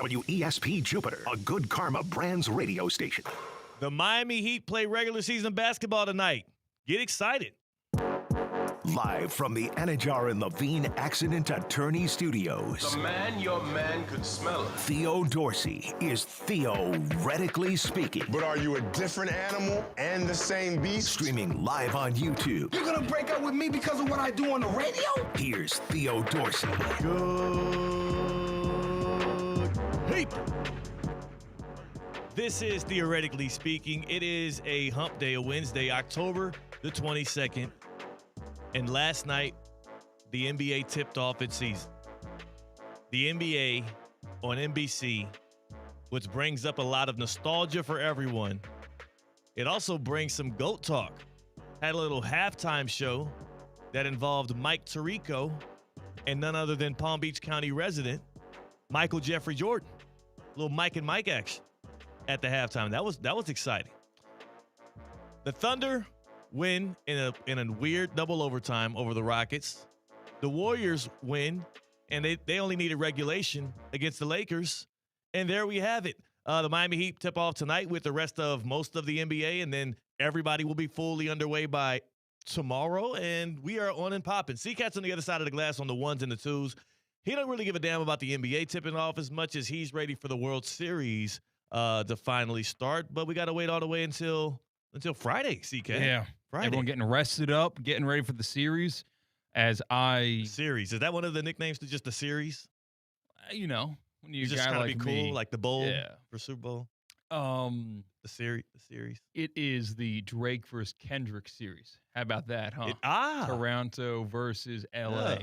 WESP Jupiter, a Good Karma Brands radio station. The Miami Heat play regular season basketball tonight. Get excited. Live from the Anajar and Levine Accident Attorney Studios. The man your man could smell. Theo Dorsey is theoretically speaking. But are you a different animal and the same beast? Streaming live on YouTube. You're gonna break up with me because of what I do on the radio? Here's Theo Dorsey. Good people. This is Theoretically Speaking. It is a hump day, a Wednesday, October the 22nd. And last night, the NBA tipped off its season. The NBA on NBC, which brings up a lot of nostalgia for everyone. It also brings some GOAT talk. Had a little halftime show that involved Mike Tirico and none other than Palm Beach County resident Michael Jeffrey Jordan. A little Mike and Mike action at the halftime. That was exciting. The Thunder win in a weird double overtime over the Rockets. The Warriors win, and they only needed regulation against the Lakers. And there we have it. The Miami Heat tip off tonight with the rest of most of the NBA, and then everybody will be fully underway by tomorrow, and we are on and popping. C-Cat's on the other side of the glass on the ones and the twos. He don't really give a damn about the NBA tipping off as much as he's ready for the World Series to finally start, but we got to wait all the way until Friday, CK. Yeah. Friday. Everyone getting rested up, getting ready for the series. Series. Is that one of the nicknames to just the series? When you just guy trying like to be cool, me, like the bowl yeah. for Super Bowl? The series. It is the Drake versus Kendrick series. How about that, huh? Toronto versus LA.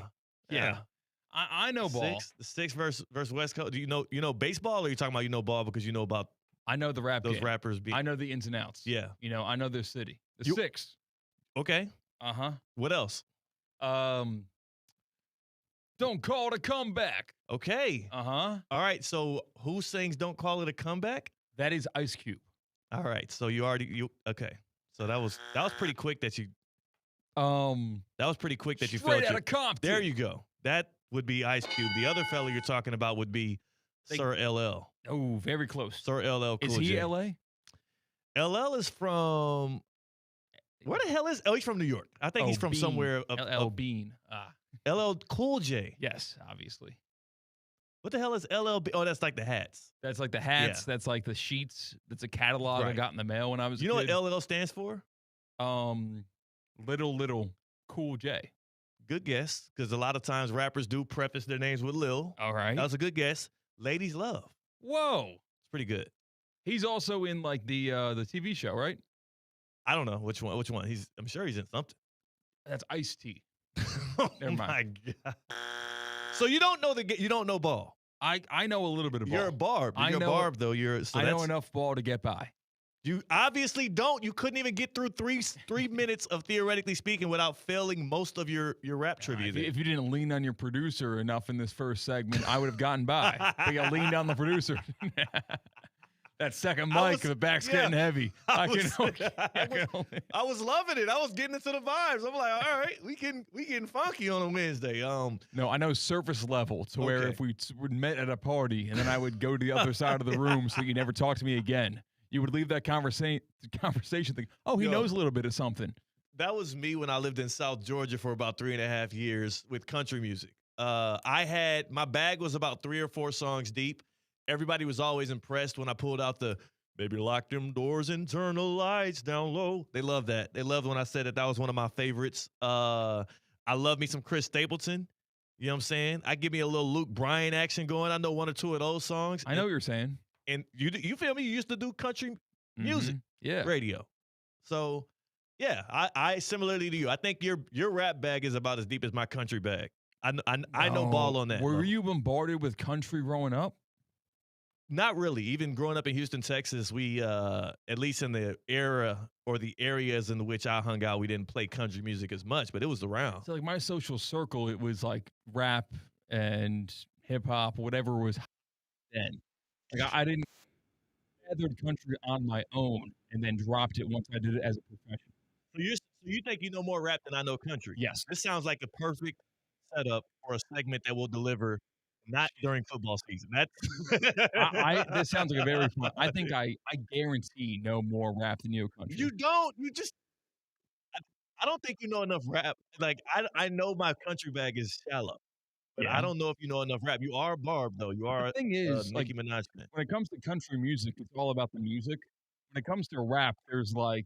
Yeah. I know ball. The six versus West Coast. Do you know baseball, or are you talking about ball because you know about I know the rap those game. rappers being I know the ins and outs. Yeah. I know their city. The six. Okay. Uh-huh. What else? Don't call it a comeback. Okay. Uh-huh. All right. So who sings "Don't Call It a Comeback"? That is Ice Cube. All right. So okay. So that was pretty quick that you. That was pretty quick that you felt. Straight out of Compton. There you go. That would be Ice Cube. The other fella you're talking about would be Sir LL. Oh, very close. Sir LL Cool Is he J. LA? LL is from. Where the hell is? Oh, he's from New York. I think he's from Bean. somewhere. LL Bean. LL Cool J. Yes, obviously. What the hell is LL? Oh, that's like the hats. That's like the hats. Yeah. That's like the sheets. That's a catalog I got in the mail when I was a kid. You know what LL stands for? Little Cool J. Good guess, because a lot of times rappers do preface their names with Lil. All right. That was a good guess. Ladies Love. Whoa. It's pretty good. He's also in like the TV show, right? I don't know which one. I'm sure he's in something. That's Ice-T. Oh Never mind. my God. So you don't know ball. I know a little bit of ball. You're a barb. You're a barb though. I know enough ball to get by. You obviously don't. You couldn't even get through three minutes of Theoretically Speaking without failing most of your rap trivia. If you didn't lean on your producer enough in this first segment, I would have gotten by. But you leaned on the producer. That second mic, the back's getting heavy. I was loving it. I was getting into the vibes. I'm like, all right, we getting funky on a Wednesday. No, I know surface level to where if we met at a party and then I would go to the other side of the room so you never talk to me again. You would leave that conversation thinking, oh, he knows a little bit of something. That was me when I lived in South Georgia for about 3.5 years with country music. My bag was about 3 or 4 songs deep. Everybody was always impressed when I pulled out the "Baby Lock Them Doors and Turn the Lights Down Low." They loved that. They loved when I said that was one of my favorites. I love me some Chris Stapleton. You know what I'm saying? I give me a little Luke Bryan action going. I know 1 or 2 of those songs. I know what you're saying. And you feel me? You used to do country music, radio. So, yeah, I similarly to you. I think your rap bag is about as deep as my country bag. I know ball on that. Were you bombarded with country growing up? Not really. Even growing up in Houston, Texas, we, at least in the era or the areas in which I hung out, we didn't play country music as much, but it was around. So, like, my social circle, it was like rap and hip hop, whatever was then. Like, I didn't gathered country on my own and then dropped it once I did it as a profession. So you think you know more rap than I know country? Yes. This sounds like the perfect setup for a segment that will deliver not during football season. That's This sounds like a very fun. I think I guarantee no more rap than Neo Country. You don't. You just. I don't think you know enough rap. Like I know my country bag is shallow, but I Yeah. don't know if you know enough rap. You are a Barb though. You are The thing is, like, Nicki Minaj fan. when it comes to country music, it's all about the music. When it comes to rap, there's like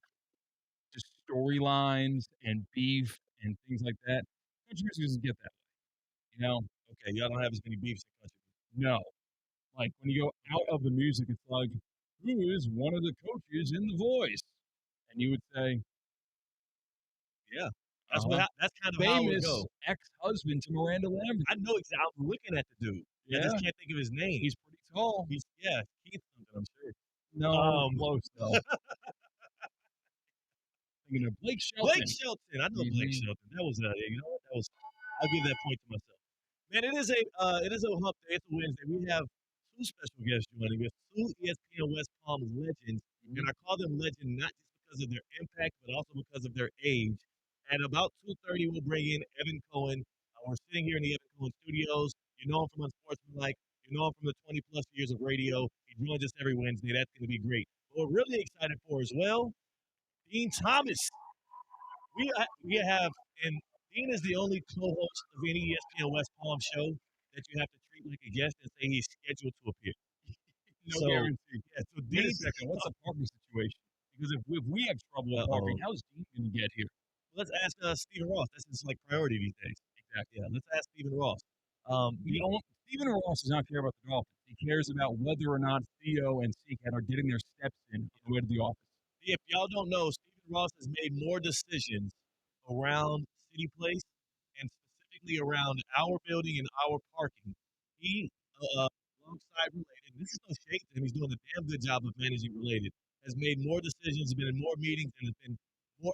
just storylines and beef and things like that. Country music doesn't get that way, you know? Okay, y'all don't have as many beefs in country. No. Like when you go out of the music, it's like, who is one of the coaches in The Voice? And you would say, Yeah, that's uh-huh, that's kind of how it would famous go. ex-husband to Miranda Lambert. I know exactly. I'm looking at the dude. I Yeah, just can't think of his name. he's pretty tall. He's Keith something. I'm sure. No, close though. Thinking of Blake Shelton. Blake Shelton. I know Blake Shelton. That was that was. I'll give that point to myself. Man, it is a hump day. It's a Wednesday. We have two special guests joining us, two ESPN West Palm legends, and I call them legend not just because of their impact, but also because of their age. At about 2:30, we'll bring in Evan Cohen. We're sitting here in the Evan Cohen studios. You know him from Unsportsmanlike. You know him from the 20-plus years of radio. He joins us every Wednesday. That's going to be great. What we're really excited for as well, Dean Thomas. We have, and Dean is the only co-host of any ESPN West Palm show that you have to treat like a guest and say he's scheduled to appear. No guarantee. Yeah, so Wait Dean, a second. What's the parking situation? Because if we have trouble with parking, how's Dean going to get here? let's ask Stephen Ross. That's his like priority these days. Exactly. Yeah, let's ask Stephen Ross. Stephen Ross does not care about the Dolphins. He cares about whether or not Theo and Seacat are getting their steps in on the way to the office. If y'all don't know, Stephen Ross has made more decisions around City Place and specifically around our building and our parking. He, alongside Related, and this is no shade to him, he's doing a damn good job of managing Related, has made more decisions, been in more meetings, and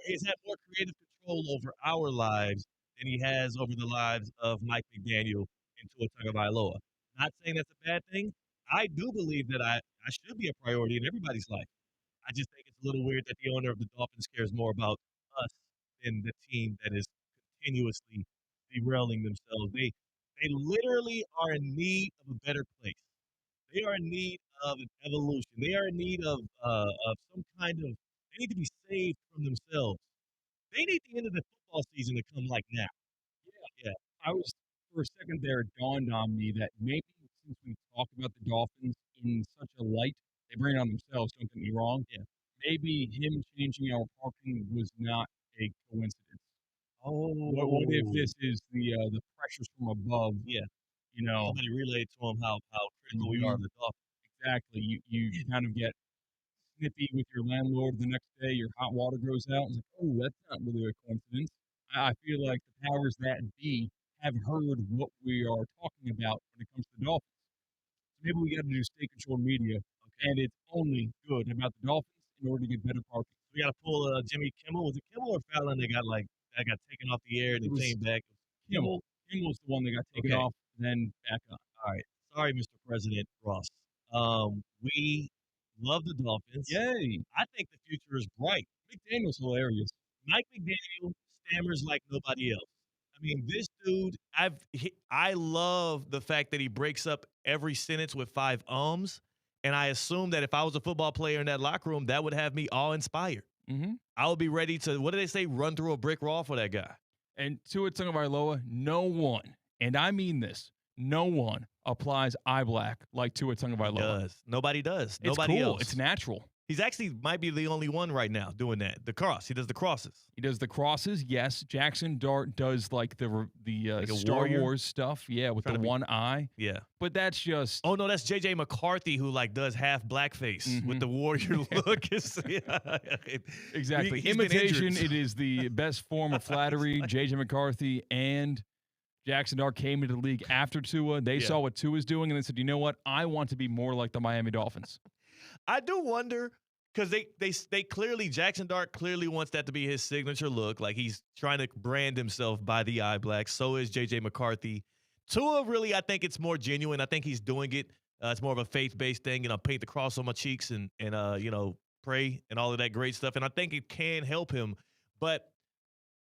he's had more creative control over our lives than he has over the lives of Mike McDaniel and Tua Tagovailoa. Not saying that's a bad thing. I do believe that I should be a priority in everybody's life. I just think it's a little weird that the owner of the Dolphins cares more about us than the team that is continuously derailing themselves. They literally are in need of a better place. They are in need of an evolution. They are in need of some kind of. They need to be saved from themselves. They need the end of the football season to come like now. Yeah. I was, for a second there, it dawned on me that maybe since we talk about the Dolphins in such a light, they bring it on themselves, don't get me wrong. Yeah. Maybe him changing our parking was not a coincidence. Oh. What if this is the pressures from above? Yeah. You know, Somebody relayed to him how critical we are of the Dolphins. exactly. You kind of get snippy with your landlord the next day. Your hot water goes out. It's like, oh, that's not really a coincidence. I feel like the powers that be have heard what we are talking about when it comes to the Dolphins. So maybe we got to do state-controlled media, and it's only good about the Dolphins in order to get better parking. We got to pull Jimmy Kimmel. Was it Kimmel or Fallon that got taken off the air and then came back? Kimmel. Kimmel's the one that got taken off and then back on. All right. Sorry, Mr. President Ross. We love the Dolphins. Yay. I think the future is bright. McDaniel's hilarious. Mike McDaniel stammers like nobody else. I mean, this dude, I love the fact that he breaks up every sentence with 5 ums. And I assume that if I was a football player in that locker room, that would have me all inspired. Mm-hmm. I would be ready to, what do they say, run through a brick wall for that guy. And Tua Tagovailoa, no one, and I mean this, no one applies eye black like Tua Tagovailoa. Nobody does. It's Nobody cool. else. It's natural. He's actually might be the only one right now doing that. The cross. He does the crosses. He does the crosses. Yes. Jackson Dart does like the like Star warrior? Wars stuff. Yeah, with the one eye. Yeah. But that's just. Oh no, that's JJ McCarthy who like does half blackface with the warrior look. Exactly. He's been Imitation. injured. It is the best form of flattery. JJ McCarthy and Jackson Dart came into the league after Tua. They saw what Tua's doing and they said, you know what? I want to be more like the Miami Dolphins. I do wonder because they clearly Jackson Dart clearly wants that to be his signature look. Like he's trying to brand himself by the eye black. So is JJ McCarthy. Tua really, I think it's more genuine. I think he's doing it. It's more of a faith-based thing. Paint the cross on my cheeks and pray and all of that great stuff. And I think it can help him. But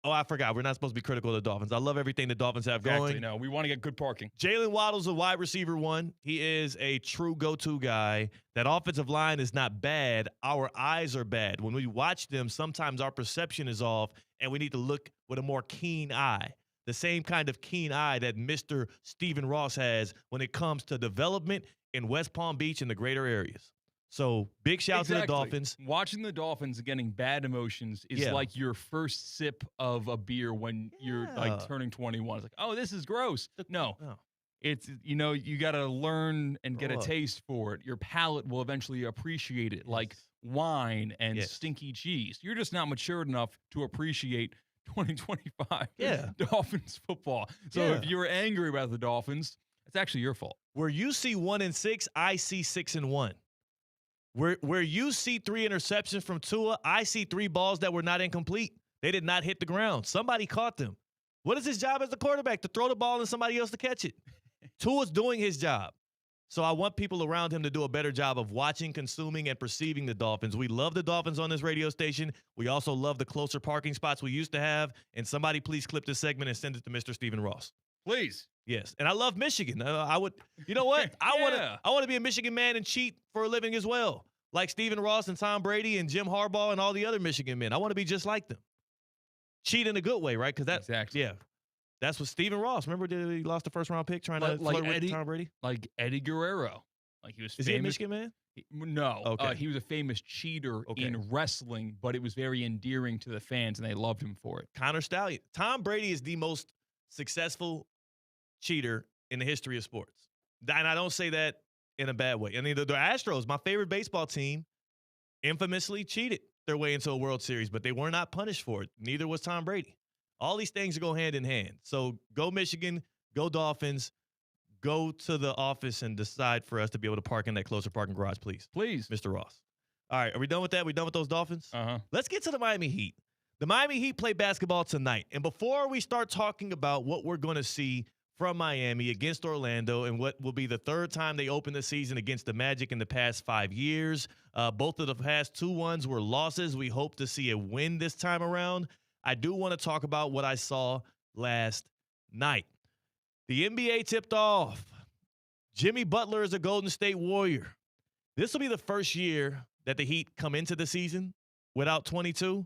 Oh, I forgot. We're not supposed to be critical of the Dolphins. I love everything the Dolphins have Exactly. going. No, we want to get good parking. Jalen Waddle's a wide receiver 1. He is a true go-to guy. That offensive line is not bad. Our eyes are bad. When we watch them, sometimes our perception is off, and we need to look with a more keen eye. The same kind of keen eye that Mr. Stephen Ross has when it comes to development in West Palm Beach and the greater areas. So big shout to the Dolphins. Watching the Dolphins getting bad emotions is like your first sip of a beer when you're like turning 21. It's like, oh, this is gross. No. It's, you got to learn and get a taste for it. Your palate will eventually appreciate it, like wine and stinky cheese. You're just not mature enough to appreciate 2025 Dolphins football. So if you're angry about the Dolphins, it's actually your fault. Where you see 1-6, I see 6-1. Where you see 3 interceptions from Tua, I see 3 balls that were not incomplete. They did not hit the ground. Somebody caught them. What is his job as the quarterback? To throw the ball and somebody else to catch it. Tua's doing his job. So I want people around him to do a better job of watching, consuming, and perceiving the Dolphins. We love the Dolphins on this radio station. We also love the closer parking spots we used to have. And somebody please clip this segment and send it to Mr. Stephen Ross. Please. Yes. And I love Michigan. I would, you know what? I want to be a Michigan man and cheat for a living as well. Like Stephen Ross and Tom Brady and Jim Harbaugh and all the other Michigan men. I want to be just like them. Cheat in a good way, right? Because that's that's what Stephen Ross. Remember, he lost the first round pick trying to flirt with Tom Brady? Like Eddie Guerrero. Like he was famous. Is he a Michigan man? No. Okay. He was a famous cheater in wrestling, but it was very endearing to the fans, and they loved him for it. Connor Stallion. Tom Brady is the most successful cheater in the history of sports. And I don't say that in a bad way. I mean, the Astros, my favorite baseball team, infamously cheated their way into a World Series, but they were not punished for it. Neither was Tom Brady. All these things go hand in hand. So go Michigan, go Dolphins, go to the office and decide for us to be able to park in that closer parking garage, please. Please. Mr. Ross. All right, are we done with that? We done with those Dolphins? Uh-huh. Let's get to the Miami Heat. The Miami Heat play basketball tonight. And before we start talking about what we're going to see from Miami against Orlando and what will be the 3rd time they open the season against the Magic in the past 5 years. Both of the past 2 ones were losses. We hope to see a win this time around. I do want to talk about what I saw last night. The NBA tipped off. Jimmy Butler is a Golden State Warrior. This will be the first year that the Heat come into the season without 22,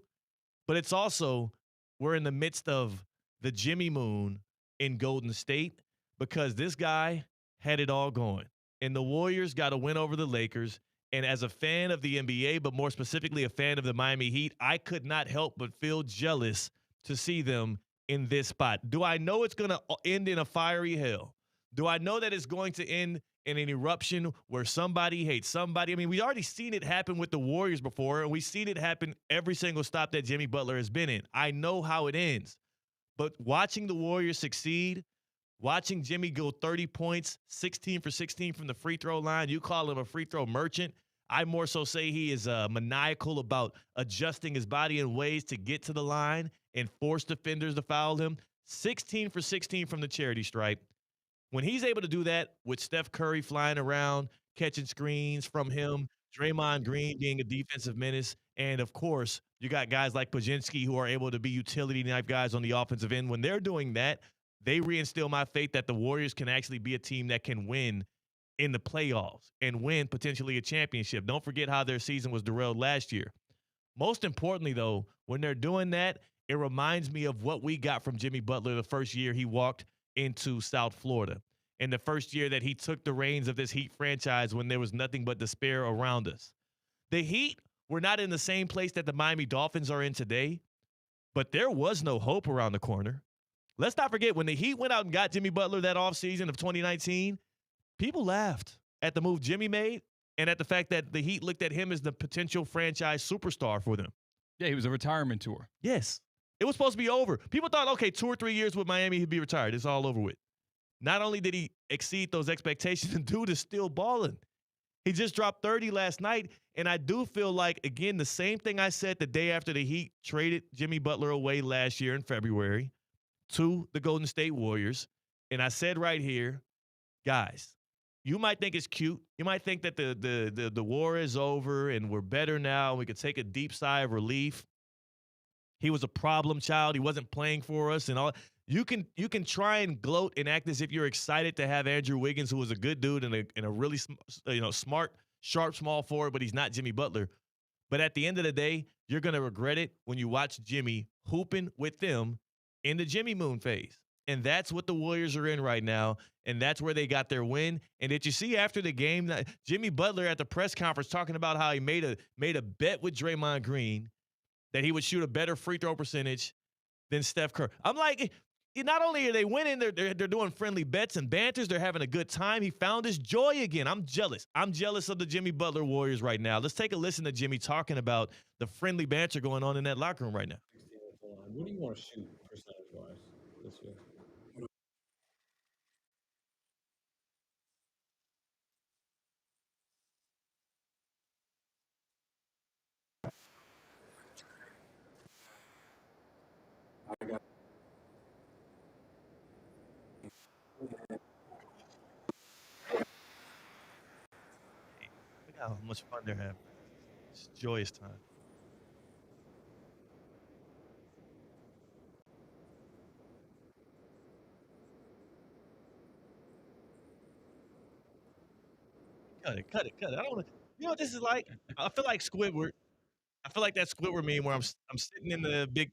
but it's also we're in the midst of the Jimmy Moon in Golden State because this guy had it all going. And the Warriors got a win over the Lakers. And as a fan of the NBA, but more specifically a fan of the Miami Heat, I could not help but feel jealous to see them in this spot. Do I know it's going to end in a fiery hell? Do I know that it's going to end in an eruption where somebody hates somebody? I mean, we already seen it happen with the Warriors before, and we've seen it happen every single stop that Jimmy Butler has been in. I know how it ends. But watching the Warriors succeed, watching Jimmy go 30 points, 16 for 16 from the free throw line, you call him a free throw merchant. I more so say he is maniacal about adjusting his body in ways to get to the line and force defenders to foul him. 16 for 16 from the charity stripe. When he's able to do that with Steph Curry flying around, catching screens from him, Draymond Green being a defensive menace, and, of course, you got guys like Pajinski who are able to be utility knife guys on the offensive end. When they're doing that, they reinstill my faith that the Warriors can actually be a team that can win in the playoffs and win potentially a championship. Don't forget how their season was derailed last year. Most importantly, though, when they're doing that, it reminds me of what we got from Jimmy Butler the first year he walked into South Florida, and the first year that he took the reins of this Heat franchise when there was nothing but despair around us. The Heat were not in the same place that the Miami Dolphins are in today, but there was no hope around the corner. Let's not forget, when the Heat went out and got Jimmy Butler that offseason of 2019, people laughed at the move Jimmy made and at the fact that the Heat looked at him as the potential franchise superstar for them. Yeah, he was a retirement tour. Yes. It was supposed to be over. People thought, okay, 2 or 3 years with Miami, he'd be retired. It's all over with. Not only did he exceed those expectations, the dude is still balling. He just dropped 30 last night, and I do feel like, again, the same thing I said the day after the Heat traded Jimmy Butler away last year in February to the Golden State Warriors, and I said right here, guys, you might think it's cute. You might think that the war is over and we're better now and we could take a deep sigh of relief. he was a problem child. He wasn't playing for us and all. You can try and gloat and act as if you're excited to have Andrew Wiggins, who was a good dude and a really smart, sharp, small forward, but he's not Jimmy Butler. But at the end of the day, you're going to regret it when you watch Jimmy hooping with them in the Jimmy Moon phase. And that's what the Warriors are in right now, and that's where they got their win. And did you see after the game that Jimmy Butler at the press conference talking about how he made a bet with Draymond Green that he would shoot a better free throw percentage than Steph Curry? I'm like, not only are they winning, they're doing friendly bets and banters. They're having a good time. He found his joy again. I'm jealous. I'm jealous of the Jimmy Butler Warriors right now. Let's take a listen to Jimmy talking about the friendly banter going on in that locker room right now. What do you want to shoot percentage-wise this year? Look how much fun they're having. It's a joyous time. Cut it. I don't want to. You know what this is like? I feel like Squidward. I feel like that Squidward meme where I'm sitting in the big,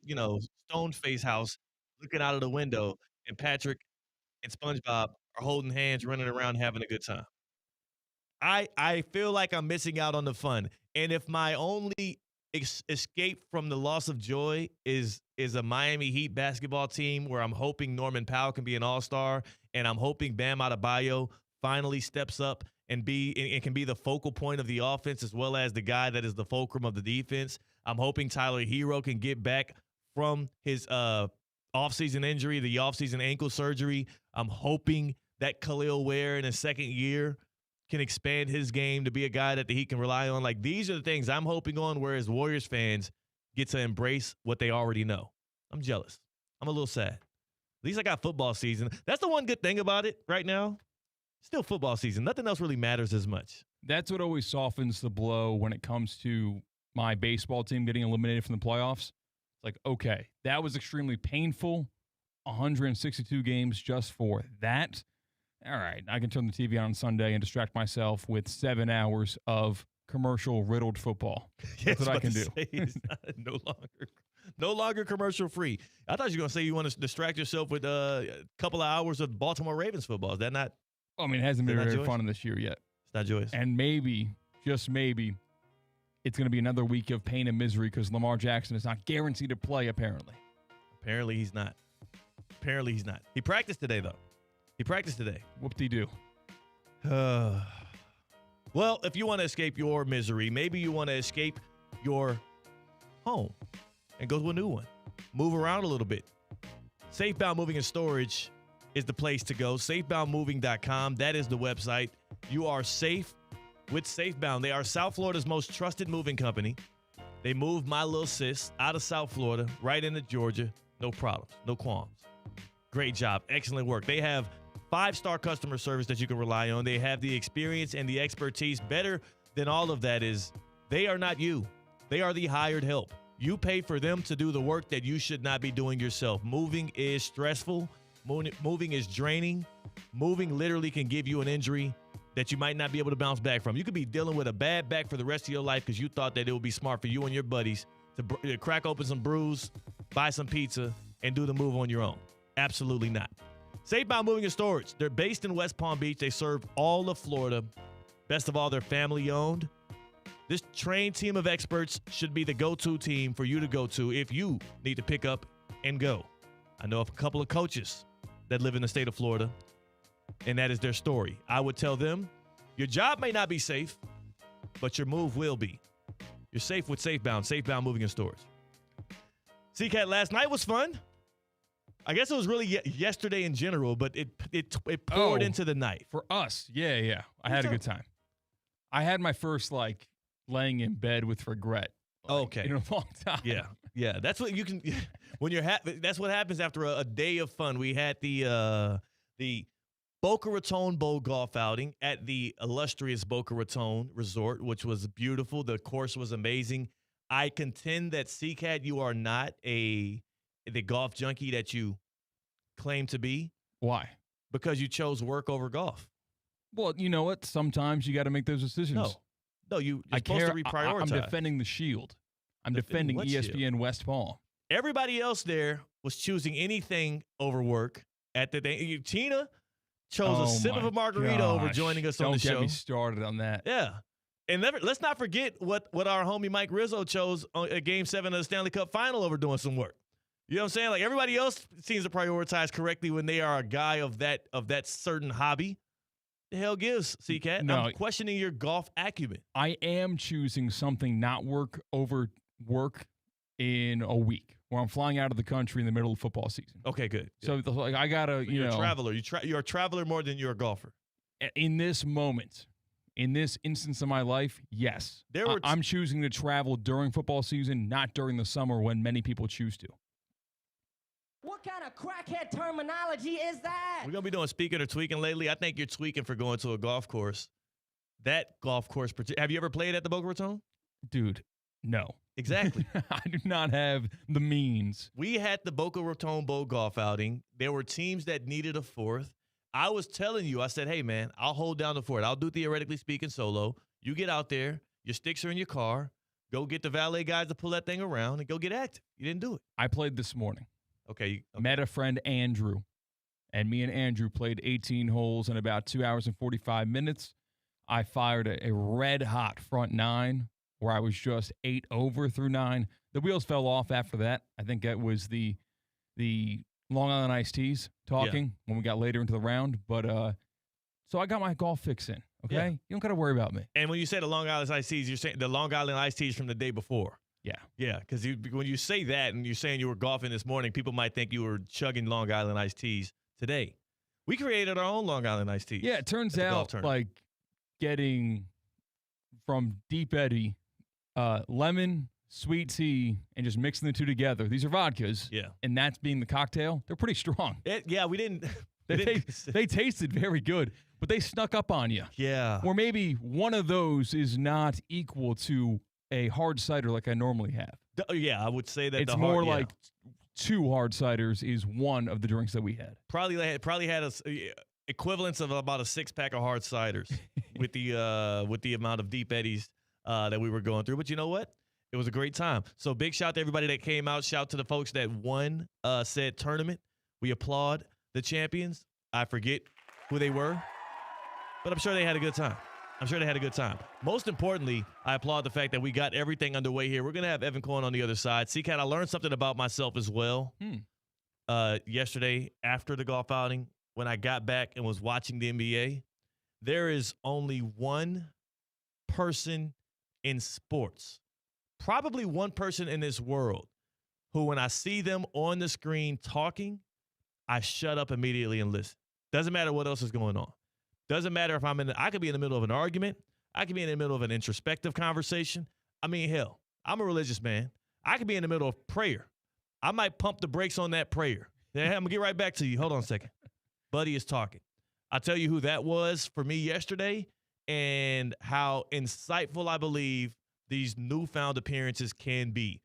stone face house looking out of the window, and Patrick and SpongeBob are holding hands, running around, having a good time. I feel like I'm missing out on the fun. And if my only escape from the loss of joy is a Miami Heat basketball team where I'm hoping Norman Powell can be an all-star, and I'm hoping Bam Adebayo finally steps up and can be the focal point of the offense as well as the guy that is the fulcrum of the defense. I'm hoping Tyler Hero can get back from his offseason injury, the offseason ankle surgery. I'm hoping that Khalil Ware in his second year can expand his game to be a guy that the Heat can rely on. Like, these are the things I'm hoping on, whereas Warriors fans get to embrace what they already know. I'm jealous. I'm a little sad. At least I got football season. That's the one good thing about it right now. Still football season. Nothing else really matters as much. That's what always softens the blow when it comes to my baseball team getting eliminated from the playoffs. It's like, okay, that was extremely painful. 162 games just for that. All right, I can turn the TV on Sunday and distract myself with 7 hours of commercial-riddled football. That's what I can do. It's no longer commercial free. I thought you were going to say you want to distract yourself with a couple of hours of Baltimore Ravens football. Is that not? I mean, it hasn't been very fun this year yet. It's not joyous. And maybe, just maybe, it's going to be another week of pain and misery because Lamar Jackson is not guaranteed to play, apparently. Apparently he's not. He practiced today, though. Whoop-de-doo. Well, if you want to escape your misery, maybe you want to escape your home and go to a new one. Move around a little bit. Safebound Moving and Storage is the place to go. SafeboundMoving.com. That is the website. You are safe with Safebound. They are South Florida's most trusted moving company. They moved my little sis out of South Florida right into Georgia. No problems. No qualms. Great job. Excellent work. They have 5-star customer service that you can rely on. They have the experience and the expertise. Better than all of that is they are not you. They are the hired help. You pay for them to do the work that you should not be doing yourself. Moving is stressful. Moving is draining. Moving literally can give you an injury that you might not be able to bounce back from. You could be dealing with a bad back for the rest of your life because you thought that it would be smart for you and your buddies to crack open some brews, buy some pizza, and do the move on your own. Absolutely not. Safebound Moving and Storage. They're based in West Palm Beach. They serve all of Florida. Best of all, they're family-owned. This trained team of experts should be the go-to team for you to go to if you need to pick up and go. I know of a couple of coaches that live in the state of Florida, and that is their story. I would tell them, your job may not be safe, but your move will be. You're safe with Safebound Moving and Storage. CCAT, last night was fun. I guess it was really yesterday in general, but it poured into the night. For us, yeah. I had a good time. I had my first, laying in bed with regret. Okay. In a long time. Yeah. That's what you can when you're that's what happens after a day of fun. We had the Boca Raton Bowl golf outing at the illustrious Boca Raton Resort, which was beautiful. The course was amazing. I contend that CCAT, you are not the golf junkie that you claim to be. Why? Because you chose work over golf. Well, you know what? Sometimes you got to make those decisions. No, you're I supposed care. to reprioritize. I'm defending the Shield. I'm defending what ESPN Shield? West Palm. Everybody else there was choosing anything over work. At the day, Tina chose a sip of a margarita over joining us on the show. Don't get me started on that. Yeah. And let's not forget what our homie Mike Rizzo chose at Game 7 of the Stanley Cup Final over doing some work. You know what I'm saying? Like, everybody else seems to prioritize correctly when they are a guy of that certain hobby. The hell gives, CCAT? No, I'm questioning your golf acumen. I am choosing something not work over work in a week where I'm flying out of the country in the middle of football season. Okay, good. So like, I got to, you're a traveler. You're a traveler more than you're a golfer. In this moment, in this instance of my life, yes. I'm choosing to travel during football season, not during the summer when many people choose to. What kind of crackhead terminology is that? We're going to be doing speaking or tweaking lately. I think you're tweaking for going to a golf course. That golf course, have you ever played at the Boca Raton? Dude, no. Exactly. I do not have the means. We had the Boca Raton Bowl golf outing. There were teams that needed a fourth. I was telling you, I said, hey, man, I'll hold down the fort. I'll do theoretically speaking solo. You get out there. Your sticks are in your car. Go get the valet guys to pull that thing around and go get active. You didn't do it. I played this morning. Okay. Met a friend, Andrew, and me and Andrew played 18 holes in about 2 hours and 45 minutes. I fired a red-hot front nine where I was just 8 over through 9. The wheels fell off after that. I think that was the Long Island Iced Teas talking when we got later into the round. But so I got my golf fix in, okay? Yeah. You don't got to worry about me. And when you say the Long Island Iced Teas, you're saying the Long Island Iced Teas from the day before. Yeah. Yeah, because when you say that and you're saying you were golfing this morning, people might think you were chugging Long Island Iced Teas today. We created our own Long Island Iced Teas. Yeah, it turns out like getting from Deep Eddy, lemon, sweet tea, and just mixing the two together. These are vodkas. Yeah. And that's being the cocktail. They're pretty strong. We didn't. They tasted very good, but they snuck up on you. Yeah. Or maybe one of those is not equal to a hard cider like I normally have. Yeah, I would say that it's more like 2 hard ciders is one of the drinks that we had. Probably had a equivalence of about a 6-pack of hard ciders with the amount of Deep Eddies that we were going through. But you know what? It was a great time. So big shout to everybody that came out. Shout to the folks that won said tournament. We applaud the champions. I forget who they were, but I'm sure they had a good time. Most importantly, I applaud the fact that we got everything underway here. We're going to have Evan Cohen on the other side. CCAT, I learned something about myself as well yesterday after the golf outing when I got back and was watching the NBA. There is only one person in sports, probably one person in this world, who when I see them on the screen talking, I shut up immediately and listen. Doesn't matter what else is going on. Doesn't matter if I could be in the middle of an argument. I could be in the middle of an introspective conversation. I mean, hell, I'm a religious man. I could be in the middle of prayer. I might pump the brakes on that prayer. I'm going to get right back to you. Hold on a second. Buddy is talking. I'll tell you who that was for me yesterday and how insightful I believe these newfound appearances can be.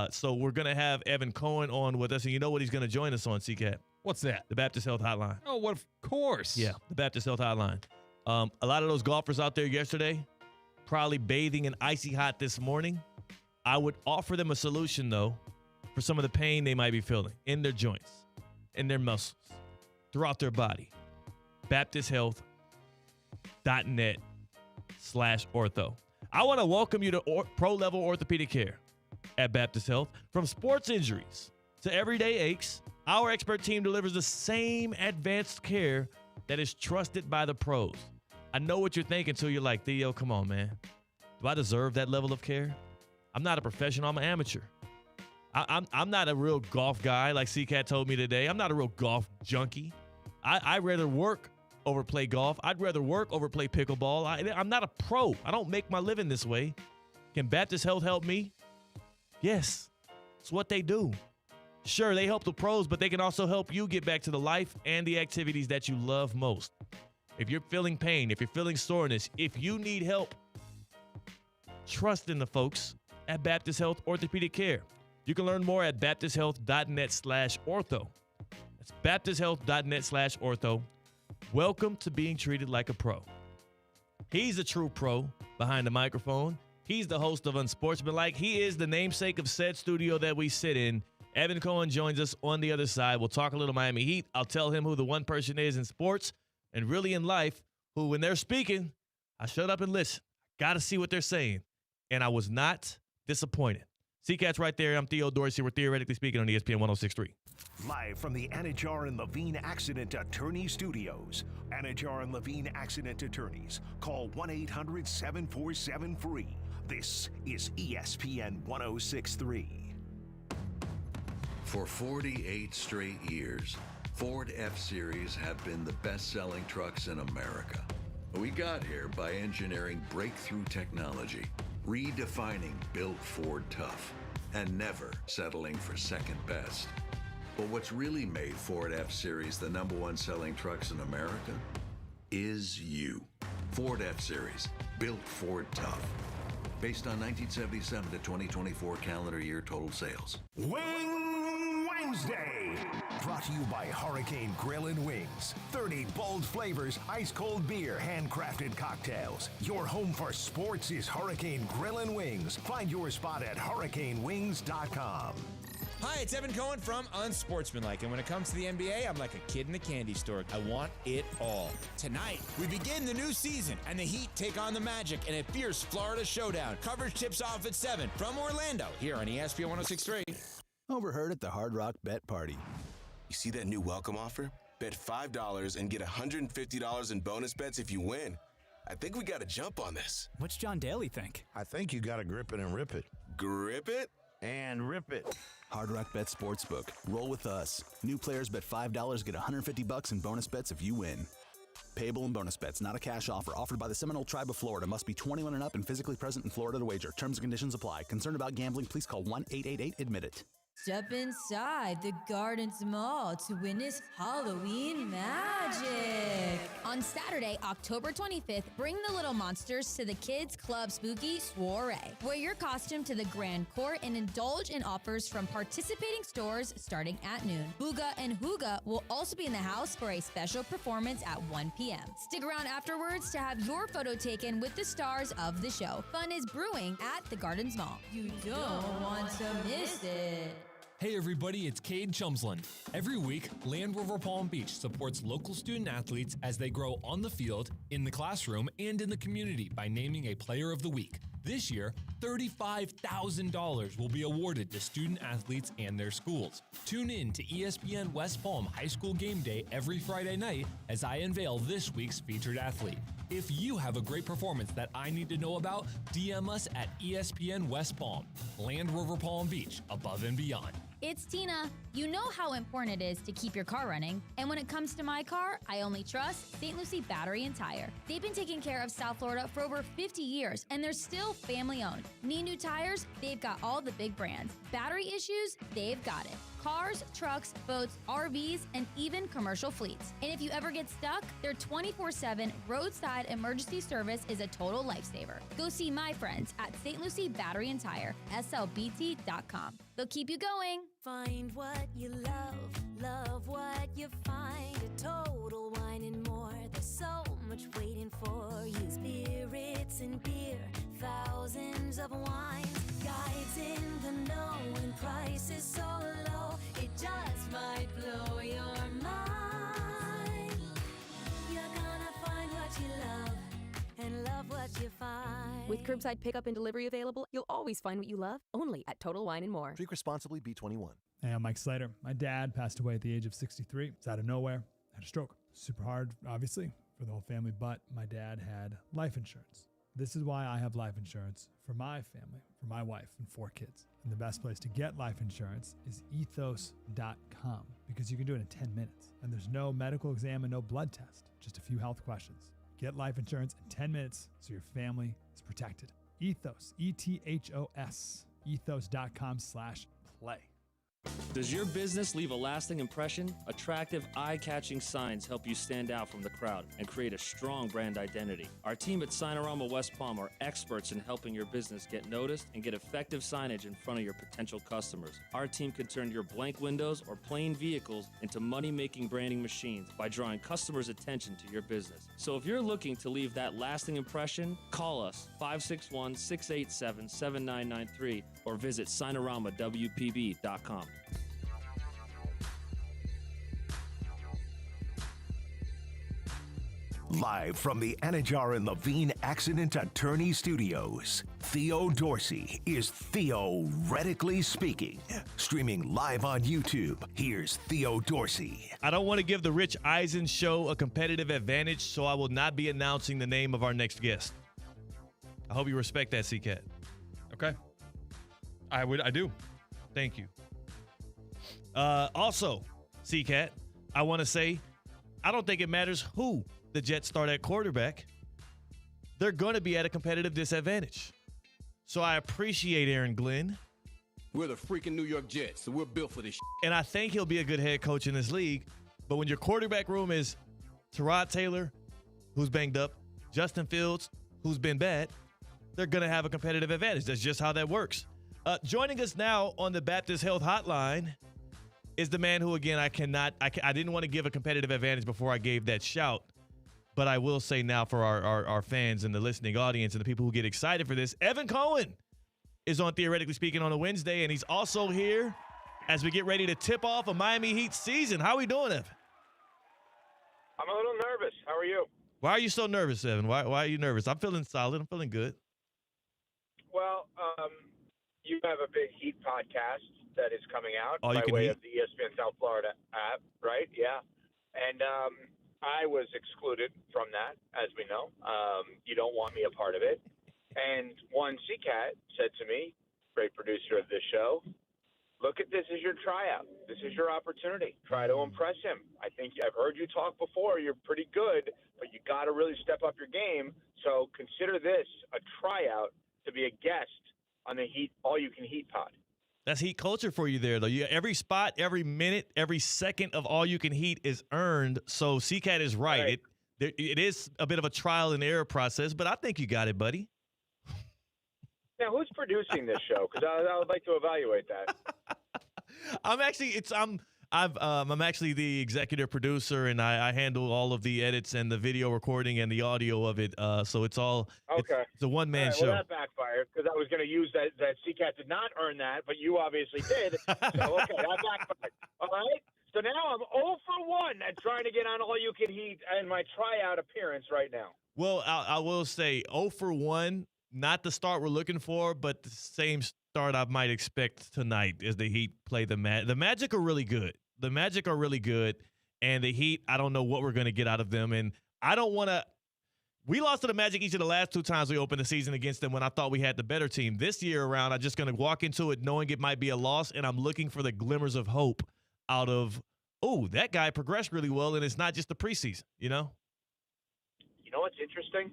So we're going to have Evan Cohen on with us, and you know what he's going to join us on, CCAT? What's that? The Baptist Health Hotline. Oh, what? Of course. Yeah, the Baptist Health Hotline. A lot of those golfers out there yesterday, probably bathing in icy hot this morning. I would offer them a solution, though, for some of the pain they might be feeling in their joints, in their muscles, throughout their body. BaptistHealth.net/ortho. I want to welcome you to pro-level orthopedic care at Baptist Health. From sports injuries to everyday aches, our expert team delivers the same advanced care that is trusted by the pros. I know what you're thinking until you're like, Theo, come on, man. Do I deserve that level of care? I'm not a professional. I'm an amateur. I'm not a real golf guy like CCAT told me today. I'm not a real golf junkie. I'd rather work over play golf. I'd rather work over play pickleball. I'm not a pro. I don't make my living this way. Can Baptist Health help me? Yes. It's what they do. Sure, they help the pros, but they can also help you get back to the life and the activities that you love most. If you're feeling pain, if you're feeling soreness, if you need help, trust in the folks at Baptist Health Orthopedic Care. You can learn more at baptisthealth.net/ortho. That's baptisthealth.net/ortho. Welcome to being treated like a pro. He's a true pro behind the microphone. He's the host of Unsportsmanlike. He is the namesake of said studio that we sit in. Evan Cohen joins us on the other side. We'll talk a little Miami Heat. I'll tell him who the one person is in sports and really in life who, when they're speaking, I shut up and listen. Got to see what they're saying. And I was not disappointed. C-Cat's right there. I'm Theo Dorsey. We're theoretically speaking on ESPN 106.3. Live from the Anajar and Levine Accident Attorney Studios. Anajar and Levine Accident Attorneys. Call 1-800-747-FREE. This is ESPN 106.3. For 48 straight years, Ford F-Series have been the best-selling trucks in America. We got here by engineering breakthrough technology, redefining built Ford tough, and never settling for second best. But what's really made Ford F-Series the #1 selling trucks in America is you. Ford F-Series, built Ford tough. Based on 1977 to 2024 calendar year total sales. Wing Wednesday. Brought to you by Hurricane Grill and Wings. 30 bold flavors, ice-cold beer, handcrafted cocktails. Your home for sports is Hurricane Grill and Wings. Find your spot at hurricanewings.com. Hi, it's Evan Cohen from Unsportsmanlike, and when it comes to the NBA, I'm like a kid in a candy store. I want it all. Tonight, we begin the new season, and the Heat take on the Magic in a fierce Florida showdown. Coverage tips off at 7 from Orlando, here on ESPN 106.3. Overheard at the Hard Rock Bet Party. You see that new welcome offer? Bet $5 and get $150 in bonus bets if you win. I think we got to jump on this. What's John Daly think? I think you got to grip it and rip it. Grip it? And rip it. Hard Rock Bet Sportsbook. Roll with us. New players bet $5, get $150 in bonus bets if you win. Payable in bonus bets, not a cash offer. Offered by the Seminole Tribe of Florida. Must be 21 and up and physically present in Florida to wager. Terms and conditions apply. Concerned about gambling? Please call 1-888-ADMIT-IT. Step inside the Gardens Mall to witness Halloween magic. On Saturday, October 25th, bring the little monsters to the Kids Club Spooky Soiree. Wear your costume to the Grand Court and indulge in offers from participating stores starting at noon. Booga and Hooga will also be in the house for a special performance at 1 p.m. Stick around afterwards to have your photo taken with the stars of the show. Fun is brewing at the Gardens Mall. You don't want to miss it. Hey everybody, it's Cade Chumsland. Every week, Land Rover Palm Beach supports local student athletes as they grow on the field, in the classroom, and in the community by naming a Player of the Week. This year, $35,000 will be awarded to student athletes and their schools. Tune in to ESPN West Palm High School Game Day every Friday night as I unveil this week's featured athlete. If you have a great performance that I need to know about, DM us at ESPN West Palm. Land Rover Palm Beach, above and beyond. It's Tina. You know how important it is to keep your car running. And when it comes to my car, I only trust St. Lucie Battery and Tire. They've been taking care of South Florida for over 50 years, and they're still family owned. Need new tires? They've got all the big brands. Battery issues? They've got it. Cars, trucks, boats, RVs, and even commercial fleets. And if you ever get stuck, their 24/7 roadside emergency service is a total lifesaver. Go see my friends at St. Lucie Battery and Tire, slbt.com. They'll keep you going. Find what you love, love what you find. A Total Wine and More. There's so much waiting for you. Spirits and beer, thousands of wines. Guides in the know and prices so low. It just might blow your mind. You're gonna find what you love and love what you find. With curbside pickup and delivery available, you'll always find what you love, only at Total Wine & More. Drink responsibly, B21. Hey, I'm Mike Slater. My dad passed away at the age of 63. It's out of nowhere. Had a stroke. Super hard, obviously, for the whole family, but my dad had life insurance. This is why I have life insurance for my family, for my wife and 4 kids. And the best place to get life insurance is ethos.com because you can do it in 10 minutes. And there's no medical exam and no blood test, just a few health questions. Get life insurance in 10 minutes so your family is protected. Ethos, ETHOS, ethos.com/play. Does your business leave a lasting impression? Attractive, eye-catching signs help you stand out from the crowd and create a strong brand identity. Our team at Signorama West Palm are experts in helping your business get noticed and get effective signage in front of your potential customers. Our team can turn your blank windows or plain vehicles into money-making branding machines by drawing customers' attention to your business. So if you're looking to leave that lasting impression, call us 561-687-7993 or visit signoramawpb.com. Live from the Anajar and Levine Accident Attorney Studios, Theo Dorsey is theoretically speaking. Streaming live on YouTube, here's Theo Dorsey. I don't want to give the Rich Eisen show a competitive advantage, so I will not be announcing the name of our next guest. I hope you respect that, C-Cat. Okay. I do. Thank you. Also, C-Cat, I want to say, I don't think it matters who the Jets start at quarterback. They're going to be at a competitive disadvantage. So I appreciate Aaron Glenn. We're the freaking New York Jets, so we're built for this shit. And I think he'll be a good head coach in this league. But when your quarterback room is Tyrod Taylor, who's banged up, Justin Fields, who's been bad, they're going to have a competitive advantage. That's just how that works. Joining us now on the Baptist Health Hotline is the man who, again, I didn't want to give a competitive advantage before I gave that shout. But I will say now for our fans and the listening audience and the people who get excited for this, Evan Cohen is on Theoretically Speaking on a Wednesday, and he's also here as we get ready to tip off a Miami Heat season. How are we doing, Evan? I'm a little nervous. How are you? Why are you so nervous, Evan? Why are you nervous? I'm feeling solid. I'm feeling good. Well, you have a big Heat podcast that is coming out by way of the ESPN South Florida app, right? Yeah. And I was excluded from that, as we know. You don't want me a part of it. And one C-Cat said to me, great producer of this show, look at this as your tryout. This is your opportunity. Try to impress him. I think I've heard you talk before. You're pretty good, but you got to really step up your game. So consider this a tryout to be a guest on the Heat All You Can Heat pod. That's Heat culture for you there, though. Every spot, every minute, every second of All You Can Heat is earned. So C-Cat is right. It is a bit of a trial and error process, but I think you got it, buddy. Now, who's producing this show? Because I would like to evaluate that. I'm actually the executive producer, and I handle all of the edits and the video recording and the audio of it. So it's all okay. It's a one-man show. Well, that backfired because I was going to use that C-Cat did not earn that, but you obviously did. So, okay, that backfired. All right? So now I'm 0 for 1 at trying to get on All You Can Heat and my tryout appearance right now. Well, I will say 0 for 1, not the start we're looking for, but the same start I might expect tonight as the Heat play the Magic. The Magic are really good. And the Heat, I don't know what we're going to get out of them. And I don't want to – we lost to the Magic each of the last 2 times we opened the season against them when I thought we had the better team. This year around, I'm just going to walk into it knowing it might be a loss, and I'm looking for the glimmers of hope out of, oh, that guy progressed really well, and it's not just the preseason, you know? You know what's interesting?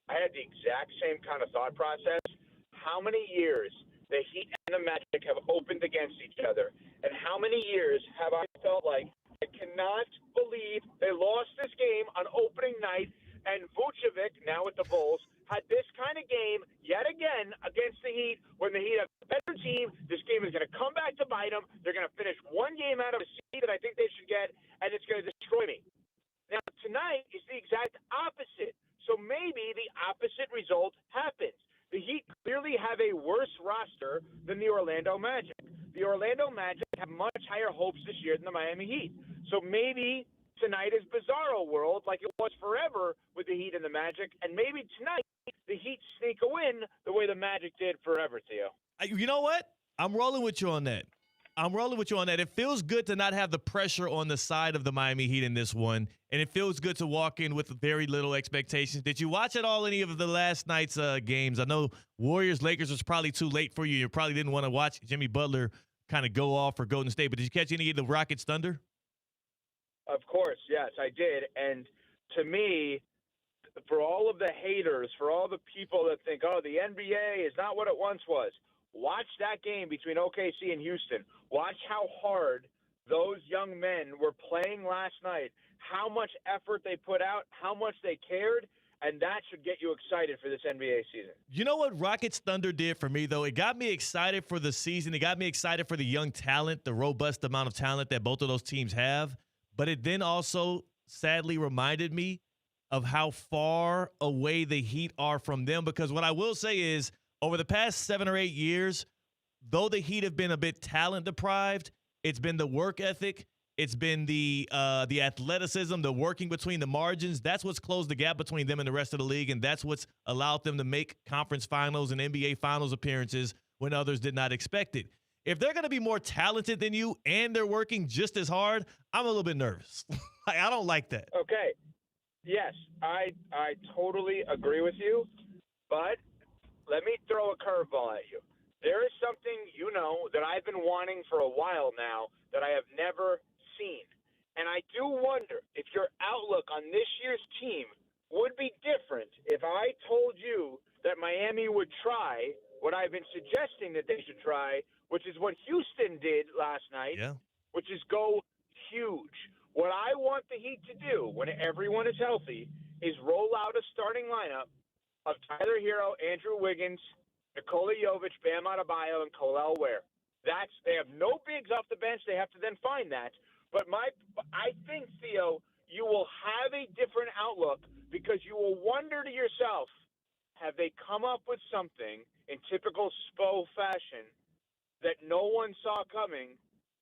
I had the exact same kind of thought process. How many years the Heat and the Magic have opened against each other, and how many years have I felt like I cannot believe they lost this game on opening night, and Vucevic, now with the Bulls, had this kind of game yet again against the Heat when the Heat have a better team. This game is going to come back to bite them. They're going to finish one game out of a seed that I think they should get, and it's going to destroy me. Now, tonight is the exact opposite. So maybe the opposite result happens. The Heat clearly have a worse roster than the Orlando Magic. The Orlando Magic have much higher hopes this year than the Miami Heat. So maybe tonight is Bizarro World like it was forever with the Heat and the Magic, and maybe tonight the Heat sneak a win the way the Magic did forever, Theo. You know what? I'm rolling with you on that. It feels good to not have the pressure on the side of the Miami Heat in this one, and it feels good to walk in with very little expectations. Did you watch at all any of the last night's games? I know Warriors-Lakers was probably too late for you. You probably didn't want to watch Jimmy Butler kind of go off for Golden State, but did you catch any of the Rockets-Thunder? Of course, yes, I did. And to me, for all of the haters, for all the people that think, oh, the NBA is not what it once was, Watch that game between OKC and Houston. Watch how hard those young men were playing last night, how much effort they put out, how much they cared, and that should get you excited for this NBA season. You know what Rockets Thunder did for me, though? It got me excited for the season. It got me excited for the young talent, the robust amount of talent that both of those teams have. But it then also sadly reminded me of how far away the Heat are from them. Because what I will say is, over the past 7 or 8 years, though the Heat have been a bit talent deprived, it's been the work ethic. It's been the athleticism, the working between the margins. That's what's closed the gap between them and the rest of the league, and that's what's allowed them to make conference finals and NBA finals appearances when others did not expect it. If they're going to be more talented than you and they're working just as hard, I'm a little bit nervous. I don't like that. Okay. Yes, I totally agree with you, but let me throw a curveball at you. There is something, that I've been wanting for a while now that I have never seen. And I do wonder if your outlook on this year's team would be different if I told you that Miami would try what I've been suggesting that they should try, which is what Houston did last night, which is go huge. What I want the Heat to do when everyone is healthy is roll out a starting lineup of Tyler Hero, Andrew Wiggins, Nikola Jovic, Bam Adebayo, and Colel Ware. They have no bigs off the bench. They have to then find that. But I think, Theo, you will have a different outlook because you will wonder to yourself, have they come up with something in typical Spo fashion that no one saw coming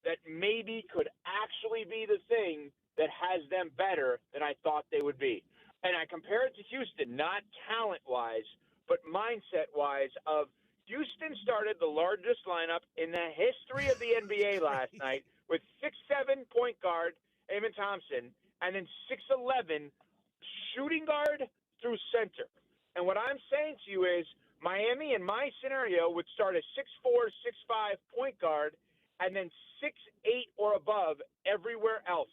that maybe could actually be the thing that has them better than I thought they would be? And I compare it to Houston, not talent-wise, but mindset-wise of Houston started the largest lineup in the history of the NBA last night with 6'7" point guard Eamon Thompson and then 6'11" shooting guard through center. And what I'm saying to you is Miami, in my scenario, would start a 6'4", 6'5" point guard and then 6'8" or above everywhere else.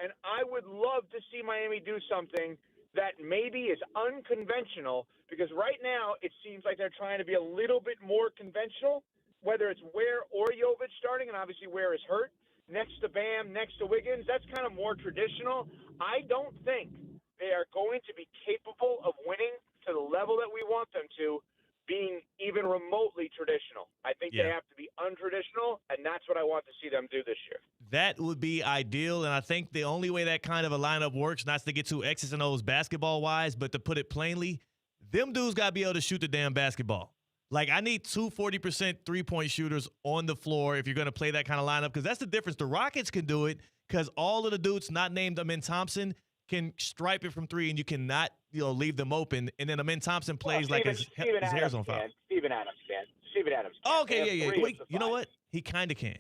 And I would love to see Miami do something that maybe is unconventional, because right now it seems like they're trying to be a little bit more conventional, whether it's Ware or Jovic starting, and obviously Ware is hurt, next to Bam, next to Wiggins. That's kind of more traditional. I don't think they are going to be capable of winning to the level that we want them to, being even remotely traditional. I think they have to be untraditional, and that's what I want to see them do this year. That would be ideal, and I think the only way that kind of a lineup works, not to get too X's and O's basketball-wise, but to put it plainly, them dudes got to be able to shoot the damn basketball. Like, I need 2 40% three-point shooters on the floor if you're going to play that kind of lineup, because that's the difference. The Rockets can do it because all of the dudes not named Amin Thompson can stripe it from three, and you cannot, leave them open. And then Amin Thompson plays like his hair's on fire. Steven Adams can. Okay, yeah. Wait, you know what? He kind of can.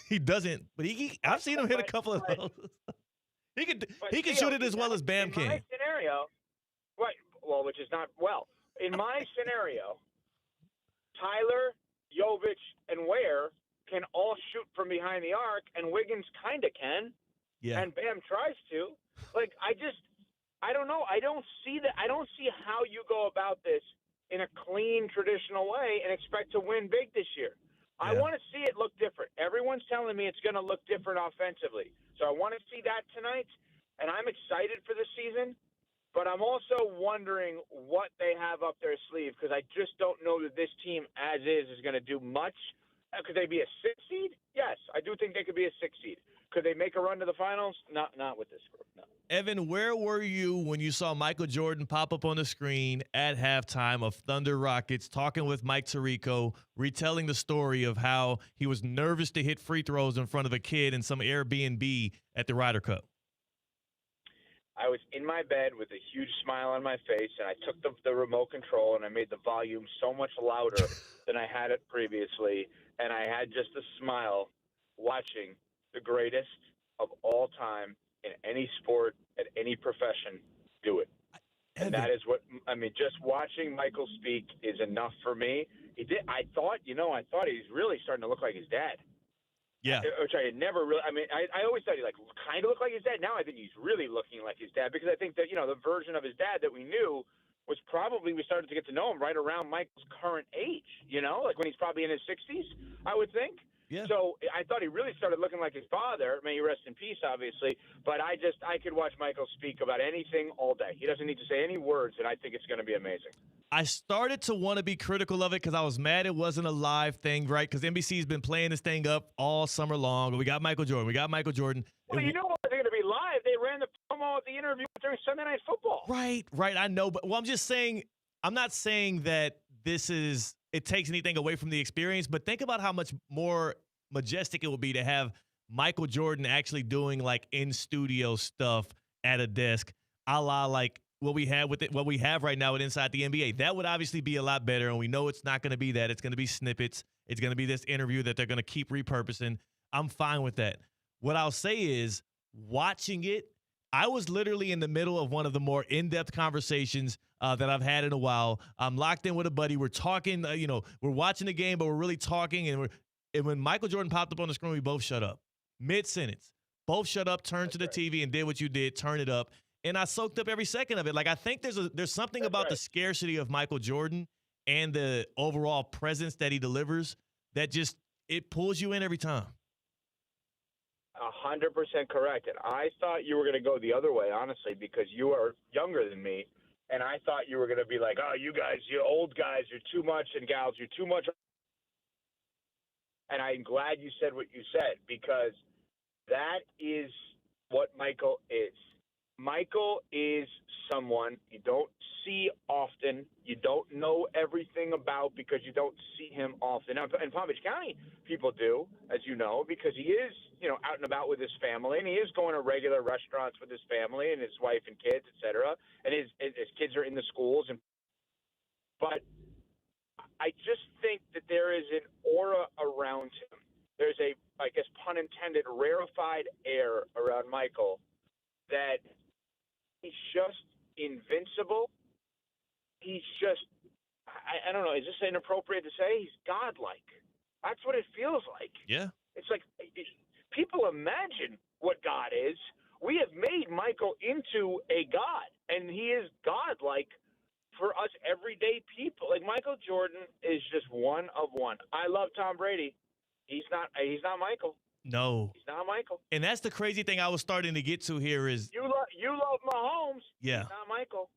He doesn't, but I've seen him hit a couple of those. He can shoot it as well as Bam can. In my scenario, right? Well, which is not well. In my scenario, Tyler, Jovic, and Ware can all shoot from behind the arc, and Wiggins kind of can. Yeah. And Bam tries to. Like, I don't know. I don't see that. I don't see how you go about this in a clean, traditional way and expect to win big this year. I want to see it look different. Everyone's telling me it's going to look different offensively. So I want to see that tonight, and I'm excited for the season. But I'm also wondering what they have up their sleeve, because I just don't know that this team, as is going to do much. Could they be a 6 seed? Yes, I do think they could be a 6 seed. Could they make a run to the finals? Not with this group, no. Evan, where were you when you saw Michael Jordan pop up on the screen at halftime of Thunder Rockets, talking with Mike Tirico, retelling the story of how he was nervous to hit free throws in front of a kid in some Airbnb at the Ryder Cup? I was in my bed with a huge smile on my face, and I took the remote control and I made the volume so much louder than I had it previously, and I had just a smile watching the greatest of all time in any sport, at any profession, do it. And that is what – I mean, just watching Michael speak is enough for me. I thought he's really starting to look like his dad. Yeah. Which I had never really – I mean, I always thought he kind of looked like his dad. Now I think he's really looking like his dad, because I think that, the version of his dad that we knew was probably we started to get to know him right around Michael's current age, like when he's probably in his 60s, I would think. Yeah. So I thought he really started looking like his father. May he rest in peace, obviously. But I could watch Michael speak about anything all day. He doesn't need to say any words, and I think it's going to be amazing. I started to want to be critical of it because I was mad it wasn't a live thing, right? Because NBC's been playing this thing up all summer long. We got Michael Jordan. Well, you know what? They're going to be live. They ran the promo at the interview during Sunday Night Football. Right. I know. But I'm just saying, I'm not saying that it takes anything away from the experience, but think about how much more majestic it would be to have Michael Jordan actually doing like in-studio stuff at a desk, a la like what we have right now with Inside the NBA. That would obviously be a lot better, and we know it's not going to be that. It's going to be snippets. It's going to be this interview that they're going to keep repurposing. I'm fine with that. What I'll say is, watching it, I was literally in the middle of one of the more in-depth conversations that I've had in a while. I'm locked in with a buddy. We're talking, we're watching the game, but we're really talking. And when Michael Jordan popped up on the screen, we both shut up. Mid-sentence. Both shut up, turned to the TV, and did what you did, turn it up. And I soaked up every second of it. Like, I think there's something about the scarcity of Michael Jordan and the overall presence that he delivers that just, it pulls you in every time. 100% correct. And I thought you were going to go the other way, honestly, because you are younger than me. And I thought you were going to be like, oh, you old guys, you're too much, and gals, you're too much. And I'm glad you said what you said, because that is what Michael is. Michael is someone you don't see often, you don't know everything about because you don't see him often. Now, in Palm Beach County, people do, as you know, because he is, out and about with his family, and he is going to regular restaurants with his family and his wife and kids, et cetera, and his kids are in the schools. But I just think that there is an aura around him. There's a, I guess, pun intended, rarefied air around Michael that he's just invincible. He's just, I don't know, is this inappropriate to say? He's godlike. That's what it feels like. Yeah. It's like people imagine what God is. We have made Michael into a god, and he is godlike for us everyday people. Like, Michael Jordan is just one of one. I love Tom Brady. He's not Michael. No. He's not Michael. And that's the crazy thing I was starting to get to here is You love Mahomes. Yeah. He's not Michael.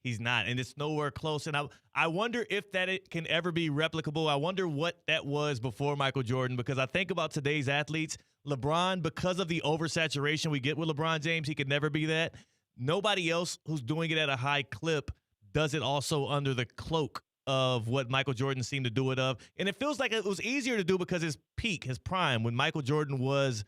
He's not. And it's nowhere close. And I wonder if it can ever be replicable. I wonder what that was before Michael Jordan, because I think about today's athletes. LeBron, because of the oversaturation we get with LeBron James, he could never be that. Nobody else who's doing it at a high clip does it also under the cloak of what Michael Jordan seemed to do it of. And it feels like it was easier to do because his peak, his prime, when Michael Jordan was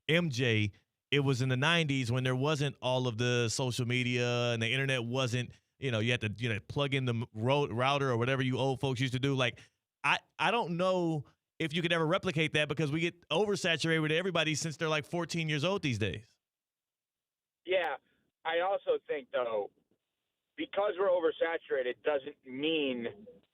MJ, it was in the 90s when there wasn't all of the social media and the internet wasn't, you had to plug in the router or whatever you old folks used to do. Like, I don't know if you could ever replicate that because we get oversaturated with everybody since they're like 14 years old these days. Yeah. I also think, though, because we're oversaturated doesn't mean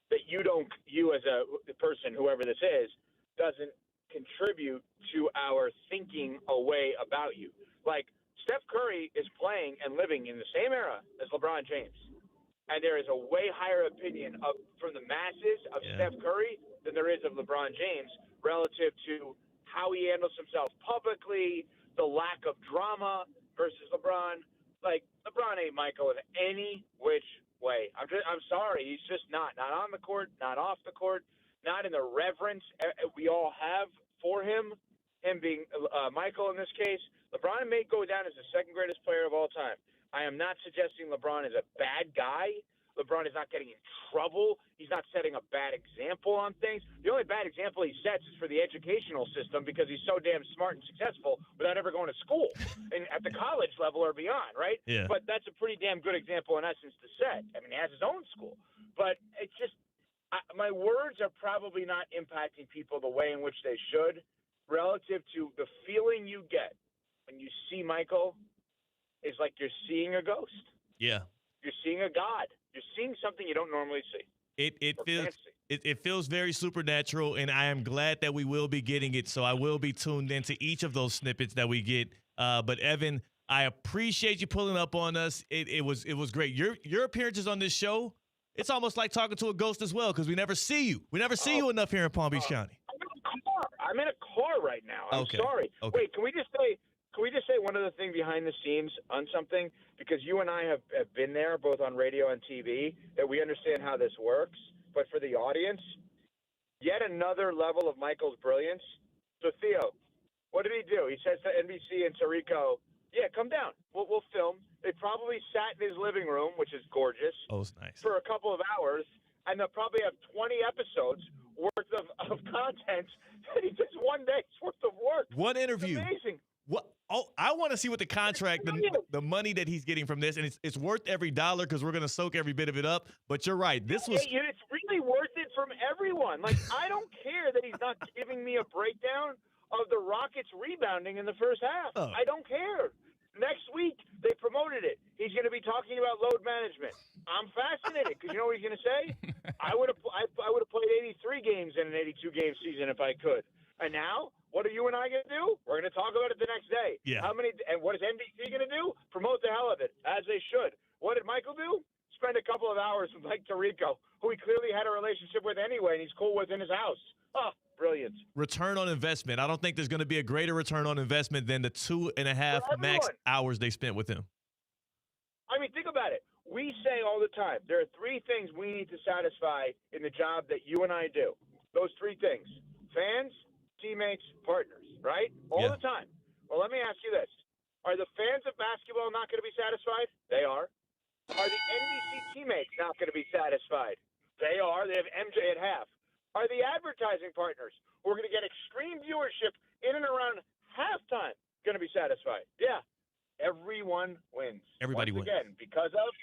that you as a person, whoever this is, doesn't contribute to our thinking a way about you. Like, Steph Curry is playing and living in the same era as LeBron James. And there is a way higher opinion from the masses of Steph Curry than there is of LeBron James relative to how he handles himself publicly, the lack of drama versus LeBron. Like, LeBron ain't Michael in any which way. I'm sorry. He's just not on the court, not off the court, not in the reverence we all have for him being Michael in this case. LeBron may go down as the second greatest player of all time. I am not suggesting LeBron is a bad guy. LeBron is not getting in trouble. He's not setting a bad example on things. The only bad example he sets is for the educational system because he's so damn smart and successful without ever going to school and at the college level or beyond, right? Yeah. But that's a pretty damn good example in essence to set. I mean, he has his own school. But it's just my words are probably not impacting people the way in which they should relative to the feeling you get when you see Michael is like you're seeing a ghost. Yeah. You're seeing a god. You're seeing something you don't normally see. It feels very supernatural, and I am glad that we will be getting it. So I will be tuned into each of those snippets that we get. But Evan, I appreciate you pulling up on us. It was great. Your appearances on this show, it's almost like talking to a ghost as well because we never see you. We never see you enough here in Palm Beach County. I'm in a car right now. I'm Okay. sorry. Okay. Wait, can we just say one other thing behind the scenes on something? Because you and I have been there, both on radio and TV, that we understand how this works. But for the audience, yet another level of Michael's brilliance. So, Theo, what did he do? He says to NBC and Tarico, yeah, come down. We'll film. They probably sat in his living room, which is gorgeous, Oh, it's nice. for a couple of hours, and they'll probably have 20 episodes worth of content that he does one day's worth of work. One interview. It's amazing. What? Oh, I want to see what the contract, the money that he's getting from this, and it's worth every dollar because we're going to soak every bit of it up. But you're right. This was. Hey, it's really worth it from everyone. Like, I don't care that he's not giving me a breakdown of the Rockets rebounding in the first half. Oh. I don't care. Next week, they promoted it. He's going to be talking about load management. I'm fascinated because you know what he's going to say? I would have played 83 games in an 82-game season if I could. And now, what are you and I going to do? We're going to talk about it the next day. Yeah. And what is NBC going to do? Promote the hell of it, as they should. What did Michael do? Spend a couple of hours with Mike Tirico, who he clearly had a relationship with anyway, and he's cool with in his house. Oh, brilliant. Return on investment. I don't think there's going to be a greater return on investment than the 2.5 max hours they spent with him. I mean, think about it. We say all the time, there are three things we need to satisfy in the job that you and I do. Those three things: fans, teammates, partners, right? All the time. Well, let me ask you this. Are the fans of basketball not going to be satisfied? They are. Are the NBC teammates not going to be satisfied? They are. They have MJ at half. Are the advertising partners who are going to get extreme viewership in and around halftime going to be satisfied? Yeah. Everyone wins. Everybody Once wins. again, because of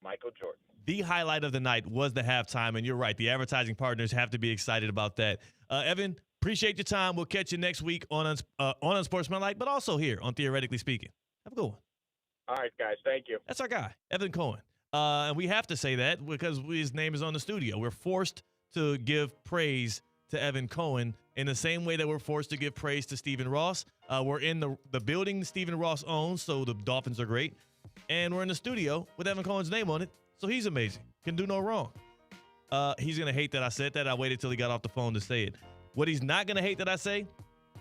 Michael Jordan. The highlight of the night was the halftime, and you're right. The advertising partners have to be excited about that. Evan, appreciate your time. We'll catch you next week on Unsportsmanlike, but also here on Theoretically Speaking. Have a good one. All right, guys. Thank you. That's our guy, Evan Cohen. And we have to say that because his name is on the studio. We're forced to give praise to Evan Cohen in the same way that we're forced to give praise to Stephen Ross. We're in the building Stephen Ross owns, so the Dolphins are great. And we're in the studio with Evan Cohen's name on it, so he's amazing. Can do no wrong. He's going to hate that I said that. I waited till he got off the phone to say it. What he's not going to hate that I say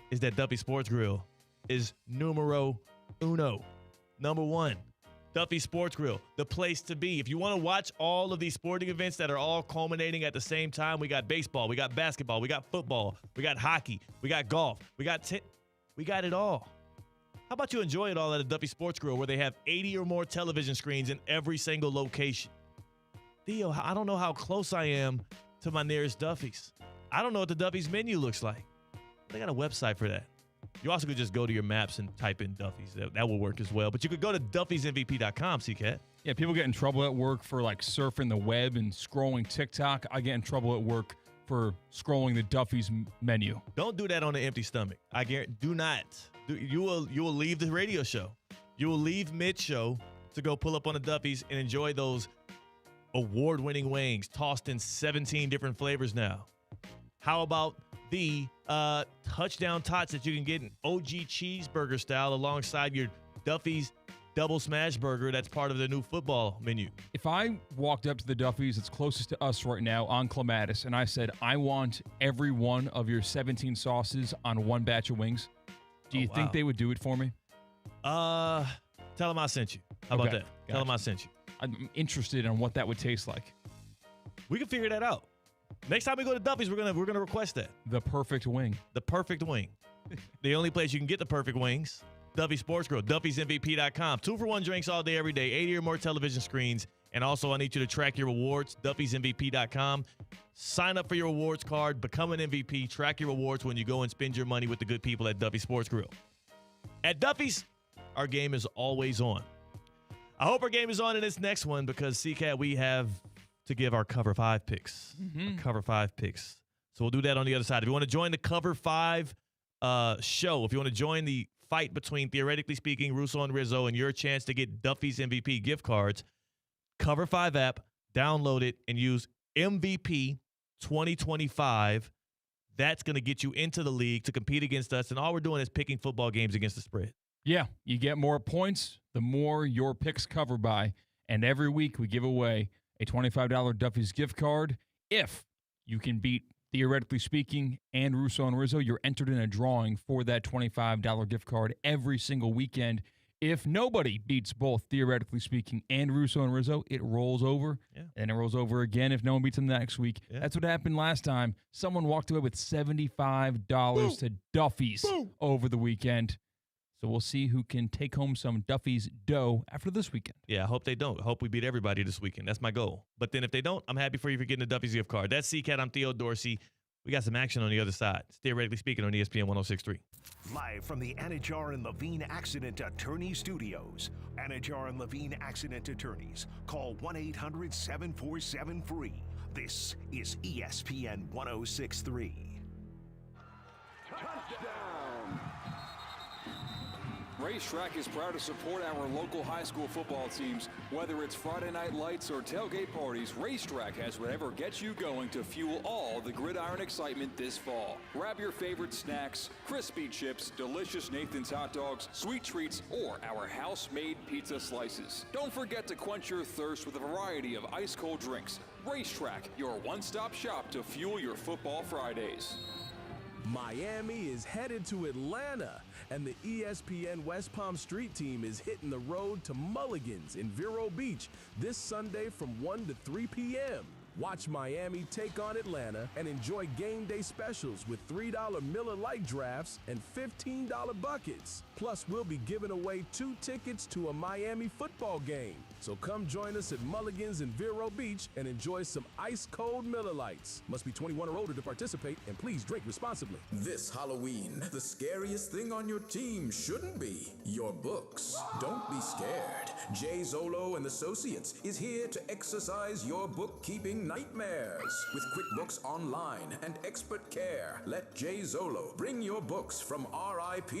is that Duffy Sports Grill is numero uno. Number one. Duffy Sports Grill, the place to be. If you want to watch all of these sporting events that are all culminating at the same time, we got baseball, we got basketball, we got football, we got hockey, we got golf, we got it all. How about you enjoy it all at a Duffy Sports Grill where they have 80 or more television screens in every single location? Theo, I don't know how close I am to my nearest Duffy's. I don't know what the Duffy's menu looks like. They got a website for that. You also could just go to your maps and type in Duffy's. That will work as well. But you could go to duffysmvp.com, CCAT. Yeah, people get in trouble at work for like surfing the web and scrolling TikTok. I get in trouble at work for scrolling the Duffy's menu. Don't do that on an empty stomach. I guarantee. Do not. You will leave the radio show. You will leave mid-show to go pull up on the Duffy's and enjoy those award-winning wings tossed in 17 different flavors now. How about the touchdown tots that you can get in OG cheeseburger style alongside your Duffy's double smash burger that's part of the new football menu? If I walked up to the Duffy's that's closest to us right now on Clematis and I said, I want every one of your 17 sauces on one batch of wings, do you think they would do it for me? Tell them I sent you. How about that? Gotcha. Tell them I sent you. I'm interested in what that would taste like. We can figure that out. Next time we go to Duffy's, we're gonna request that. The perfect wing. The perfect wing. The only place you can get the perfect wings, Duffy Sports Grill, duffysmvp.com. 2-for-1 drinks all day, every day, 80 or more television screens. And also, I need you to track your rewards, duffysmvp.com. Sign up for your rewards card, become an MVP, track your rewards when you go and spend your money with the good people at Duffy Sports Grill. At Duffy's, our game is always on. I hope our game is on in this next one because, CCAT, we have to give our Cover 5 picks. Cover 5 picks. So we'll do that on the other side. If you want to join the Cover 5 show, if you want to join the fight between Theoretically Speaking, Russo and Rizzo, and your chance to get Duffy's MVP gift cards, Cover 5 app, download it, and use MVP 2025. That's going to get you into the league to compete against us, and all we're doing is picking football games against the spread. Yeah, you get more points the more your picks cover by. And every week we give away a $25 Duffy's gift card. If you can beat, theoretically speaking, and Russo and Rizzo, you're entered in a drawing for that $25 gift card every single weekend. If nobody beats both, theoretically speaking, and Russo and Rizzo, it rolls over, and it rolls over again if no one beats them next week. Yeah. That's what happened last time. Someone walked away with $75 to Duffy's over the weekend. So we'll see who can take home some Duffy's dough after this weekend. Yeah, I hope they don't. I hope we beat everybody this weekend. That's my goal. But then if they don't, I'm happy for you for getting the Duffy's gift card. That's CCAT. I'm Theo Dorsey. We got some action on the other side. Theoretically speaking on ESPN 106.3. Live from the Anajar and Levine Accident Attorney Studios. Anajar and Levine Accident Attorneys. Call 1-800-747-FREE. This is ESPN 106.3. Touchdown! Racetrack is proud to support our local high school football teams. Whether it's Friday night lights or tailgate parties, Racetrack has whatever gets you going to fuel all the gridiron excitement this fall. Grab your favorite snacks, crispy chips, delicious Nathan's hot dogs, sweet treats, or our house-made pizza slices. Don't forget to quench your thirst with a variety of ice-cold drinks. Racetrack, your one-stop shop to fuel your football Fridays. Miami is headed to Atlanta, and the ESPN West Palm Street team is hitting the road to Mulligan's in Vero Beach this Sunday from 1 to 3 p.m. Watch Miami take on Atlanta and enjoy game day specials with $3 Miller Lite drafts and $15 buckets. Plus, we'll be giving away 2 tickets to a Miami football game. So come join us at Mulligan's in Vero Beach and enjoy some ice-cold Miller Lites. Must be 21 or older to participate, and please drink responsibly. This Halloween, the scariest thing on your team shouldn't be your books. Don't be scared. Jay Zolo and Associates is here to exercise your bookkeeping nightmares. With QuickBooks Online and expert care, let Jay Zolo bring your books from RIP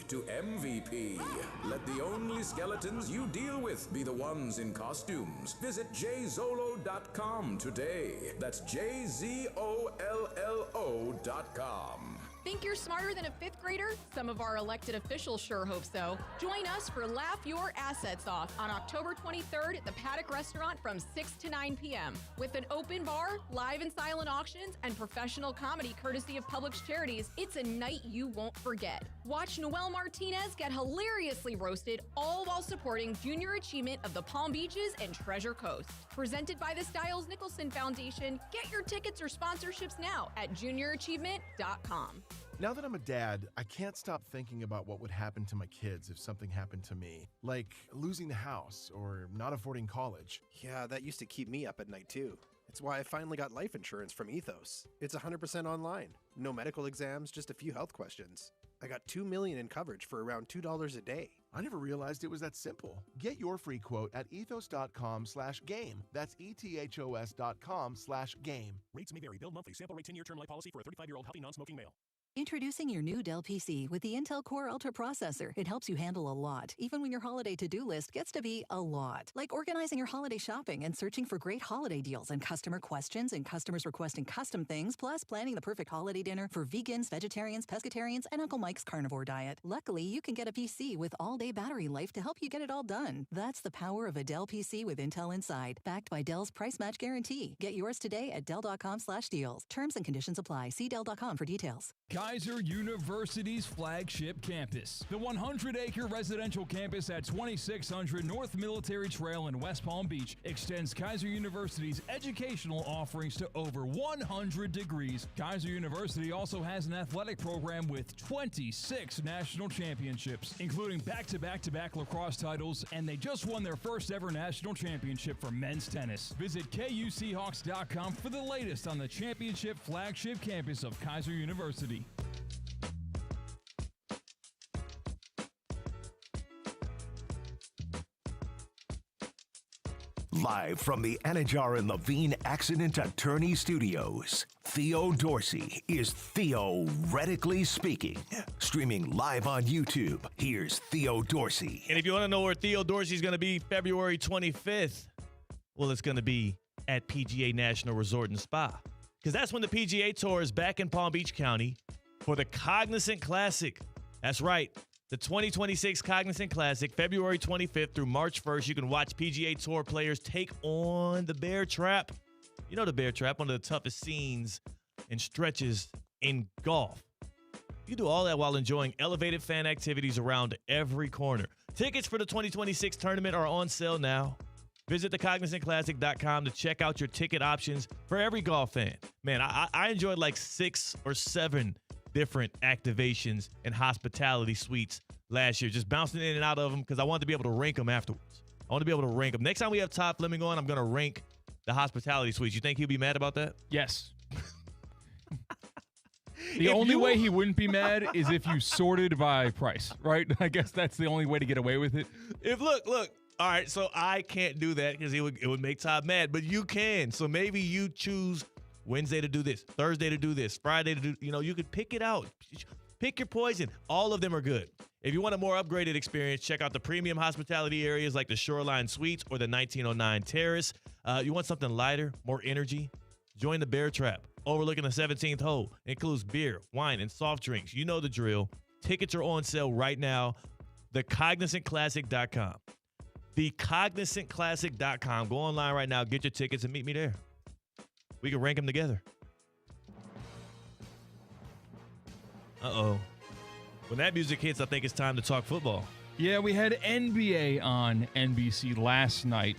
to MVP. Let the only skeletons you deal with be the ones in costumes. Visit jzolo.com today. That's JZOLLO.com. Think you're smarter than a 5th grader? Some of our elected officials sure hope so. Join us for Laugh Your Assets Off on October 23rd at the Paddock Restaurant from 6 to 9 p.m. With an open bar, live and silent auctions, and professional comedy courtesy of Publix Charities, it's a night you won't forget. Watch Noel Martinez get hilariously roasted, all while supporting junior achievement of the Palm Beaches and Treasure Coast. Presented by the Stiles Nicholson Foundation, get your tickets or sponsorships now at juniораchievement.com. Now that I'm a dad, I can't stop thinking about what would happen to my kids if something happened to me, like losing the house or not affording college. Yeah, that used to keep me up at night too. It's why I finally got life insurance from Ethos. It's 100% online. No medical exams, just a few health questions. I got $2 million in coverage for around $2 a day. I never realized it was that simple. Get your free quote at ethos.com/game. That's ethos.com/game. Rates may vary. Bill monthly. Sample rate 10-year term life policy for a 35-year-old healthy non-smoking male. Introducing your new Dell PC with the Intel Core Ultra processor. It helps you handle a lot, even when your holiday to-do list gets to be a lot. Like organizing your holiday shopping and searching for great holiday deals and customer questions and customers requesting custom things, plus planning the perfect holiday dinner for vegans, vegetarians, pescatarians, and Uncle Mike's carnivore diet. Luckily, you can get a PC with all-day battery life to help you get it all done. That's the power of a Dell PC with Intel inside, backed by Dell's price match guarantee. Get yours today at Dell.com/deals. Terms and conditions apply. See Dell.com for details. Kaiser University's flagship campus. The 100-acre residential campus at 2600 North Military Trail in West Palm Beach extends Kaiser University's educational offerings to over 100 degrees. Kaiser University also has an athletic program with 26 national championships, including back-to-back-to-back lacrosse titles, and they just won their first ever national championship for men's tennis. Visit KUSeahawks.com for the latest on the championship flagship campus of Kaiser University. Live from the Anajar and Levine Accident Attorney Studios, Theo Dorsey is Theoretically Speaking. Streaming live on YouTube, here's Theo Dorsey. And if you want to know where Theo Dorsey is going to be February 25th, well, it's going to be at PGA National Resort and Spa. Because that's when the PGA Tour is back in Palm Beach County for the Cognizant Classic. That's right. The 2026 Cognizant Classic, February 25th through March 1st. You can watch PGA Tour players take on the Bear Trap. You know the Bear Trap, one of the toughest scenes and stretches in golf. You do all that while enjoying elevated fan activities around every corner. Tickets for the 2026 tournament are on sale now. Visit thecognizantclassic.com to check out your ticket options for every golf fan. Man, I enjoyed like 6 or 7 different activations and hospitality suites last year, just bouncing in and out of them because I wanted to be able to rank them afterwards. I want to be able to rank them. Next time we have Todd Fleming on, I'm going to rank the hospitality suites. You think he'll be mad about that? Yes. The only way he wouldn't be mad is if you sorted by price, right? I guess that's the only way to get away with it. Look, all right, so I can't do that because it would make Todd mad, but you can. So maybe you choose Wednesday to do this, Thursday to do this, Friday to do, you could pick it out. Pick your poison. All of them are good. If you want a more upgraded experience, check out the premium hospitality areas like the Shoreline Suites or the 1909 Terrace. You want something lighter, more energy? Join the Bear Trap. Overlooking the 17th hole. Includes beer, wine, and soft drinks. You know the drill. Tickets are on sale right now. TheCognizantClassic.com. TheCognizantClassic.com. Go online right now. Get your tickets and meet me there. We can rank them together. Uh-oh. When that music hits, I think it's time to talk football. Yeah, we had NBA on NBC last night.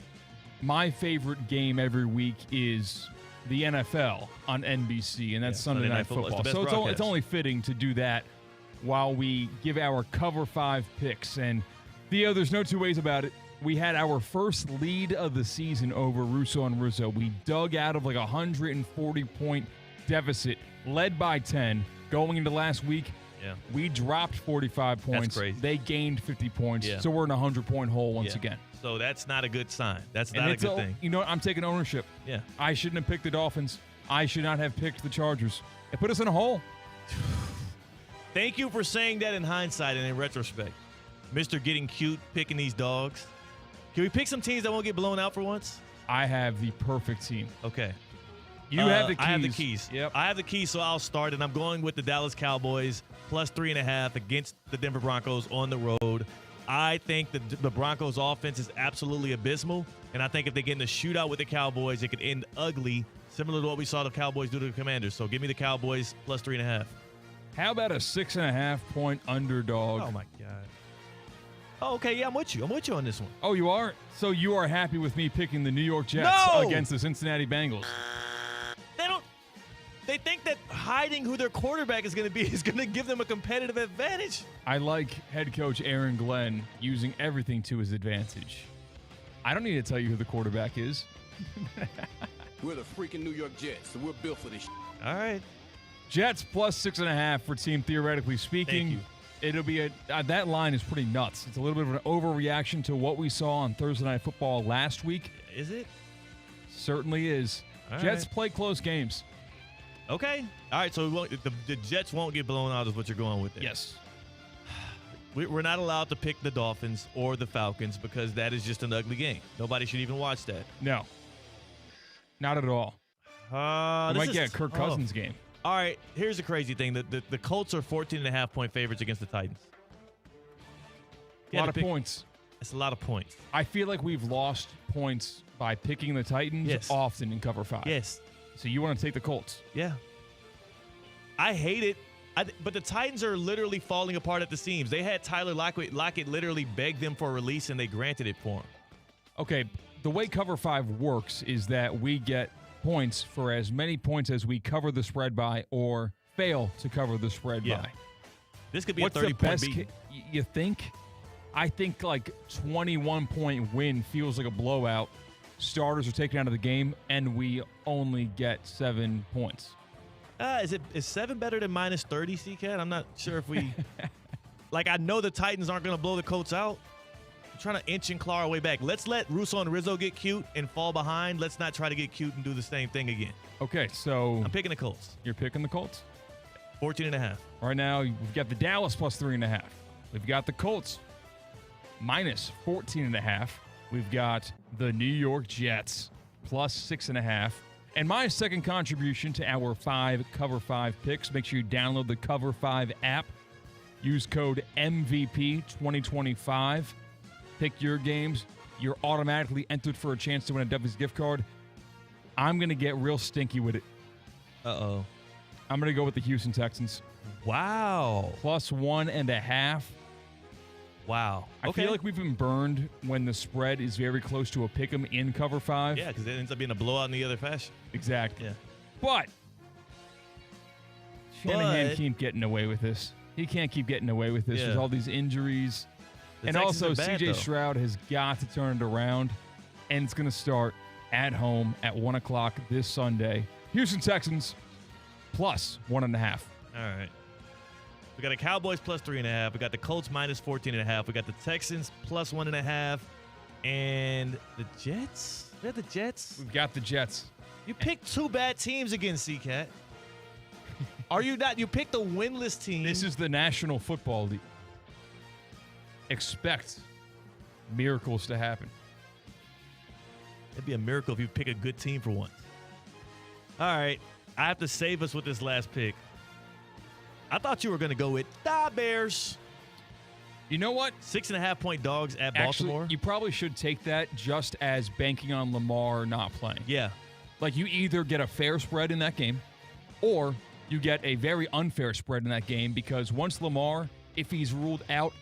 My favorite game every week is the NFL on NBC, and that's Sunday Night Football. So it's only fitting to do that while we give our Cover 5 picks. And, Theo, there's no two ways about it. We had our first lead of the season over Russo and Rizzo. We dug out of like a 140-point deficit, led by 10. Going into last week, we dropped 45 points. That's crazy. They gained 50 points. So we're in a 100-point hole once again. So that's not a good sign. That's not a good thing. You know what? I'm taking ownership. Yeah. I shouldn't have picked the Dolphins. I should not have picked the Chargers. It put us in a hole. Thank you for saying that in hindsight and in retrospect. Mr. Getting Cute, picking these dogs. Can we pick some teams that won't get blown out for once? I have the perfect team. Okay. You have the keys. I have the keys. Yep. I have the keys, so I'll start, and I'm going with the Dallas Cowboys plus 3.5 against the Denver Broncos on the road. I think the Broncos' offense is absolutely abysmal, and I think if they get in a shootout with the Cowboys, it could end ugly, similar to what we saw the Cowboys do to the Commanders. So give me the Cowboys plus 3.5. How about a 6.5-point underdog? Oh, my God. Oh, okay, yeah, I'm with you. I'm with you on this one. Oh, you are? So you are happy with me picking the New York Jets against the Cincinnati Bengals? They think that hiding who their quarterback is going to be is going to give them a competitive advantage. I like head coach Aaron Glenn using everything to his advantage. I don't need to tell you who the quarterback is. We're the freaking New York Jets, so we're built for this. All right. Jets plus 6.5 for team theoretically speaking. Thank you. It'll be that line is pretty nuts. It's a little bit of an overreaction to what we saw on Thursday Night Football last week. Is it? Certainly is. All Jets right. play close games. Okay. All right, so the Jets won't get blown out is what you're going with there. Yes. We're not allowed to pick the Dolphins or the Falcons because that is just an ugly game. Nobody should even watch that. No. Not at all. We might get a Kirk Cousins game. All right, here's the crazy thing. The Colts are 14.5-point favorites against the Titans. A lot of points. It's a lot of points. I feel like we've lost points by picking the Titans often in cover 5. Yes. So you want to take the Colts? Yeah. I hate it. But the Titans are literally falling apart at the seams. They had Tyler Lockett literally beg them for a release, and they granted it for him. Okay, the way cover 5 works is that we get points for as many points as we cover the spread by or fail to cover the spread by. This could be What's a 30-point beat. You think? I think like 21-point win feels like a blowout. Starters are taken out of the game, and we only get 7 points. Is 7 better than minus 30, C-Cat? I'm not sure if we... I know the Titans aren't going to blow the Colts out. I'm trying to inch and claw our way back. Let's let Russo and Rizzo get cute and fall behind. Let's not try to get cute and do the same thing again. Okay, so... I'm picking the Colts. You're picking the Colts? 14.5. Right now, we've got the Dallas plus 3.5. We've got the Colts minus 14.5. We've got the New York Jets plus 6.5. And my second contribution to our cover 5 picks, make sure you download the Cover 5 app. Use code MVP2025. Pick your games. You're automatically entered for a chance to win a Duffy's gift card. I'm going to get real stinky with it. Uh-oh. I'm going to go with the Houston Texans. Wow. +1.5. Wow. I feel like we've been burned when the spread is very close to a pick 'em in cover 5. Yeah, because it ends up being a blowout in the other fashion. Exactly. Yeah. But Shanahan can't getting away with this. He can't keep getting away with this with all these injuries. The And Texans also, are bad, CJ though. Stroud has got to turn it around, and it's going to start at home at 1 o'clock this Sunday. Houston Texans +1.5. All right. We got the Cowboys +3.5. We got the Colts -14.5. We got the Texans +1.5. And the Jets? We have the Jets? We've got the Jets. You picked two bad teams again, C-Cat. Are you not? You picked a winless team. This is the National Football League. Expect miracles to happen. It'd be a miracle if you pick a good team for once. All right. I have to save us with this last pick. I thought you were going to go with the Bears. You know what? 6.5-point dogs at Baltimore. Actually, you probably should take that just as banking on Lamar not playing. Yeah. Like, you either get a fair spread in that game, or you get a very unfair spread in that game, because once Lamar, if he's ruled out,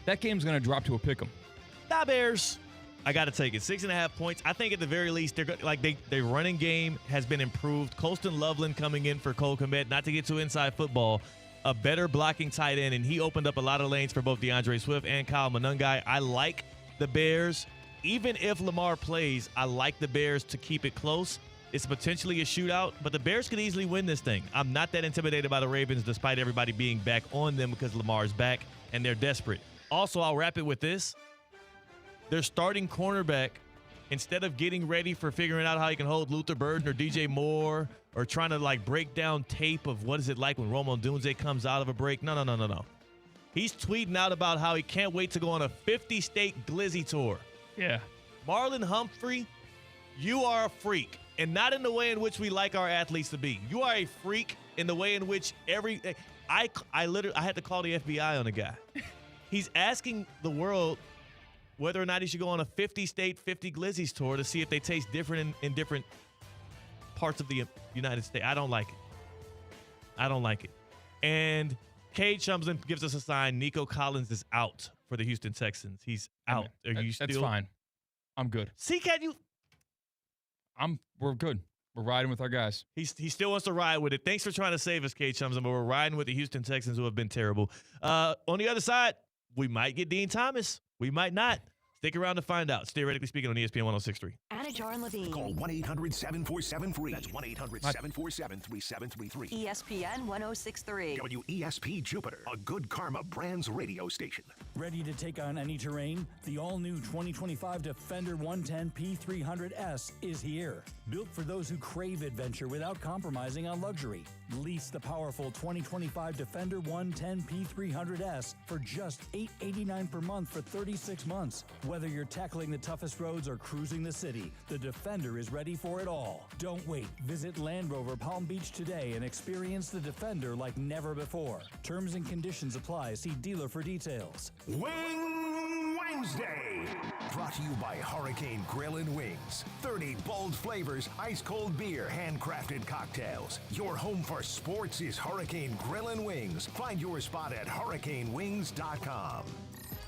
that game's going to drop to a pick 'em. The Bears. I got to take it. 6.5 points. I think at the very least, their running game has been improved. Colston Loveland coming in for Cole Kmet, not to get too inside football, a better blocking tight end, and he opened up a lot of lanes for both DeAndre Swift and Kyle Monungai. I like the Bears. Even if Lamar plays, I like the Bears to keep it close. It's potentially a shootout, but the Bears could easily win this thing. I'm not that intimidated by the Ravens, despite everybody being back on them because Lamar's back and they're desperate. Also, I'll wrap it with this. Their starting cornerback, instead of getting ready for figuring out how he can hold Luther Burden or DJ Moore or trying to break down tape of what is it like when Rome Odunze comes out of a break. No. He's tweeting out about how he can't wait to go on a 50-state glizzy tour. Yeah. Marlon Humphrey, you are a freak, and not in the way in which we like our athletes to be. You are a freak in the way in which I had to call the FBI on the guy. He's asking the world whether or not he should go on a 50-state, 50 glizzies tour to see if they taste different in different parts of the United States. I don't like it. And Cade Shumsden gives us a sign. Nico Collins is out for the Houston Texans. He's out. That's fine. I'm good. C-Cat, we're good. We're riding with our guys. He still wants to ride with it. Thanks for trying to save us, Cade Shumsden, but we're riding with the Houston Texans, who have been terrible. On the other side, we might get Dean Thomas. We might not. Stick around to find out. Theoretically speaking on ESPN 106.3. Anajar and Levine. Call 1-800-747-FREE. That's 1-800-747-3733. ESPN 106.3. WESP Jupiter, a Good Karma Brands radio station. Ready to take on any terrain? The all-new 2025 Defender 110 P300S is here. Built for those who crave adventure without compromising on luxury. Lease the powerful 2025 Defender 110 P300S for just $889 per month for 36 months. Whether you're tackling the toughest roads or cruising the city, the Defender is ready for it all. Don't wait. Visit Land Rover Palm Beach today and experience the Defender like never before. Terms and conditions apply. See dealer for details. Wing Wednesday. Brought to you by Hurricane Grill and Wings. 30 bold flavors, ice-cold beer, handcrafted cocktails. Your home for sports is Hurricane Grill and Wings. Find your spot at hurricanewings.com.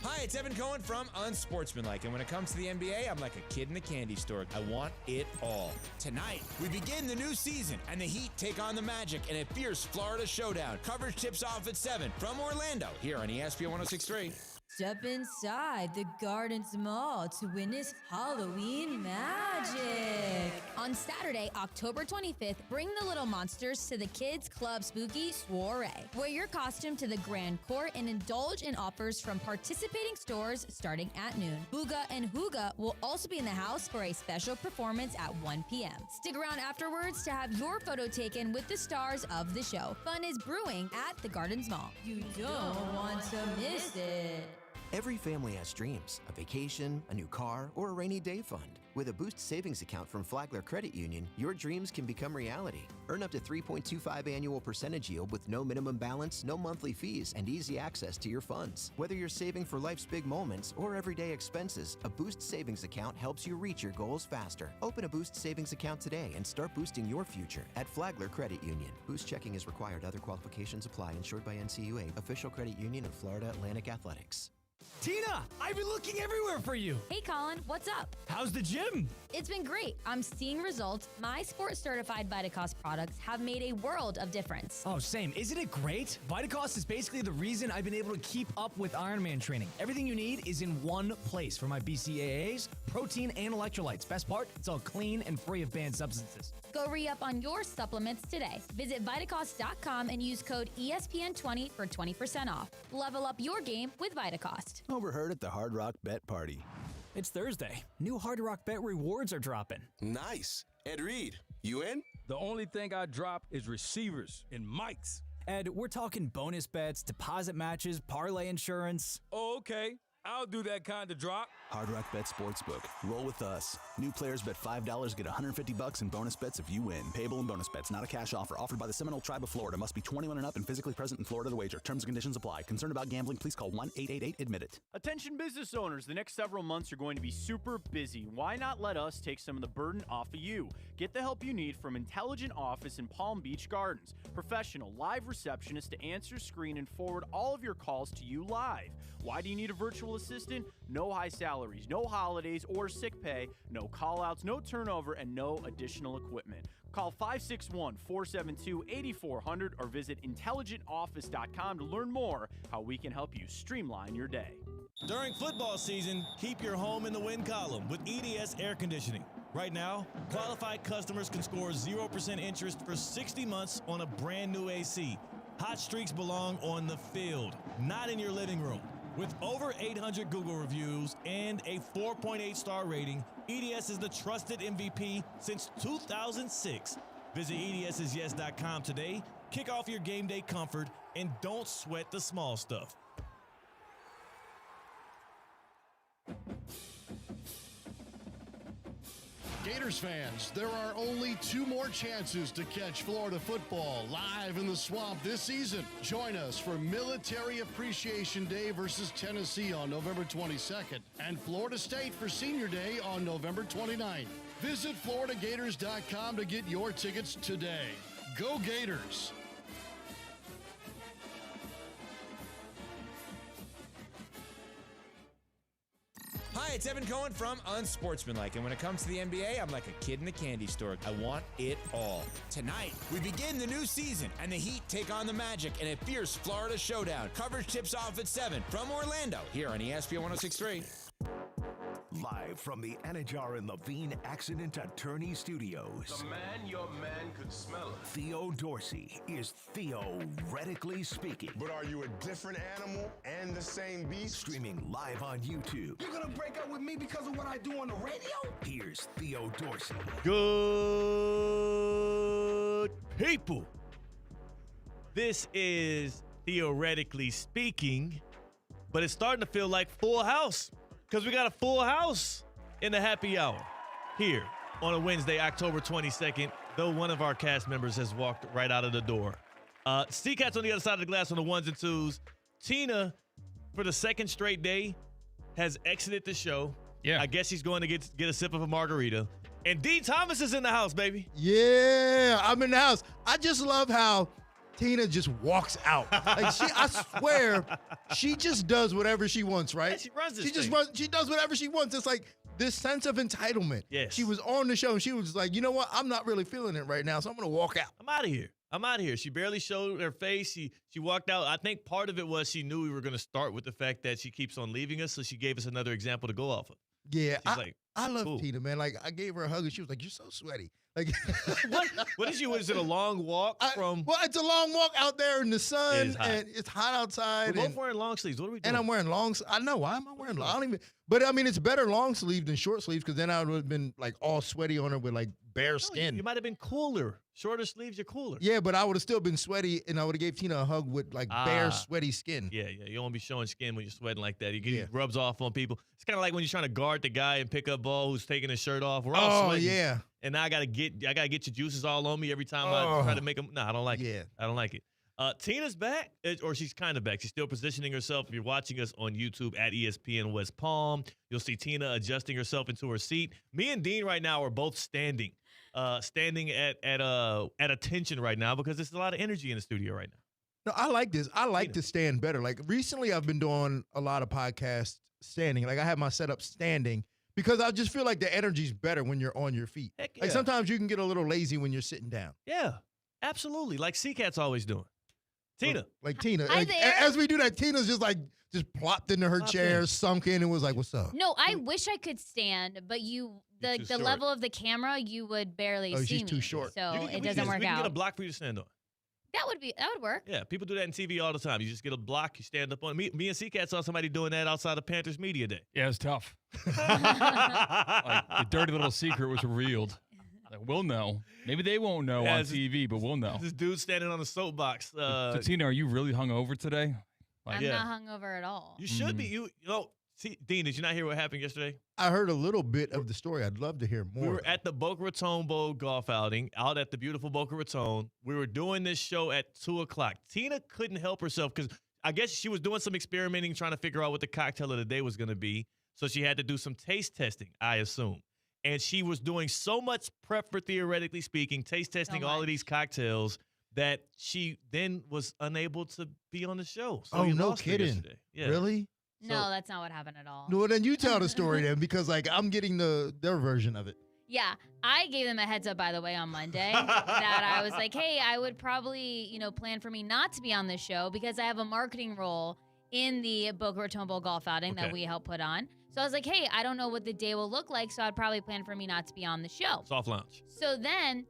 Hi, it's Evan Cohen from Unsportsmanlike, and when it comes to the NBA, I'm like a kid in a candy store. I want it all. Tonight, we begin the new season, and the Heat take on the Magic in a fierce Florida showdown. Coverage tips off at 7 from Orlando, here on ESPN 106.3. Step inside the Gardens Mall to witness Halloween magic. On Saturday, October 25th, bring the little monsters to the Kids Club Spooky Soiree. Wear your costume to the Grand Court and indulge in offers from participating stores starting at noon. Booga and Hooga will also be in the house for a special performance at 1 p.m. Stick around afterwards to have your photo taken with the stars of the show. Fun is brewing at the Gardens Mall. You don't want to miss it. Every family has dreams, a vacation, a new car, or a rainy day fund. With a Boost savings account from Flagler Credit Union, your dreams can become reality. Earn up to 3.25 annual percentage yield with no minimum balance, no monthly fees, and easy access to your funds. Whether you're saving for life's big moments or everyday expenses, a Boost savings account helps you reach your goals faster. Open a Boost savings account today and start boosting your future at Flagler Credit Union. Boost checking is required. Other qualifications apply. Insured by NCUA, official credit union of Florida Atlantic Athletics. Tina, I've been looking everywhere for you. Hey, Colin, what's up? How's the gym? It's been great. I'm seeing results. My sports certified Vitacost products have made a world of difference. Oh, same. Isn't it great? Vitacost is basically the reason I've been able to keep up with Ironman training. Everything you need is in one place for my BCAAs, protein, and electrolytes. Best part, it's all clean and free of banned substances. Go re-up on your supplements today. Visit Vitacost.com and use code ESPN20 for 20% off. Level up your game with Vitacost. Overheard at the Hard Rock Bet Party. It's Thursday. New Hard Rock Bet rewards are dropping. Nice. Ed Reed, you in? The only thing I drop is receivers and mics. Ed, we're talking bonus bets, deposit matches, parlay insurance. Oh, okay. I'll do that kind of drop. Hard Rock Bet Sportsbook. Roll with us. New players bet $5, get $150 in bonus bets if you win. Payable in bonus bets, not a cash offer. Offered by the Seminole Tribe of Florida. Must be 21 and up and physically present in Florida to wager. Terms and conditions apply. Concerned about gambling? Please call 1-888-ADMIT-IT. Attention business owners, the next several months are going to be super busy. Why not let us take some of the burden off of you? Get the help you need from Intelligent Office in Palm Beach Gardens. Professional live receptionists to answer, screen, and forward all of your calls to you live. Why do you need a virtual assistant? No high salaries, no holidays or sick pay, no call-outs, no turnover, and no additional equipment. Call 561-472-8400 or visit intelligentoffice.com to learn more how we can help you streamline your day. During football season, keep your home in the win column with EDS Air Conditioning. Right now, qualified customers can score 0% interest for 60 months on a brand new AC. Hot streaks belong on the field, not in your living room. With over 800 Google reviews and a 4.8 star rating, EDS is the trusted MVP since 2006. Visit EDSIsYes.com today, kick off your game day comfort, and don't sweat the small stuff. Gators fans, there are only 2 more chances to catch Florida football live in the swamp this season. Join us for Military Appreciation Day versus Tennessee on November 22nd and Florida State for Senior Day on November 29th. Visit FloridaGators.com to get your tickets today. Go Gators! Hi, it's Evan Cohen from Unsportsmanlike, and when it comes to the NBA, I'm like a kid in a candy store. I want it all. Tonight, we begin the new season, and the Heat take on the Magic in a fierce Florida showdown. Coverage tips off at 7 from Orlando, here on ESPN 106.3. Live from the Anajar and Levine Accident Attorney Studios. The man your man could smell it. Theo Dorsey is theoretically speaking. But are you a different animal and the same beast? Streaming live on YouTube. You're gonna break up with me because of what I do on the radio? Here's Theo Dorsey. Good people. This is theoretically speaking, but it's starting to feel like Full House. Because we got a full house in the happy hour here on a Wednesday, October 22nd, though one of our cast members has walked right out of the door. C-Cat's on the other side of the glass on the ones and twos. Tina, for the second straight day, has exited the show. Yeah. I guess he's going to get a sip of a margarita. And D. Thomas is in the house, baby. Yeah, I'm in the house. I just love how Tina just walks out. Like I swear, she just does whatever she wants, right? Yeah, she runs this She just thing. she does whatever she wants. It's like this sense of entitlement. Yes. She was on the show and she was like, you know what? I'm not really feeling it right now, so I'm gonna walk out. I'm out of here. She barely showed her face. She walked out. I think part of it was she knew we were going to start with the fact that she keeps on leaving us, so she gave us another example to go off of. Yeah, I love cool. Tina, man. Like I gave her a hug and she was like, "You're so sweaty." Like, what is you? Was it a long walk from? Well, it's a long walk out there in the sun, It is hot. and it's hot outside. We're both wearing long sleeves. What are we doing? And I'm wearing long. I know. Why am I wearing long? I don't even. But I mean, it's better long sleeve than short sleeves because then I would have been like all sweaty on her with like bare skin. You might have been cooler Shorter sleeves, you're cooler. Yeah, but I would have still been sweaty, and I would have gave Tina a hug with like bare sweaty skin. Yeah. You don't want to be showing skin when you're sweating like that. It rubs off on people. It's kind of like when you're trying to guard the guy and pick up ball who's taking his shirt off. We're all sweating. Yeah. And now I gotta get your juices all on me every time I try to make them. No, I don't like it. I don't like it. Tina's back, or she's kind of back. She's still positioning herself. If you're watching us on YouTube at ESPN West Palm, you'll see Tina adjusting herself into her seat. Me and Dean right now are both standing at attention right now because there's a lot of energy in the studio right now. No, I like this. I like to stand better. Like recently, I've been doing a lot of podcasts standing. Like I have my setup standing because I just feel like the energy's better when you're on your feet. Heck yeah. Like sometimes you can get a little lazy when you're sitting down. Yeah, absolutely. Like C-Cat's always doing. Tina. Like Tina. Hi Like, there. as we do that, Tina's just plopped into her chair, sunk in, and was like, "What's up?" No, I wish I could stand, but the short. level of the camera, you would barely see she's me. too short. So it doesn't work We can out. get a block for you to stand on. That would work. Yeah, people do that in TV all the time. You just get a block, you stand up on it. Me and C-Cat saw somebody doing that outside of Panthers Media Day. Yeah, it's tough. Like, the dirty little secret was revealed. Like, we'll know. Maybe they won't know on TV, but we'll know. This dude standing on a soapbox. So, Tina, are you really hungover today? I'm not hungover at all. You should be. See, Dean, did you not hear what happened yesterday? I heard a little bit of the story. I'd love to hear more. We were at the Boca Raton Bowl golf outing out at the beautiful Boca Raton. We were doing this show at 2 o'clock. Tina couldn't help herself because I guess she was doing some experimenting, trying to figure out what the cocktail of the day was going to be. So she had to do some taste testing, I assume. And she was doing so much prep for, theoretically speaking, taste testing all of these cocktails that she then was unable to be on the show. So no kidding. Yeah. Really? No, that's not what happened at all. No, then you tell the story then, because I'm getting their version of it. Yeah, I gave them a heads up, by the way, on Monday that I was like, hey, I would probably, plan for me not to be on this show because I have a marketing role in the Boca Raton Bowl golf outing that we helped put on. So I was like, hey, I don't know what the day will look like, so I'd probably plan for me not to be on the show. Soft lounge. So then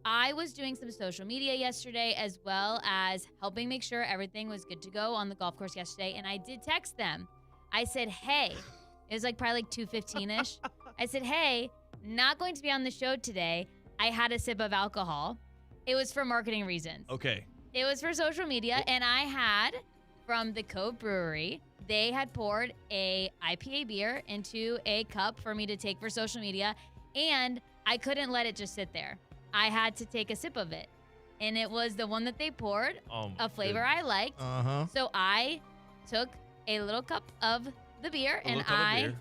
I was doing some social media yesterday as well as helping make sure everything was good to go on the golf course yesterday, and I did text them. I said, hey, it was probably 2:15-ish. I said, hey, not going to be on the show today. I had a sip of alcohol. It was for marketing reasons. Okay. It was for social media, and I had, from the Cove Brewery, they had poured a IPA beer into a cup for me to take for social media, and I couldn't let it just sit there. I had to take a sip of it, and it was the one that they poured, a flavor I liked. So I took a little cup of the beer, and I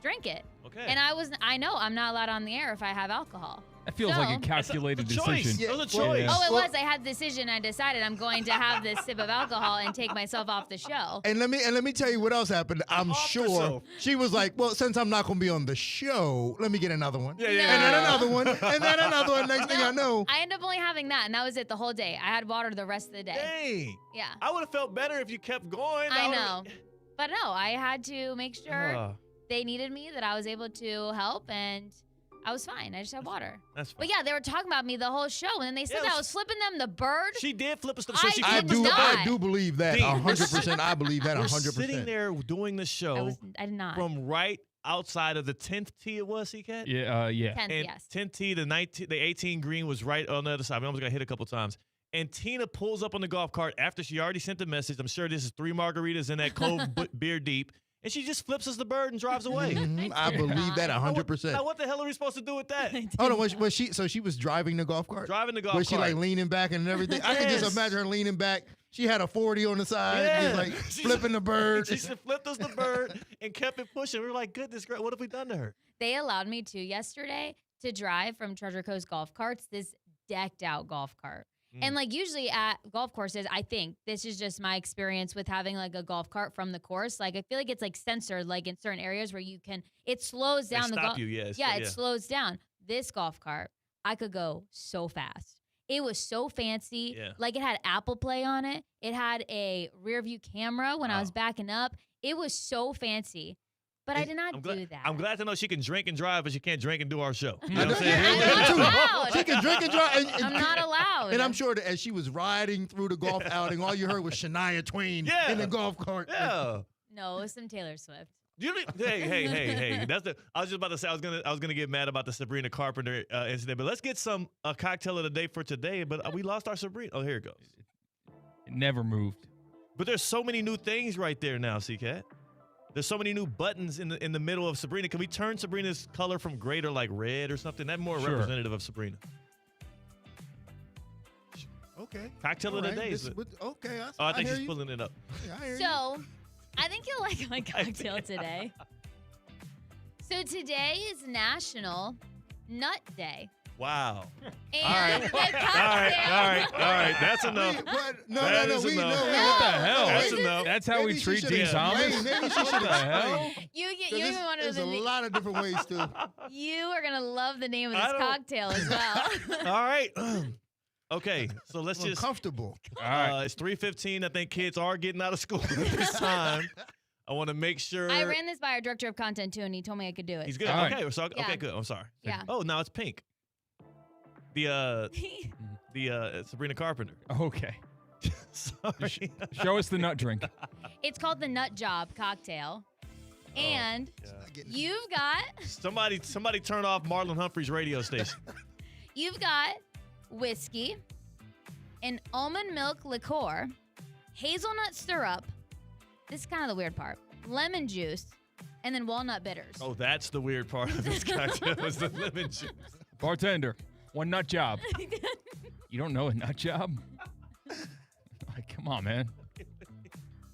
drank it. Okay. And I know I'm not allowed on the air if I have alcohol. That feels like a calculated decision. It was a choice. Oh, it was. I had the decision. I decided I'm going to have this sip of alcohol and take myself off the show. And let me tell you what else happened. I'm sure she was like, well, since I'm not going to be on the show, let me get another one. Yeah. And then another one. And then another one. Next thing I know. I ended up only having that, and that was it the whole day. I had water the rest of the day. Dang. Yeah. I would have felt better if you kept going. I know. But no, I had to make sure they needed me, that I was able to help, and I was fine. I just had water. That's fine. But yeah, they were talking about me the whole show, and then they said that I was flipping them the bird. She did flip us the bird. I do believe that 100%. I believe that 100%. We're sitting there doing the show. I did not. From right outside of the 10th tee it was, C-Cat? Yeah. 10th, and yes. 10th tee, the 18 green was right on the other side. I almost got hit a couple times. And Tina pulls up on the golf cart after she already sent the message. I'm sure this is 3 margaritas in that Cove beer deep. And she just flips us the bird and drives away. I believe that 100%. Now, what the hell are we supposed to do with that? Oh, no, was she was driving the golf cart? Driving the golf was cart. Was she leaning back and everything? I can just imagine her leaning back. She had a 40 on the side, just flipping the bird. She flipped us the bird and kept it pushing. We were like, goodness, great. What have we done to her? They allowed me to yesterday to drive from Treasure Coast Golf Carts, this decked out golf cart. And usually at golf courses, I think this is just my experience with having a golf cart from the course. I feel like it's censored in certain areas where it slows down the golf. It slows down. This golf cart, I could go so fast. It was so fancy. Yeah. It had Apple Play on it. It had a rear view camera when I was backing up. It was so fancy. But I did not do that. I'm glad to know she can drink and drive, but she can't drink and do our show. You know what I'm saying? I'm not allowed. She can drink and drive. I'm not allowed. And I'm sure that as she was riding through the golf outing, all you heard was Shania Twain in the golf cart. Yeah. No, it was some Taylor Swift. Hey. I was just about to say I was gonna get mad about the Sabrina Carpenter incident, but let's get a cocktail of the day for today. But we lost our Sabrina. Oh, here it goes. It never moved. But there's so many new things right there now, C-Cat. There's so many new buttons in the middle of Sabrina. Can we turn Sabrina's color from gray to like red or something? That's more representative of Sabrina. Okay. Cocktail of the day. Okay. I think she's pulling it up. Yeah, I hear So, I think you'll like my cocktail today. So today is National Nut Day. Wow. And All right. the All cocktail. right. That's enough. No. What the hell? That's enough. That's how we treat Dean Thomas? Maybe she should explain. You even want to There's a lot of different ways to. You are gonna love the name of this cocktail as well. All right. Okay, so let's I'm just comfortable. All right. It's 3:15. I think kids are getting out of school at this time. I want to make sure. I ran this by our director of content too, and he told me I could do it. He's good. All Okay, right. so Yeah. okay, good. I'm sorry. Yeah. Oh, now it's pink. The Sabrina Carpenter. Okay. Sorry. Show us the nut drink. It's called the Nut Job cocktail, and yeah. you've got Somebody turn off Marlon Humphrey's radio station. you've got whiskey, an almond milk liqueur, hazelnut syrup. This is kind of the weird part. Lemon juice, and then walnut bitters. Oh, that's the weird part of this cocktail is the lemon juice. Bartender, one nut job. You don't know a nut job? Like, come on, man.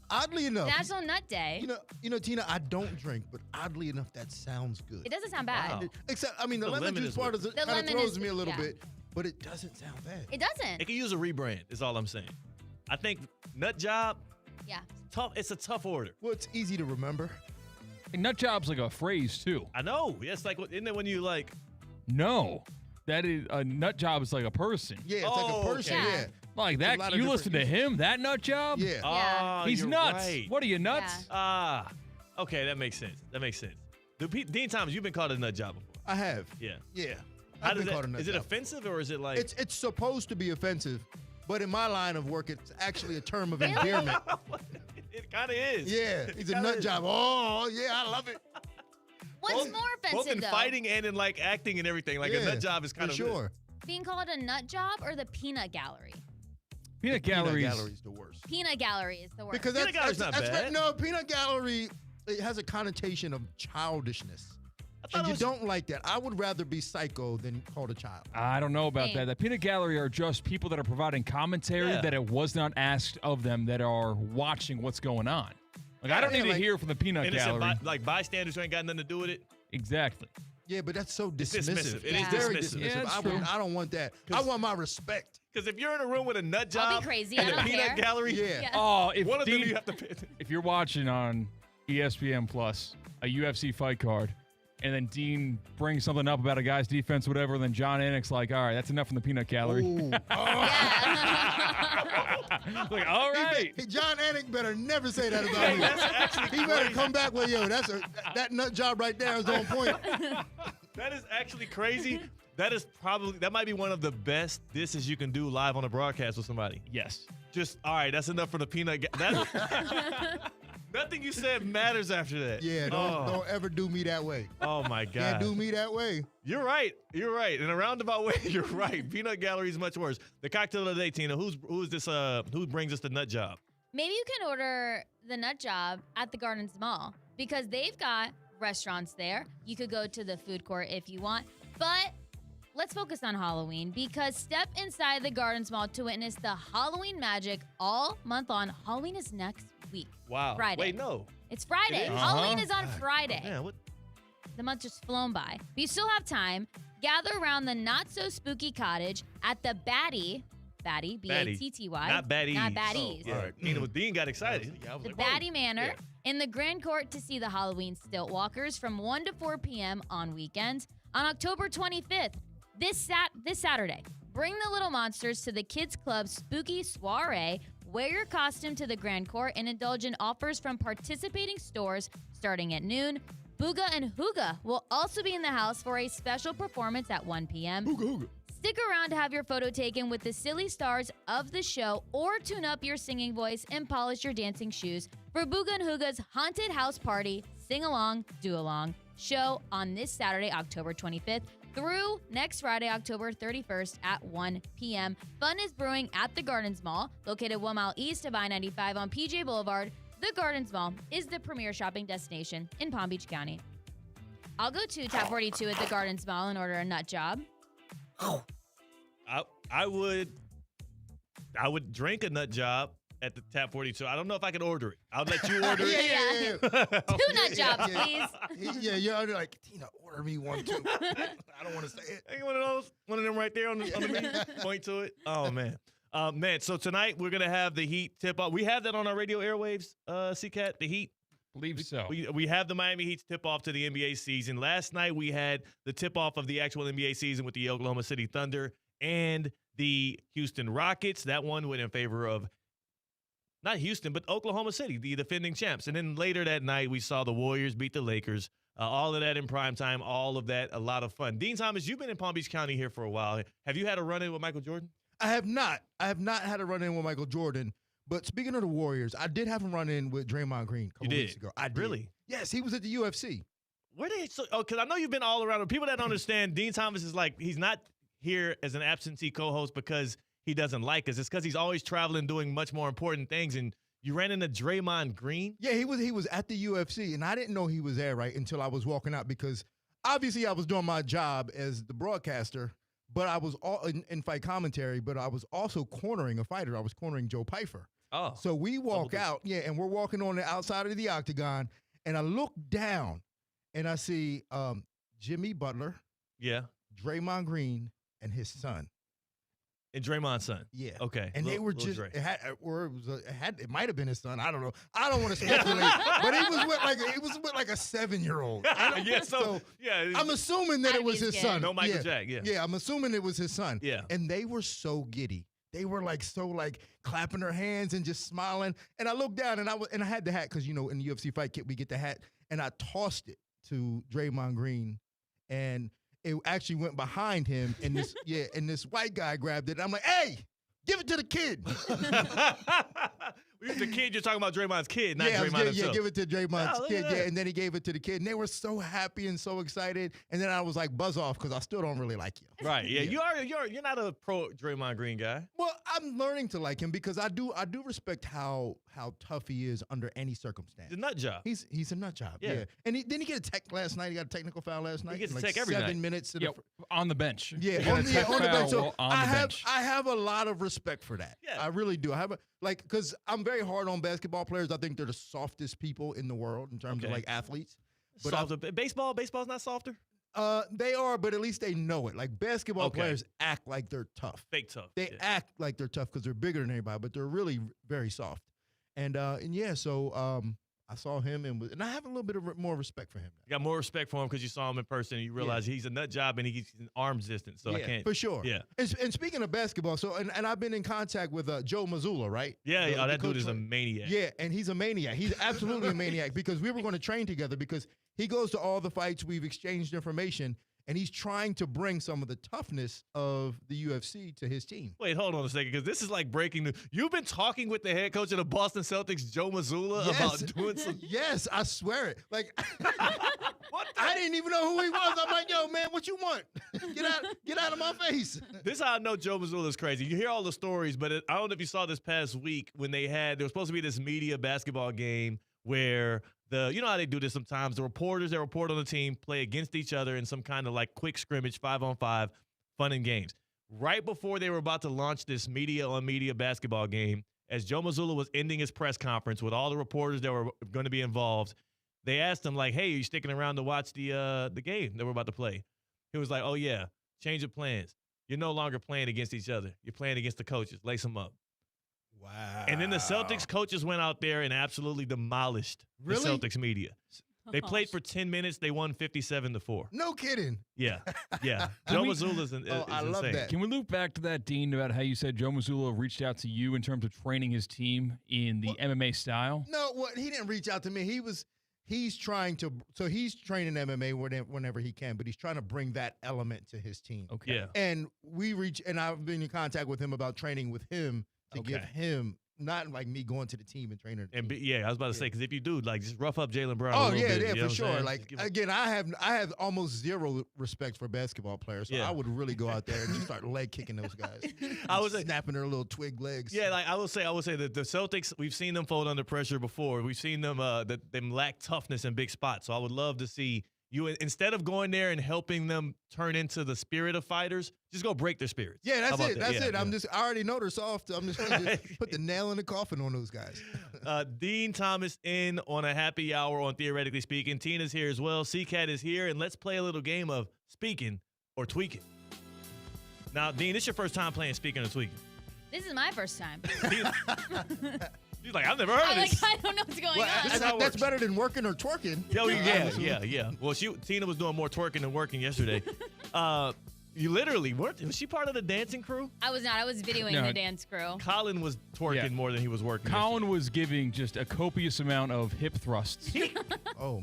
Oddly enough, National Nut Day. You know, Tina, I don't drink, but oddly enough, that sounds good. It doesn't sound bad. Wow. Except, I mean, the The lemon lemon juice is part weird. kind of lemon throws is- me a little yeah. bit, but it doesn't sound bad. It doesn't. It can use a rebrand, is all I'm saying. I think nut job, Yeah. tough. It's a tough order. Well, it's easy to remember. And nut job's like a phrase, too. I know. It's like, isn't it when you like? No. That is, a nut job is like a person. Yeah, it's like a person, okay. yeah. Like There's a that, lot of you different listen to uses. him, that nut job? Yeah. Ah, He's you're nuts. right. What are you, nuts? Okay, that makes sense. Dean Thomas, you've been called a nut job before. I have. Yeah. Yeah. How I've does been called a nut is it job. offensive or is it like? It's supposed to be offensive, but in my line of work, it's actually a term of endearment. It kind of is. Yeah, it's a kinda nut is. job. Oh, yeah, I love it. What's more Both offensive in though? fighting and in like acting and everything. Like a Yeah, nut job is kind for of sure. Being called a nut job or the peanut gallery? Peanut galleries. Peanut gallery's the worst. Peanut gallery is the worst. Because Peanut gallery's not bad. No, peanut gallery, it has a connotation of childishness. And you don't like that. I would rather be psycho than called a child. I don't know about Same. that. The peanut gallery are just people that are providing commentary Yeah. that it was not asked of them that are watching what's going on. Like, I don't need to hear from the peanut innocent gallery. like bystanders who ain't got nothing to do with it. Exactly. Yeah, but that's so It's dismissive. dismissive. It is very dismissive. dismissive. Yeah, it's I don't want that. I want my respect. Because if you're in a room with a nut job I'll be crazy. and I a don't peanut care. gallery, Yeah. Oh, if one of them Dean- you have to pay. if you're watching on ESPN Plus a UFC fight card, and then Dean brings something up about a guy's defense, whatever, and then John Anik's like, all right, that's enough from the peanut gallery. Ooh. Like, all right. John Anik better never say that about me. He better come back with, yo, that nut job right there is on point. That is actually crazy. That might be one of the best disses you can do live on a broadcast with somebody. Yes. Just, all right, that's enough for the peanut. Nothing you said matters after that. Yeah, don't ever do me that way. Oh, my God. Can't do me that way. You're right. You're right. In a roundabout way, you're right. Peanut gallery is much worse. The cocktail of the day, Tina. Who brings us the nut job? Maybe you can order the nut job at the Gardens Mall because they've got restaurants there. You could go to the food court if you want. But let's focus on Halloween because step inside the Gardens Mall to witness the Halloween magic all month long. Halloween is next week. Wow. Friday. Wait, no. It's Friday. It is? Halloween is on Friday. Oh, man, what? The month just flown by. But you still have time. Gather around the not-so-spooky cottage at the Batty, B-A-T-T-Y. Not Baddies. Not Baddies. Oh, all right. Dean got excited. I was The like, Batty whoa. Manor in the Grand Court to see the Halloween Stilt Walkers from 1 to 4 p.m. on weekends. On October 25th, this Saturday, bring the little monsters to the Kids Club Spooky Soiree. Wear your costume to the Grand Court and indulge in offers from participating stores starting at noon. Booga and Hooga will also be in the house for a special performance at 1 p.m. Hooga. Stick around to have your photo taken with the silly stars of the show or tune up your singing voice and polish your dancing shoes for Booga and Hooga's Haunted House Party Sing Along, Do Along show on this Saturday, October 25th through next Friday, October 31st at 1 p.m. Fun is brewing at the Gardens Mall, located 1 mile east of I-95 on PJ Boulevard. The Gardens Mall is the premier shopping destination in Palm Beach County. I'll go to Tap 42 at the Gardens Mall and order a nut job. I would drink a nut job at the Tap 42. I don't know if I can order it. I'll let you order it. Yeah. 2 nut jobs, please. Yeah, you're like, Tina, order me one too. I don't want to say it. Ain't one of them right there on the menu. Point to it. Oh man. Man, so tonight we're gonna have the Heat tip off. We have that on our radio airwaves, CCAT, the Heat. Believe so. We have the Miami Heat's tip off to the NBA season. Last night we had the tip off of the actual NBA season with the Oklahoma City Thunder and the Houston Rockets. That one went in favor of not Houston, but Oklahoma City, the defending champs. And then later that night, we saw the Warriors beat the Lakers. All of that in prime time, all of that, a lot of fun. Dean Thomas, you've been in Palm Beach County here for a while. Have you had a run-in with Michael Jordan? I have not. I have not had a run-in with Michael Jordan. But speaking of the Warriors, I did have a run-in with Draymond Green a couple weeks ago. I did. Really? Yes, he was at the UFC. Where did because I know you've been all around. People that don't understand, Dean Thomas is like, he's not here as an absentee co-host because he doesn't like us. It's because he's always traveling, doing much more important things. And you ran into Draymond Green? Yeah, he was at the UFC, and I didn't know he was there, right, until I was walking out because obviously I was doing my job as the broadcaster, but I was all in fight commentary, but I was also cornering a fighter. I was cornering Joe Pyfer. Oh. So we walk out, and we're walking on the outside of the octagon, and I look down, and I see Jimmy Butler, Draymond Green, and his son. And Draymond's son. Yeah. Okay. And they were just Dre. it might have been his son. I don't know. I don't want to speculate. But it was with like a 7-year-old. I'm assuming that it was his son. No Michael Jack, yeah. Yeah, I'm assuming it was his son. Yeah. And they were so giddy. They were so clapping their hands and just smiling. And I looked down and I had the hat because in the UFC fight kit we get the hat, and I tossed it to Draymond Green, and it actually went behind him, and this white guy grabbed it. I'm like, hey, give it to the kid. The kid, you're talking about Draymond's kid, not Draymond himself. Yeah, give it to Draymond's kid. Yeah, and then he gave it to the kid, and they were so happy and so excited. And then I was like, buzz off because I still don't really like you. Right? Yeah, you're not a pro Draymond Green guy. Well, I'm learning to like him because I do respect how tough he is under any circumstance. He's a nut job. He's a nut job. Yeah. And didn't he get a tech last night? He got a technical foul last night. He gets a tech every 7 minutes. On the bench. Yeah, on the bench. So I have a lot of respect for that. Yeah. I really do. I have because I'm very hard on basketball players. I think they're the softest people in the world in terms of athletes. But baseball's not softer? They are, but at least they know it. Like basketball players act like they're tough. Fake tough. They act like they're tough because they're bigger than everybody, but they're really very soft. So I saw him and I have a little bit of more respect for him now. You got more respect for him because you saw him in person and you realize he's a nut job and he's in arm's distance. So I can't. For sure. Yeah. And speaking of basketball, and I've been in contact with Joe Mazzulla, right? Yeah, that dude is a maniac. Yeah, and he's a maniac. He's absolutely a maniac because we were going to train together because he goes to all the fights. We've exchanged information. And he's trying to bring some of the toughness of the UFC to his team. Wait, hold on a second, because this is like breaking news. You've been talking with the head coach of the Boston Celtics, Joe Mazzulla, about doing some. Yes, I swear it. Like, I didn't even know who he was. I'm like, yo, man, what you want? Get out of my face. This is how I know Joe Mazzulla is crazy. You hear all the stories, but I don't know if you saw this past week when there was supposed to be this media basketball game where you know how they do this sometimes. The reporters that report on the team play against each other in some kind of like quick scrimmage, 5-on-5, fun and games. Right before they were about to launch this media-on-media basketball game, as Joe Mazzulla was ending his press conference with all the reporters that were going to be involved, they asked him, like, hey, are you sticking around to watch the game that we're about to play? He was like, oh, yeah, change of plans. You're no longer playing against each other. You're playing against the coaches. Lace them up. Wow. And then the Celtics coaches went out there and absolutely demolished the Celtics media. They played for 10 minutes. They won 57-4. No kidding. Yeah. Joe Mazzulla's is I love insane. that. Can we loop back to that, Dean, about how you said Joe Mazzulla reached out to you in terms of training his team in the MMA style? No, he didn't reach out to me. He's trying to, so he's training MMA whenever he can, but he's trying to bring that element to his team. Okay. Yeah. And and I've been in contact with him about training with him to give him, not like me going to the team and training. And I was about to say, because if you do, like, just rough up Jaylen Brown. Oh a little bit, yeah, you know for sure. saying? Like again, I have almost zero respect for basketball players, so I would really go out there and just start leg kicking those guys. I was snapping their little twig legs. Yeah, like I would say that the Celtics, we've seen them fold under pressure before. We've seen them them lack toughness in big spots. So I would love to see you, instead of going there and helping them turn into the spirit of fighters, just go break their spirits. Yeah, that's it. That? That's it. I already know they're soft. I'm just going to put the nail in the coffin on those guys. Dean Thomas in on a happy hour on Theoretically Speaking. Tina's here as well. C-Cat is here, and let's play a little game of speaking or tweaking. Now, Dean, this is your first time playing speaking or tweaking. This is my first time. He's like, I've never heard of this. I don't know what's going on. That's better than working or twerking. Yeah. Well, Tina was doing more twerking than working yesterday. You literally weren't. Was she part of the dancing crew? I was not. I was videoing the dance crew. Colin was twerking more than he was working. Colin was giving just a copious amount of hip thrusts.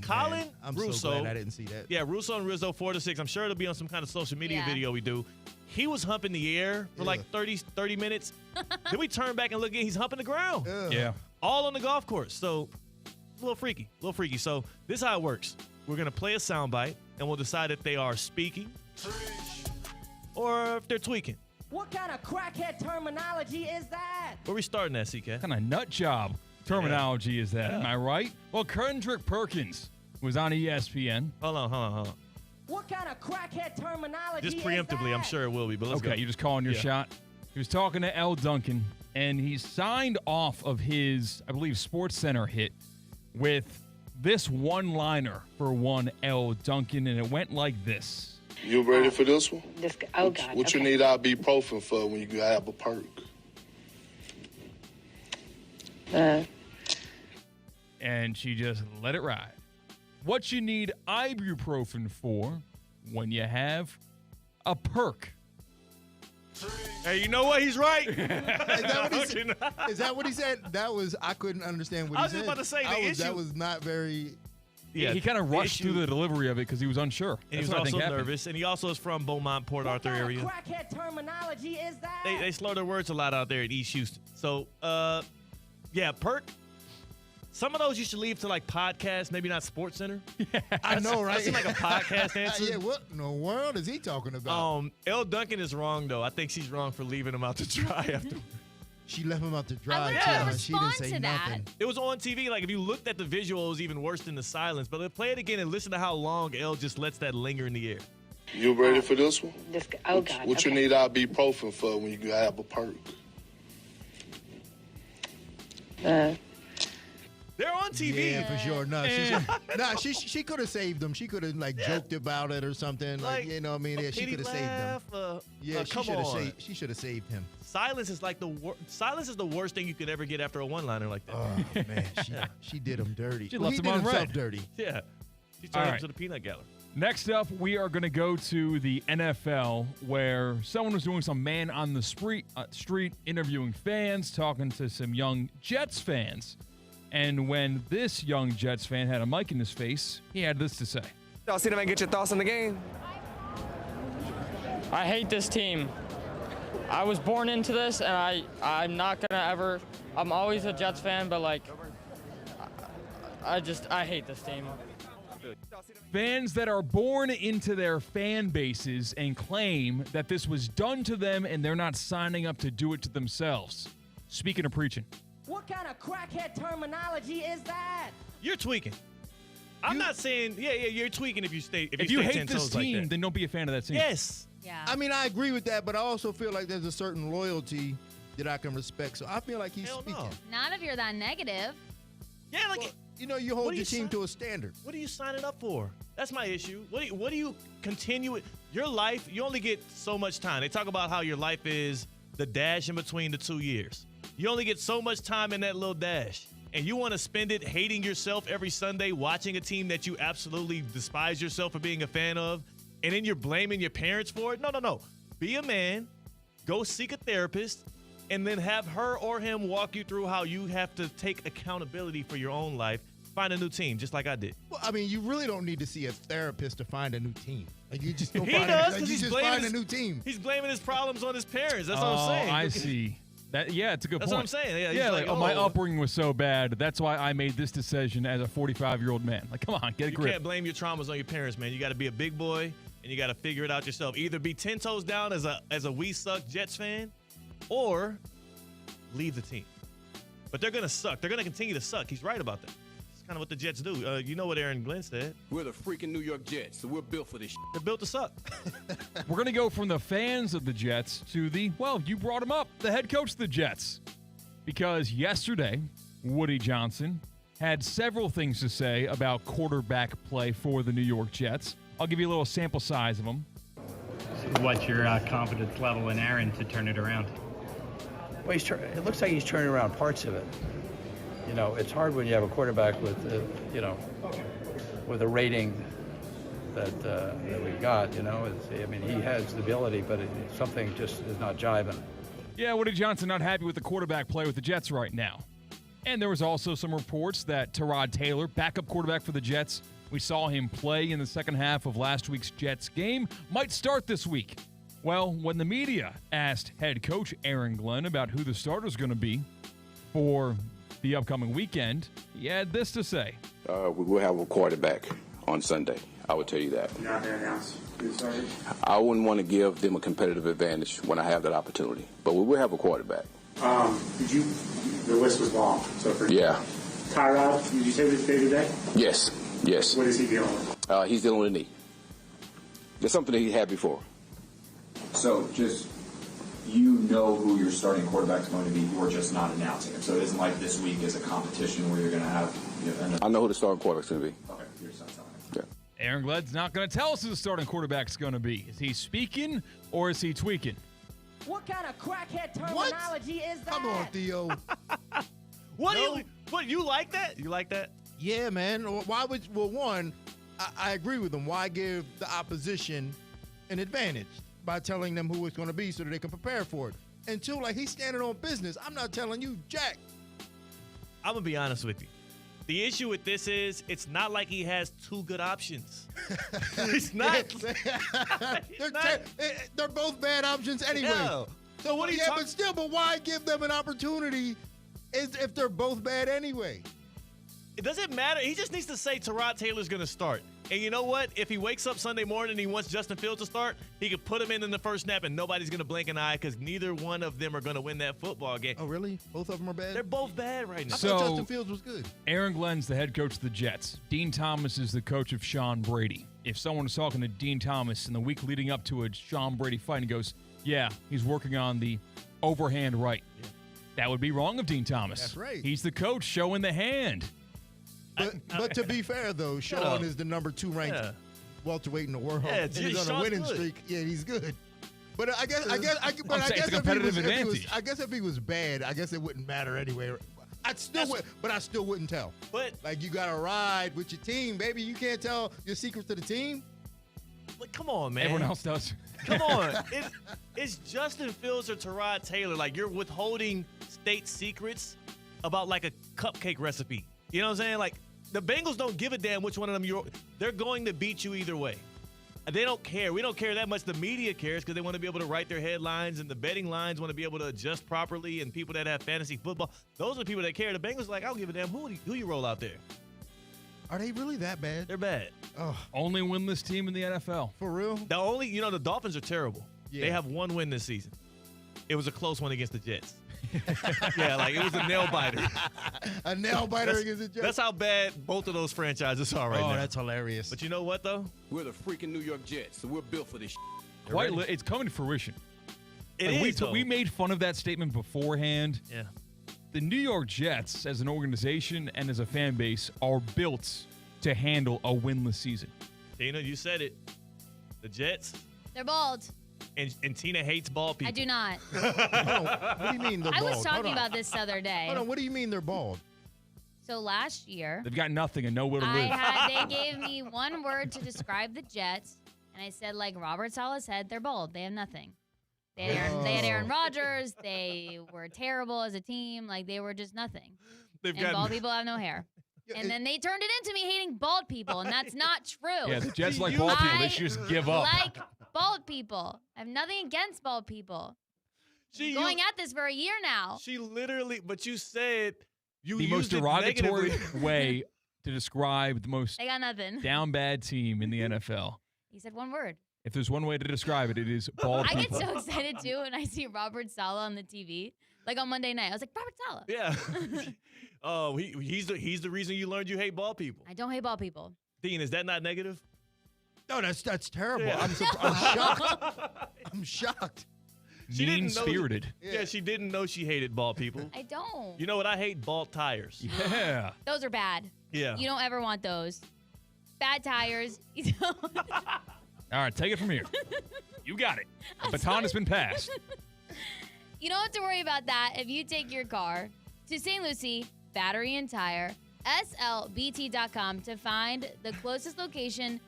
Colin, I'm Russo. so glad I didn't see that. Yeah, Russo and Rizzo 4 to 6. I'm sure it'll be on some kind of social media video we do. He was humping the air for like 30 minutes. Then we turn back and look at he's humping the ground. Yeah. All on the golf course. So a little freaky. So this is how it works. We're going to play a soundbite, and we'll decide if they are speaking or if they're tweaking. What kind of crackhead terminology is that? Where we starting at, CK? What kind of nut job terminology is that? Am I right? Well, Kendrick Perkins was on ESPN. Hold on. What kind of crackhead terminology Just preemptively, I'm sure it will be, but let's go. Okay, you're just calling your shot. He was talking to L. Duncan, and he signed off of his, I believe, SportsCenter hit with this one-liner for one L. Duncan, and it went like this. You ready for this one? God. What you need ibuprofen for when you have a perk? And she just let it ride. What you need ibuprofen for when you have a perk. Hey, you know what? He's right. Is that what he said? That was, I couldn't understand what he said. I was just about to say, that was not very... Yeah, he kind of rushed through the delivery of it because he was unsure. And he was also nervous. And he also is from Beaumont, Port Arthur area. What kind of crackhead terminology is that? They slur their words a lot out there at East Houston. So, perk. Some of those you should leave to like podcasts, maybe not SportsCenter. Yeah, I know, right? That seems like a podcast answer. Yeah, what in the world is he talking about? L. Duncan is wrong though. I think she's wrong for leaving him out to dry after. She left him out to dry. I too. She didn't say nothing. It was on TV. Like if you looked at the visual, it was even worse than the silence. But play it again and listen to how long L just lets that linger in the air. You ready for this one? God. What you need ibuprofen for when you have a perk? They're on TV. Yeah, for sure. No, she could have saved them. She could have joked about it or something. Like you know what I mean? Yeah, she could have saved them. She should have saved him. Silence is like silence is the worst thing you could ever get after a one-liner like that. Oh man, she did him dirty. She left him on red. Dirty. Yeah, she turned him to the peanut gallery. Next up, we are going to go to the NFL, where someone was doing some man on the street interviewing fans, talking to some young Jets fans. And when this young Jets fan had a mic in his face, he had this to say. Y'all see them and get your thoughts on the game? I hate this team. I was born into this, and I'm not going to ever – I'm always a Jets fan, but, I hate this team. Fans that are born into their fan bases and claim that this was done to them and they're not signing up to do it to themselves. Speaking of preaching. What kind of crackhead terminology is that? You're tweaking. I'm not saying, you're tweaking if you stay. If you stay hate this team, then don't be a fan of that team. Yes. Yeah. I mean, I agree with that, but I also feel like there's a certain loyalty that I can respect. So I feel like he's speaking. No. Not if you're that negative. Yeah, you hold your team to a standard. What are you signing up for? That's my issue. What do you continue with? Your life, you only get so much time. They talk about how your life is the dash in between the 2 years. You only get so much time in that little dash. And you want to spend it hating yourself every Sunday, watching a team that you absolutely despise yourself for being a fan of, and then you're blaming your parents for it? No. Be a man, go seek a therapist, and then have her or him walk you through how you have to take accountability for your own life. Find a new team, just like I did. Well, I mean, you really don't need to see a therapist to find a new team. Like you just don't find a new team. He's He's blaming his problems on his parents. That's what I'm saying. I see. It's a good point. That's what I'm saying. Yeah, like, my upbringing was so bad. That's why I made this decision as a 45-year-old man. Like, come on, get a grip. You can't blame your traumas on your parents, man. You got to be a big boy, and you got to figure it out yourself. Either be 10 toes down as a We Suck Jets fan, or leave the team. But they're going to suck. They're going to continue to suck. He's right about that. It's kind of what the Jets do. You know what Aaron Glenn said. We're the freaking New York Jets, so we're built for this shit. They're built to suck. We're going to go from the fans of the Jets to you brought him up, the head coach of the Jets. Because yesterday, Woody Johnson had several things to say about quarterback play for the New York Jets. I'll give you a little sample size of them. What's your confidence level in Aaron to turn it around? Well, it looks like he's turning around parts of it. You know, it's hard when you have a quarterback with, with a rating that we got. You know, he has the ability, but something just is not jiving. Yeah, Woody Johnson not happy with the quarterback play with the Jets right now. And there was also some reports that Tyrod Taylor, backup quarterback for the Jets, we saw him play in the second half of last week's Jets game, might start this week. Well, when the media asked head coach Aaron Glenn about who the starter's going to be for the upcoming weekend, he had this to say. We will have a quarterback on Sunday. I would tell you that. You're not going to announce who started? I wouldn't want to give them a competitive advantage when I have that opportunity, but we will have a quarterback. The list was long. So for Tyrod, did you say this day to day? Yes. What is he dealing with? He's dealing with a knee. It's something that he had before. So just, you know who your starting quarterback is going to be, you're just not announcing it. So it isn't like this week is a competition where you're going to have... I know who the starting quarterback's going to be. Okay, you're just not telling me. Yeah. Aaron Glenn's not going to tell us who the starting quarterback's going to be. Is he speaking or is he tweaking? What kind of crackhead terminology is that? Come on, Theo. What, you like that? You like that? Yeah, man. Why would, one, I agree with them. Why give the opposition an advantage by telling them who it's going to be so that they can prepare for it? And two, like, he's standing on business. I'm not telling you jack. I'm going to be honest with you. The issue with this is it's not like he has two good options. It's not. They're both bad options anyway. Yeah. So what are you talking? But why give them an opportunity if they're both bad anyway? It doesn't matter. He just needs to say Tyrod Taylor's going to start. And you know what? If he wakes up Sunday morning and he wants Justin Fields to start, he could put him in the first snap and nobody's going to blink an eye because neither one of them are going to win that football game. Oh, really? Both of them are bad? They're both bad right now. I thought Justin Fields was good. Aaron Glenn's the head coach of the Jets. Dean Thomas is the coach of Sean Brady. If someone is talking to Dean Thomas in the week leading up to a Sean Brady fight and goes, yeah, he's working on the overhand right. Yeah. That would be wrong of Dean Thomas. That's right. He's the coach showing the hand. But to be fair, though, Sean is the number 2 ranked welterweight in the world. Yeah, and he's on a winning streak. Yeah, he's good. But I guess if he was bad, I guess it wouldn't matter anyway. I still wouldn't tell. But like, you got to ride with your team, baby. You can't tell your secrets to the team. Like, come on, man. Everyone else does. Come on. It's Justin Fields or Tyrod Taylor. Like, you're withholding state secrets about like a cupcake recipe. You know what I'm saying? Like, the Bengals don't give a damn which one of them they're going to beat you either way. They don't care. We don't care that much. The media cares because they want to be able to write their headlines, and the betting lines want to be able to adjust properly, and people that have fantasy football, those are the people that care. The Bengals are like, I don't give a damn who you roll out there. Are they really that bad? They're bad. Oh, only winless team in the NFL. For real? The Dolphins are terrible. Yeah. They have one win this season. It was a close one against the Jets. Yeah, like it was a nail biter. A nail biter against the Jets. That's how bad both of those franchises are right now. Oh, that's hilarious. But you know what, though? We're the freaking New York Jets, so we're built for this shit. It's coming to fruition. We made fun of that statement beforehand. Yeah. The New York Jets, as an organization and as a fan base, are built to handle a winless season. Tina, you said it. The Jets. They're bald. And Tina hates bald people. I do not. What do you mean they're bald? I was talking about this the other day. Hold on, what do you mean they're bald? So last year, they've got nothing and nowhere to live. They gave me one word to describe the Jets, and I said, like Robert Saleh said, they're bald. They have nothing. They had Aaron Rodgers. They were terrible as a team. Like, they were just nothing. Bald people have no hair. And then they turned it into me hating bald people, and that's not true. Yeah, the Jets like bald people. They should just give up. Like bald people. I have nothing against bald people. Going at this for a year now. She literally, but you said you the most used it derogatory negatively. way to describe the most I got nothing. down bad team in the NFL. He said one word. If there's one way to describe it, it is bald I get people. so excited too when I see Robert Saleh on the TV. Like on Monday night, I was like, Robert Saleh. Yeah. Oh, he's the reason you learned you hate bald people. I don't hate bald people. Dean, is that not negative? No, that's terrible. Yeah. I'm shocked. I'm shocked. She didn't know- Mean-spirited. Yeah, she didn't know she hated bald people. I don't. You know what? I hate bald tires. Yeah. Those are bad. Yeah. You don't ever want those. Bad tires. You don't. All right, take it from here. You got it. The baton has been passed. You don't have to worry about that if you take your car to St. Lucie Battery and Tire, slbt.com, to find the closest location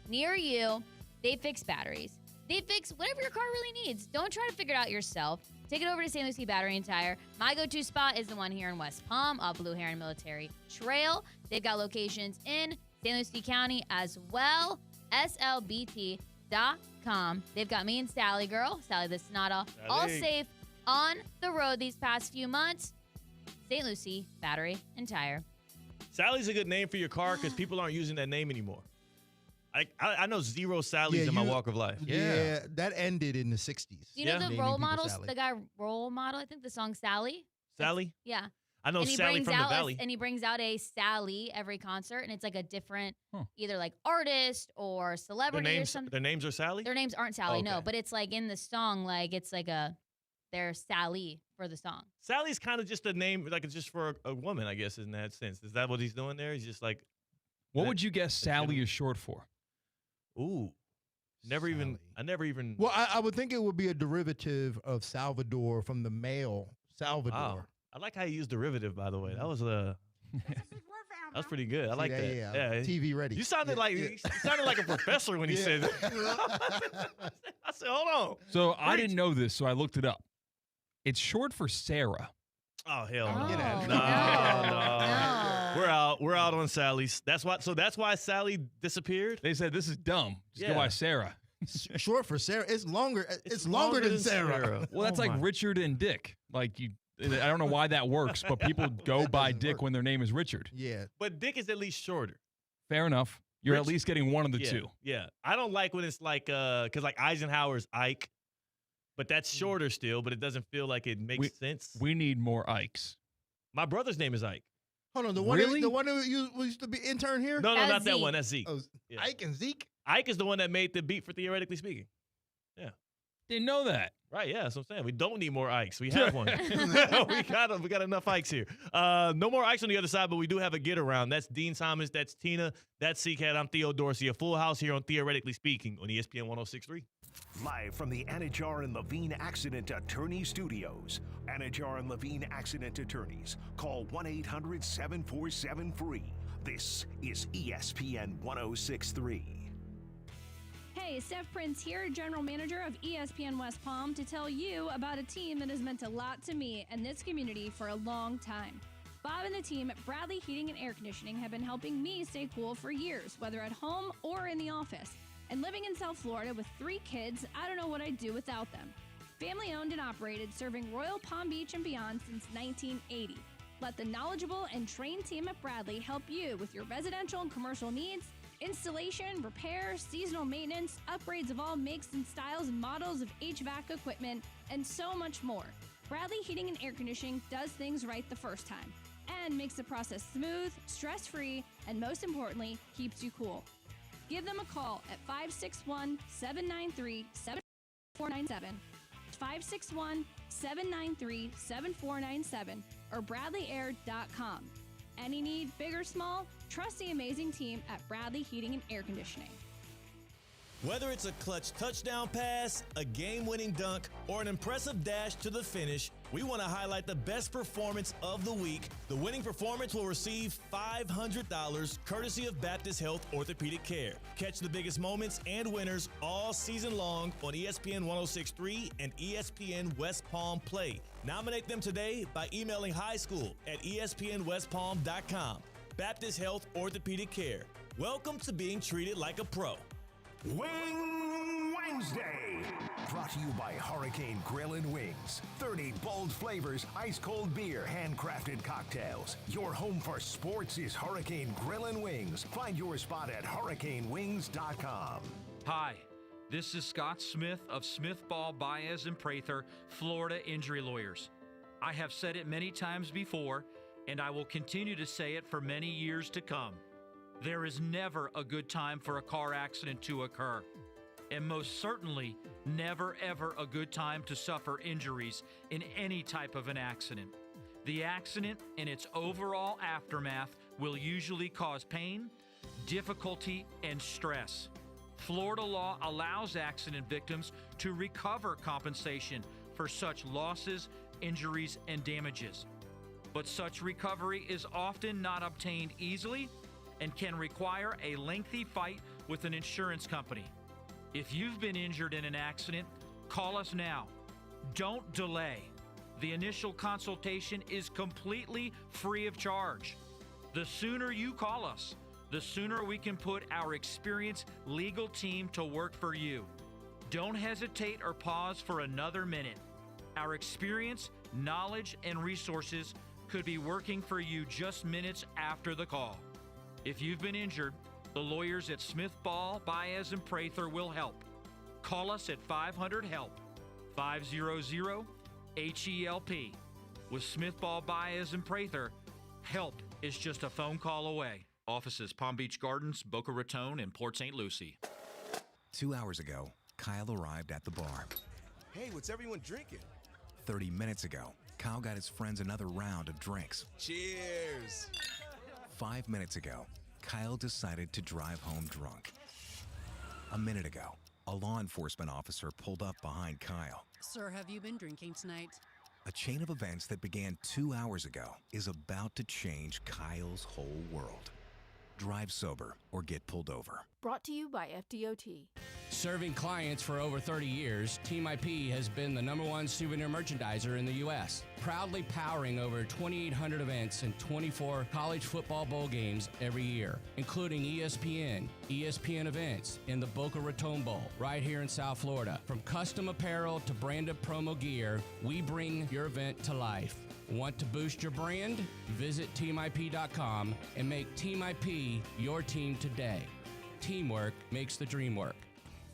near you. They fix batteries. They fix whatever your car really needs. Don't try to figure it out yourself. Take it over to St. Lucie Battery and Tire. My go-to spot is the one here in West Palm, off Blue Heron Military Trail. They've got locations in St. Lucie County as well. slbt.com. They've got me and Sally Girl, Sally the Sonata, all safe on the road these past few months. St. Lucie Battery and Tire. Sally's a good name for your car because people aren't using that name anymore. I know zero Sallys in my walk of life. Yeah, that ended in the 60s. You know the Naming role people models, Sally. the guy role model, I think the song Sally. Sally? Yeah. I know And he Sally brings from the out Valley. and he brings out a Sally every concert, and it's like a different, either like artist or Their celebrity or names, something. their names are Sally? Their names aren't Sally, no, Okay. but it's like in the song, like it's like they're Sally for the song. Sally's kind of just a name, like it's just for a woman, I guess, in that sense. Is that what he's doing there? He's just like. What would you guess Sally is short for? Ooh. I never even. Well, I would think it would be a derivative of Salvador from the male Salvador. Wow. I like how you used derivative, by the way. That was that's pretty good. I See like that? that. Yeah, TV ready. You sounded you sounded like a professor when he said that. I said, hold on. So I didn't know this, so I looked it up. It's short for Sarah. Oh hell no! Get out of No, here. no. We're out on Sally's. That's why Sally disappeared. They said this is dumb. Just go by Sarah. Short for Sarah. It's longer. It's longer than Sarah. Well, that's Oh like my. Richard and Dick. Like you, I don't know why that works, but people go by Dick when their name is Richard. Yeah. But Dick is at least shorter. Fair enough. You're at least getting one of the Yeah, two. Yeah. I don't like when it's like because like Eisenhower's Ike, but that's shorter still, but it doesn't feel like it makes sense. We need more Ikes. My brother's name is Ike. Hold on, the one Really? the one who used to be intern here. No, not that one. That's Zeke. Oh, Yeah. Ike and Zeke. Ike is the one that made the beat for Theoretically Speaking. Yeah. Didn't know that. Right, yeah, that's what I'm saying. We don't need more Ikes. We have one. we got enough Ikes here. No more Ikes on the other side, but we do have a get around. That's Dean Simons, that's Tina, that's Seacat. I'm Theo Dorsey. A full house here on Theoretically Speaking on ESPN 106.3. Live from the Anajar and Levine Accident Attorney Studios. Anajar and Levine Accident Attorneys. Call 1-800-747-FREE. This is ESPN 106.3. Hey, Steph Prince here, General Manager of ESPN West Palm, to tell you about a team that has meant a lot to me and this community for a long time. Bob and the team at Bradley Heating and Air Conditioning have been helping me stay cool for years, whether at home or in the office. And living in South Florida with 3 kids, I don't know what I'd do without them. Family owned and operated, serving Royal Palm Beach and beyond since 1980. Let the knowledgeable and trained team at Bradley help you with your residential and commercial needs, installation, repair, seasonal maintenance, upgrades of all makes and styles and models of HVAC equipment, and so much more. Bradley Heating and Air Conditioning does things right the first time and makes the process smooth, stress-free, and most importantly, keeps you cool. Give them a call at 561-793-7497, 561-793-7497, or bradleyair.com. Any need, big or small, trust the amazing team at Bradley Heating and Air Conditioning. Whether it's a clutch touchdown pass, a game-winning dunk, or an impressive dash to the finish, we want to highlight the best performance of the week. The winning performance will receive $500 courtesy of Baptist Health Orthopedic Care. Catch the biggest moments and winners all season long on ESPN 106.3 and ESPN West Palm Play. Nominate them today by emailing highschool@espnwestpalm.com. Baptist Health Orthopedic Care. Welcome to being treated like a pro. Wing Wednesday. Brought to you by Hurricane Grill and Wings. 30 bold flavors, ice-cold beer, handcrafted cocktails. Your home for sports is Hurricane Grill and Wings. Find your spot at hurricanewings.com. Hi, this is Scott Smith of Smith Ball, Baez, and Prather, Florida Injury Lawyers. I have said it many times before, and I will continue to say it for many years to come. There is never a good time for a car accident to occur, and most certainly never ever a good time to suffer injuries in any type of an accident. The accident and its overall aftermath will usually cause pain, difficulty, and stress. Florida law allows accident victims to recover compensation for such losses, injuries, and damages. But such recovery is often not obtained easily and can require a lengthy fight with an insurance company. If you've been injured in an accident, call us now. Don't delay. The initial consultation is completely free of charge. The sooner you call us, the sooner we can put our experienced legal team to work for you. Don't hesitate or pause for another minute. Our experience, knowledge, and resources could be working for you just minutes after the call. If you've been injured, the lawyers at Smith Ball, Baez, and Prather will help. Call us at 500-HELP, 500-HELP. With Smith Ball, Baez, and Prather, help is just a phone call away. Offices Palm Beach Gardens, Boca Raton, and Port St. Lucie. 2 hours ago, Kyle arrived at the bar. Hey, what's everyone drinking? 30 minutes ago, Kyle got his friends another round of drinks. Cheers! 5 minutes ago, Kyle decided to drive home drunk. A minute ago, a law enforcement officer pulled up behind Kyle. Sir, have you been drinking tonight? A chain of events that began 2 hours ago is about to change Kyle's whole world. Drive sober or get pulled over. Brought to you by FDOT. Serving clients for over 30 years, Team IP has been the #1 souvenir merchandiser in the U.S., proudly powering over 2,800 events and 24 college football bowl games every year, including ESPN, ESPN events, and the Boca Raton Bowl, right here in South Florida. From custom apparel to branded promo gear, we bring your event to life. Want to boost your brand? Visit teamip.com and make Team IP your team today. Teamwork makes the dream work.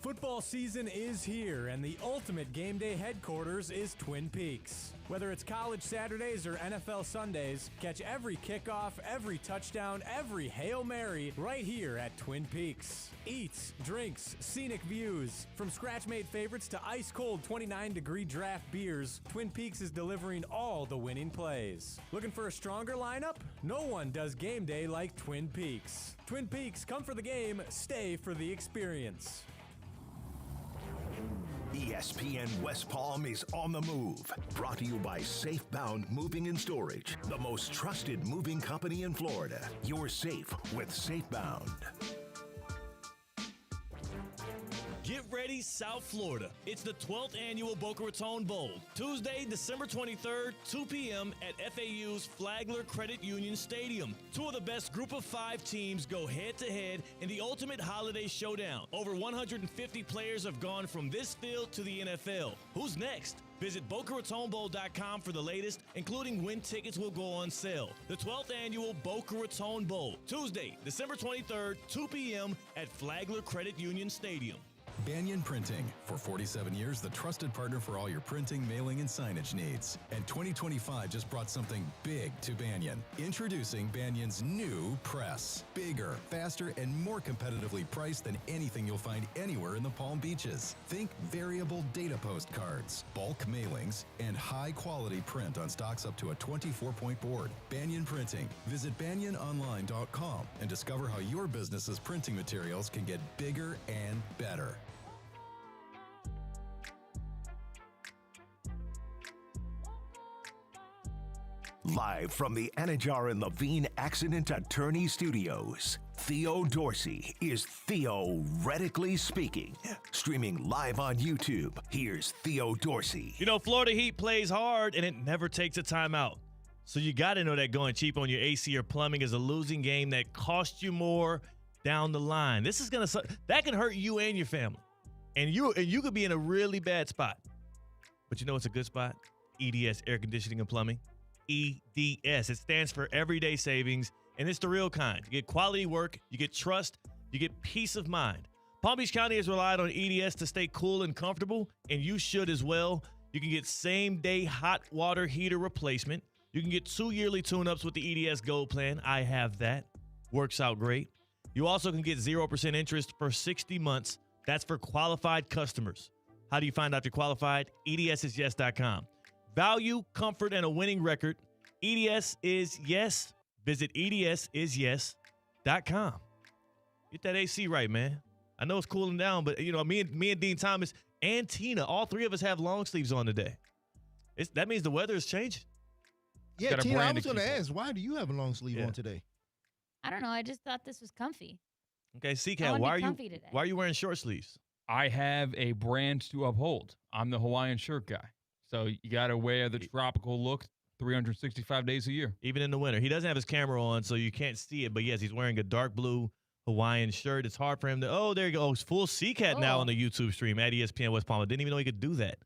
Football season is here, and the ultimate game day headquarters is Twin Peaks. Whether it's college Saturdays or NFL Sundays, catch every kickoff, every touchdown, every Hail Mary right here at Twin Peaks. Eats, drinks, scenic views. From scratch-made favorites to ice-cold 29-degree draft beers, Twin Peaks is delivering all the winning plays. Looking for a stronger lineup? No one does game day like Twin Peaks. Twin Peaks, come for the game, stay for the experience. ESPN West Palm is on the move. Brought to you by Safebound Moving and Storage, the most trusted moving company in Florida. You're safe with Safebound. Get ready, South Florida. It's the 12th annual Boca Raton Bowl. Tuesday, December 23rd, 2 p.m. at FAU's Flagler Credit Union Stadium. Two of the best group of 5 teams go head-to-head in the ultimate holiday showdown. Over 150 players have gone from this field to the NFL. Who's next? Visit BocaRatonBowl.com for the latest, including when tickets will go on sale. The 12th annual Boca Raton Bowl, Tuesday, December 23rd, 2 p.m. at Flagler Credit Union Stadium. Banyan Printing. For 47 years, the trusted partner for all your printing, mailing, and signage needs. And 2025 just brought something big to Banyan. Introducing Banyan's new press. Bigger, faster, and more competitively priced than anything you'll find anywhere in the Palm Beaches. Think variable data postcards, bulk mailings, and high-quality print on stocks up to a 24-point board. Banyan Printing. Visit banyanonline.com and discover how your business's printing materials can get bigger and better. Live from the Anajar and Levine Accident Attorney Studios, Theo Dorsey is theoretically speaking. Streaming live on YouTube, here's Theo Dorsey. You know, Florida Heat plays hard and it never takes a timeout. So you got to know that going cheap on your AC or plumbing is a losing game that costs you more down the line. This is that can hurt you and your family. And you could be in a really bad spot. But you know what's a good spot? EDS, Air Conditioning and Plumbing. EDS. It stands for Everyday Savings, and it's the real kind. You get quality work, you get trust, you get peace of mind. Palm Beach County has relied on EDS to stay cool and comfortable, and you should as well. You can get same-day hot water heater replacement. You can get 2 yearly tune-ups with the EDS Gold Plan. I have that. Works out great. You also can get 0% interest for 60 months. That's for qualified customers. How do you find out you're qualified? EDSIsYes.com. Value, comfort, and a winning record. EDS is yes. Visit EDSIsYes.com. Get that AC right, man. I know it's cooling down, but me and Dean Thomas and Tina, all three of us have long sleeves on today. That means the weather is changing. Yeah, Tina, I was going to ask, why do you have a long sleeve on today? I don't know. I just thought this was comfy. Okay, C-Cat, why are you wearing short sleeves? I have a brand to uphold. I'm the Hawaiian shirt guy. So you got to wear the tropical look 365 days a year. Even in the winter. He doesn't have his camera on, so you can't see it. But, yes, he's wearing a dark blue Hawaiian shirt. It's hard for him to – there you go. It's full C-Cat now on the YouTube stream at ESPN West Palm. I didn't even know he could do that.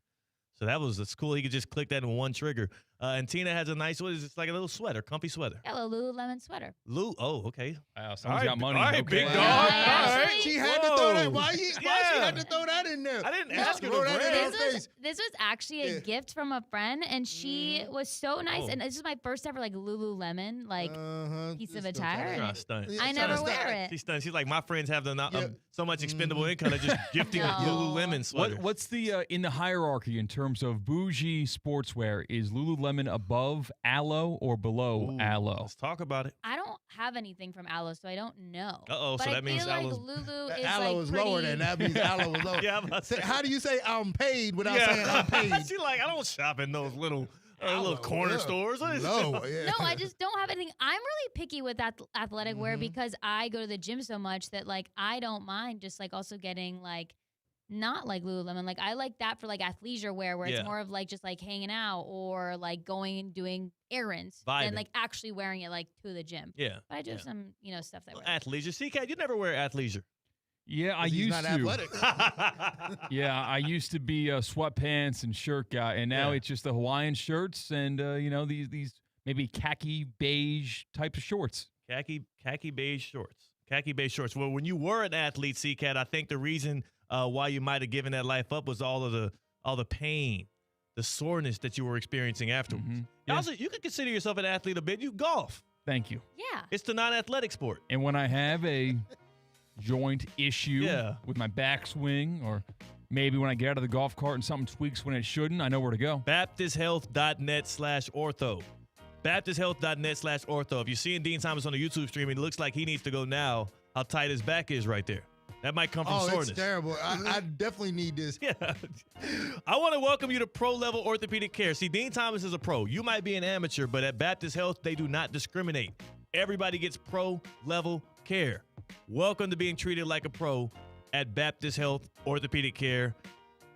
So that's cool. He could just click that in one trigger. And Tina has a nice, it's like a little sweater, comfy sweater. Yeah, a Lululemon sweater. Okay. Wow, someone's got money. All right, okay. big dog. All right. She had to throw that. Why she had to throw that in there? I didn't ask her to brand. This was actually a gift from a friend, and she was so nice. And this is my first ever Lululemon piece of attire. I never wear it. She's stunned. She's like, my friends have so much expendable income, they're just gifting a Lululemon sweater. What's the in the hierarchy in terms of bougie sportswear? Is Lululemon above Aloe or below Aloe? Let's talk about it. I don't have anything from Aloe, so I don't know. So that means Aloe's Lulu is Aloe is lower than that. Means Aloe is lower. Yeah, how do you say I'm paid without saying I'm paid? She's like, I don't shop in those little corner stores. No, No, I just don't have anything. I'm really picky with athletic wear because I go to the gym so much that I don't mind just also getting not like Lululemon. I like that for athleisure wear where it's more of just hanging out or going and doing errands than actually wearing it to the gym. Yeah. But I do have some, stuff that I wear. Athleisure. C-Cat, you never wear athleisure. Yeah, I used not to. Athletic. Yeah, I used to be a sweatpants and shirt guy, and now it's just the Hawaiian shirts and these maybe khaki beige type of shorts. Khaki beige shorts. Khaki beige shorts. Well, when you were an athlete, C-Cat, I think the reason why you might have given that life up was all the pain, the soreness that you were experiencing afterwards. Mm-hmm. Yeah. Also, you could consider yourself an athlete a bit. You golf. Thank you. Yeah. It's the non-athletic sport. And when I have a joint issue with my backswing, or maybe when I get out of the golf cart and something tweaks when it shouldn't, I know where to go. BaptistHealth.net/ortho. BaptistHealth.net/ortho. If you're seeing Dean Thomas on the YouTube stream, it looks like he needs to go now. How tight his back is right there. That might come from soreness. It's terrible. I definitely need this. Yeah. I want to welcome you to pro-level orthopedic care. See, Dean Thomas is a pro. You might be an amateur, but at Baptist Health, they do not discriminate. Everybody gets pro-level care. Welcome to being treated like a pro at Baptist Health Orthopedic Care.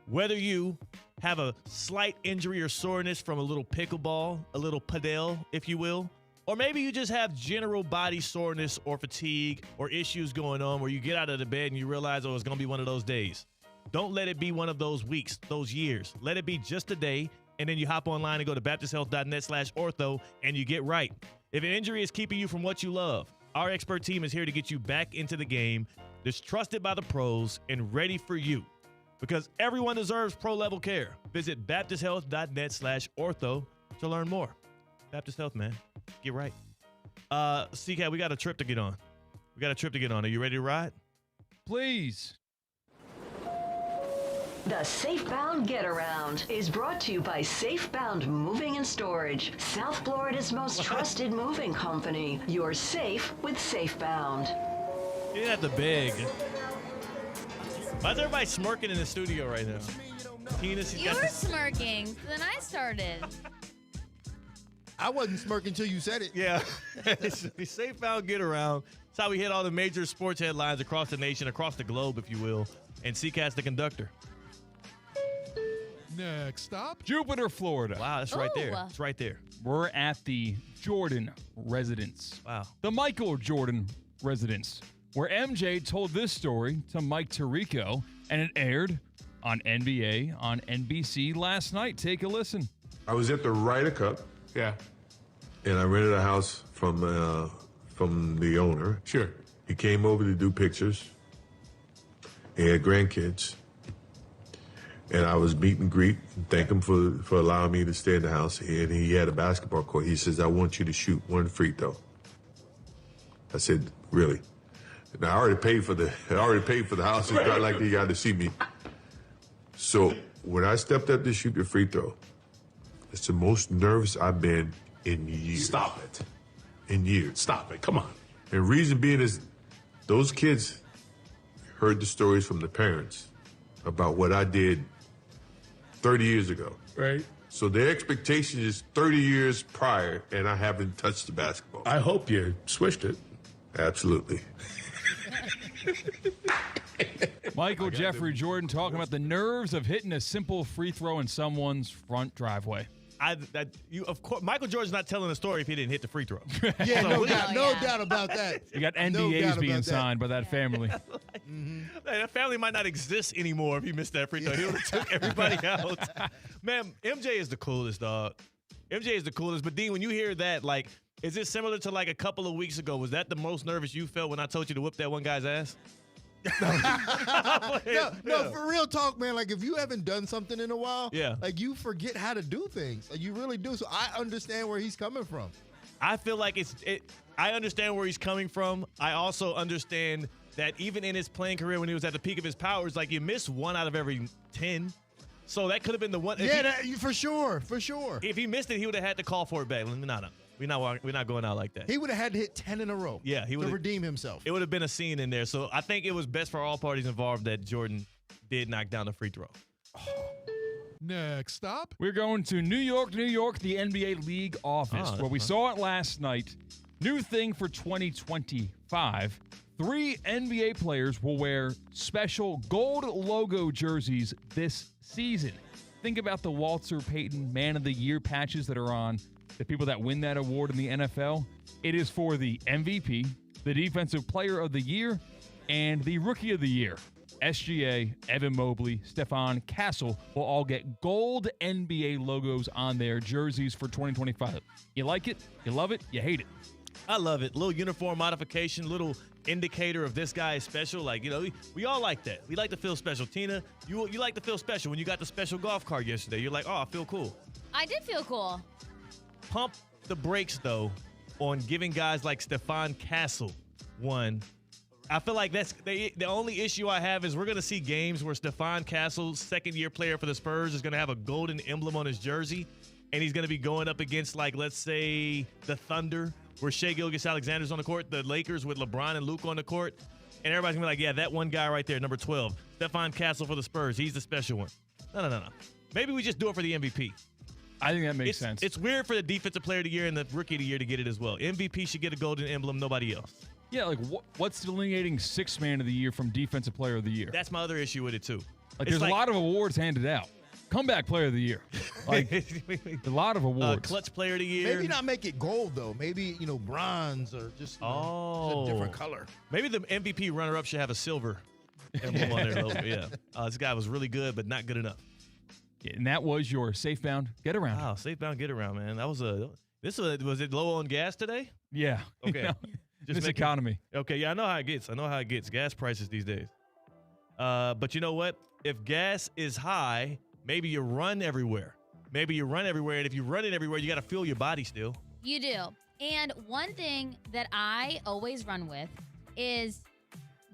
Whether you have a slight injury or soreness from a little pickleball, a little padel, if you will, or maybe you just have general body soreness or fatigue or issues going on where you get out of the bed and you realize, it's going to be one of those days. Don't let it be one of those weeks, those years. Let it be just a day, and then you hop online and go to BaptistHealth.net/ortho, and you get right. If an injury is keeping you from what you love, our expert team is here to get you back into the game that's trusted by the pros and ready for you. Because everyone deserves pro-level care. Visit BaptistHealth.net/ortho to learn more. Baptist Health, man. Get right. C-Cat, we got a trip to get on. Are you ready to ride? Please. The Safebound Get Around is brought to you by Safebound Moving and Storage, South Florida's most trusted moving company. You're safe with Safebound. You didn't have to beg. Why is everybody smirking in the studio right now? Tina, you were smirking, then I started. I wasn't smirking until you said it. Yeah. It's Safebound Get Around. It's how we hit all the major sports headlines across the nation, across the globe, if you will. And C-Cat's the conductor. Next stop, Jupiter, Florida. Wow, that's right there. It's right there. We're at the Jordan residence. Wow. The Michael Jordan residence. where MJ told this story to Mike Tirico, and it aired on NBA on NBC last night. Take a listen. I was at the Ryder Cup. Yeah. And I rented a house from the owner. Sure. He came over to do pictures. He had grandkids. And I was meet and greet and thank him for allowing me to stay in the house. And he had a basketball court. He says, I want you to shoot one free throw. I said, really? Now, I already paid for the house. It's not like they got to see me. So when I stepped up to shoot the free throw, it's the most nervous I've been in years. Stop it. In years. Stop it. Come on. And reason being is those kids heard the stories from the parents about what I did 30 years ago. Right. So their expectation is 30 years prior, and I haven't touched the basketball. I hope you swished it. Absolutely. Michael Jeffrey Jordan talking about the nerves of hitting a simple free throw in someone's front driveway. Of course, Michael Jordan's not telling a story if he didn't hit the free throw. Yeah, no doubt about that. You got NDAs being signed by that family. That family might not exist anymore if he missed that free throw. He would have took everybody out. Man, MJ is the coolest, dog. MJ is the coolest. But, Dean, when you hear that, like, is it similar to like a couple of weeks ago? Was that the most nervous you felt when I told you to whip that one guy's ass? No, for real talk, man. Like, if you haven't done something in a while, yeah, like, you forget how to do things. Like, you really do. So I understand where he's coming from. I feel like I understand where he's coming from. I also understand that even in his playing career, when he was at the peak of his powers, like, you miss 1 out of every 10. So that could have been the one. Yeah, for sure. If he missed it, he would have had to call for it back. No. We're not going out like that. He would have had to hit 10 in a row. Yeah, he would to redeem himself. It would have been a scene in there. So I think it was best for all parties involved that Jordan did knock down the free throw. Next stop. We're going to New York, the NBA League office, where we saw it last night. New thing for 2025. 3 NBA players will wear special gold logo jerseys this season. Think about the Walter Payton Man of the Year patches that are on the people that win that award in the NFL. It is for the MVP, the Defensive Player of the Year, and the Rookie of the Year. SGA, Evan Mobley, Stephon Castle will all get gold NBA logos on their jerseys for 2025. You like it? You love it? You hate it? I love it. Little uniform modification, little indicator of this guy is special. Like, you know, we all like that. We like to feel special. Tina, you like to feel special. When you got the special golf cart yesterday, you're like, oh, I feel cool. I did feel cool. Pump the brakes, though, on giving guys like Stephon Castle one. I feel like that's the only issue I have is we're going to see games where Stephon Castle, second-year player for the Spurs, is going to have a golden emblem on his jersey, and he's going to be going up against, like, let's say, the Thunder, where Shai Gilgeous-Alexander's on the court, the Lakers with LeBron and Luke on the court, and everybody's going to be like, yeah, that one guy right there, number 12, Stephon Castle for the Spurs, he's the special one. No. Maybe we just do it for the MVP. I think that makes sense. It's weird for the Defensive Player of the Year and the Rookie of the Year to get it as well. MVP should get a golden emblem, nobody else. Yeah, like what's delineating Sixth Man of the Year from Defensive Player of the Year? That's my other issue with it, too. Like, there's a lot of awards handed out. Comeback Player of the Year. Like, a lot of awards. Clutch Player of the Year. Maybe not make it gold, though. Maybe, bronze or just a different color. Maybe the MVP runner-up should have a silver emblem on their logo. Yeah. This guy was really good, but not good enough. Yeah, and that was your Safe Bound Get Around. Wow, Safe Bound Get Around, man. That was was it low on gas today? Yeah. Okay. This economy. Okay, yeah, I know how it gets. Gas prices these days. But you know what? If gas is high, maybe you run everywhere. And if you run it everywhere, you got to fuel your body still. You do. And one thing that I always run with is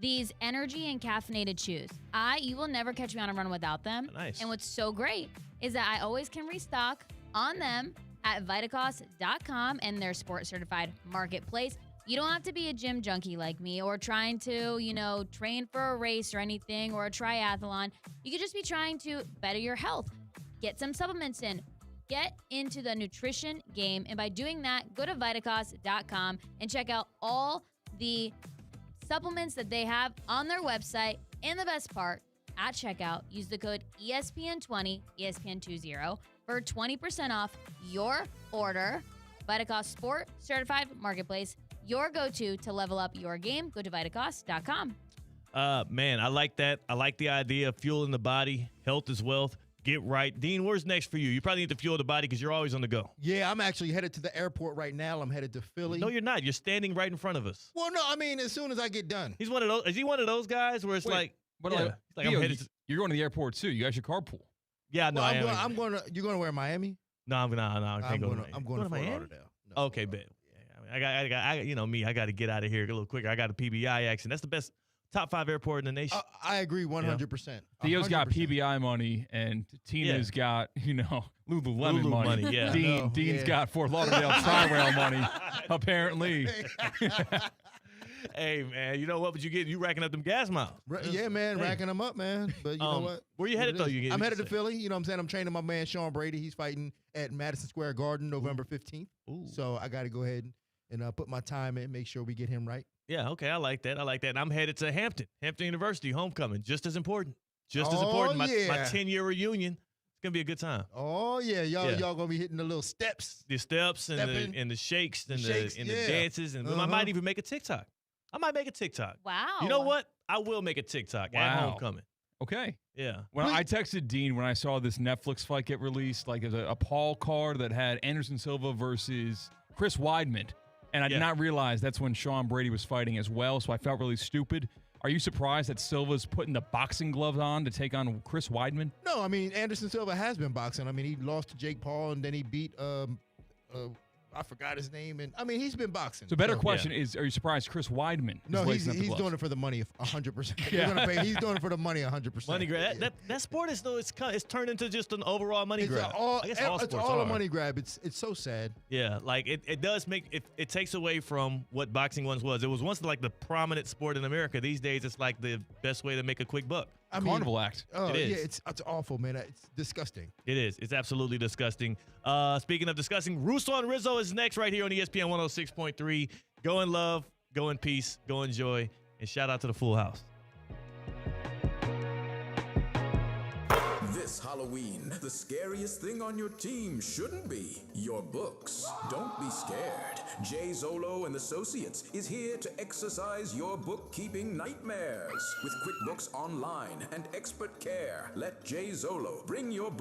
these energy and caffeinated chews. You will never catch me on a run without them. Nice. And what's so great is that I always can restock on them at Vitacost.com and their sports certified marketplace. You don't have to be a gym junkie like me or trying to, train for a race or anything or a triathlon. You could just be trying to better your health. Get some supplements in. Get into the nutrition game. And by doing that, go to Vitacost.com and check out all the supplements that they have on their website. And the best part, at checkout, use the code ESPN20, ESPN20, for 20% off your order. Vitacost Sport Certified Marketplace, your go-to to level up your game. Go to Vitacost.com. Man, I like that. I like the idea of fueling the body. Health is wealth. Get right. Dean, where's next for you? You probably need to fuel the body because you're always on the go. Yeah, I'm actually headed to the airport right now. I'm headed to Philly. No, you're not. You're standing right in front of us. Well, no, I mean, as soon as I get done. He's one of those. Is he one of those guys where it's like, But yeah, like, I'm Theo, headed to, you're going to the airport too. You guys should carpool. yeah, no, Well, I am. I'm going to. You're going to wear Miami? No, I can't go to Miami. I'm going to Fort Miami? Lauderdale. No, Okay, bet. I got, you know me. I got to get out of here a little quicker. I got a PBI accident. That's the best top 5 airport in the nation. I agree 100%. Theo's got PBI money, and Tina's got, Lululemon money. Yeah. Dean's got Fort Lauderdale Tri-Rail money, apparently. Hey, man, you know what? But you racking up them gas miles. Yeah, man, racking them up, man. But you know what? Where you headed, though? I'm headed to Philly. You know what I'm saying? I'm training my man, Sean Brady. He's fighting at Madison Square Garden November 15th. Ooh. So I got to go ahead and put my time in, make sure we get him right. Yeah, okay, I like that. And I'm headed to Hampton University, homecoming. Just as important. Just as important. My 10-year reunion. It's going to be a good time. Oh, yeah. Y'all going to be hitting the little steps. The steps and the shakes and the dances. And I might even make a TikTok. I might make a TikTok. Wow. You know what? I will make a TikTok at homecoming. Okay. Yeah. When I texted Dean when I saw this Netflix fight get released, like a Paul card that had Anderson Silva versus Chris Weidman. And I did not realize that's when Sean Brady was fighting as well, so I felt really stupid. Are you surprised that Silva's putting the boxing gloves on to take on Chris Weidman? No, I mean, Anderson Silva has been boxing. I mean, he lost to Jake Paul, and then he beat, I forgot his name. And I mean, he's been boxing. So better question is, are you surprised Chris Weidman No, is he's lacing up the gloves? doing it for the money 100%. Yeah. He's doing it for the money 100%. Money grab. That sport is though it's turned into just an overall money It's grab. all, I guess all it's sports all are. a money grab. It's so sad. Yeah, like it does make it takes away from what boxing once was. It was once like the prominent sport in America. These days it's like the best way to make a quick buck. Carnival act. Oh, It is. yeah, it's awful, man. It's disgusting. It is. It's absolutely disgusting. Speaking of disgusting, Russo and Rizzo is next right here on ESPN 106.3. Go in love, go in peace, go in joy, and shout out to the Full House. This Halloween, the scariest thing on your team shouldn't be your books. Don't be scared. Jay Zolo and Associates is here to exercise your bookkeeping nightmares. With QuickBooks Online and expert care, let Jay Zolo bring your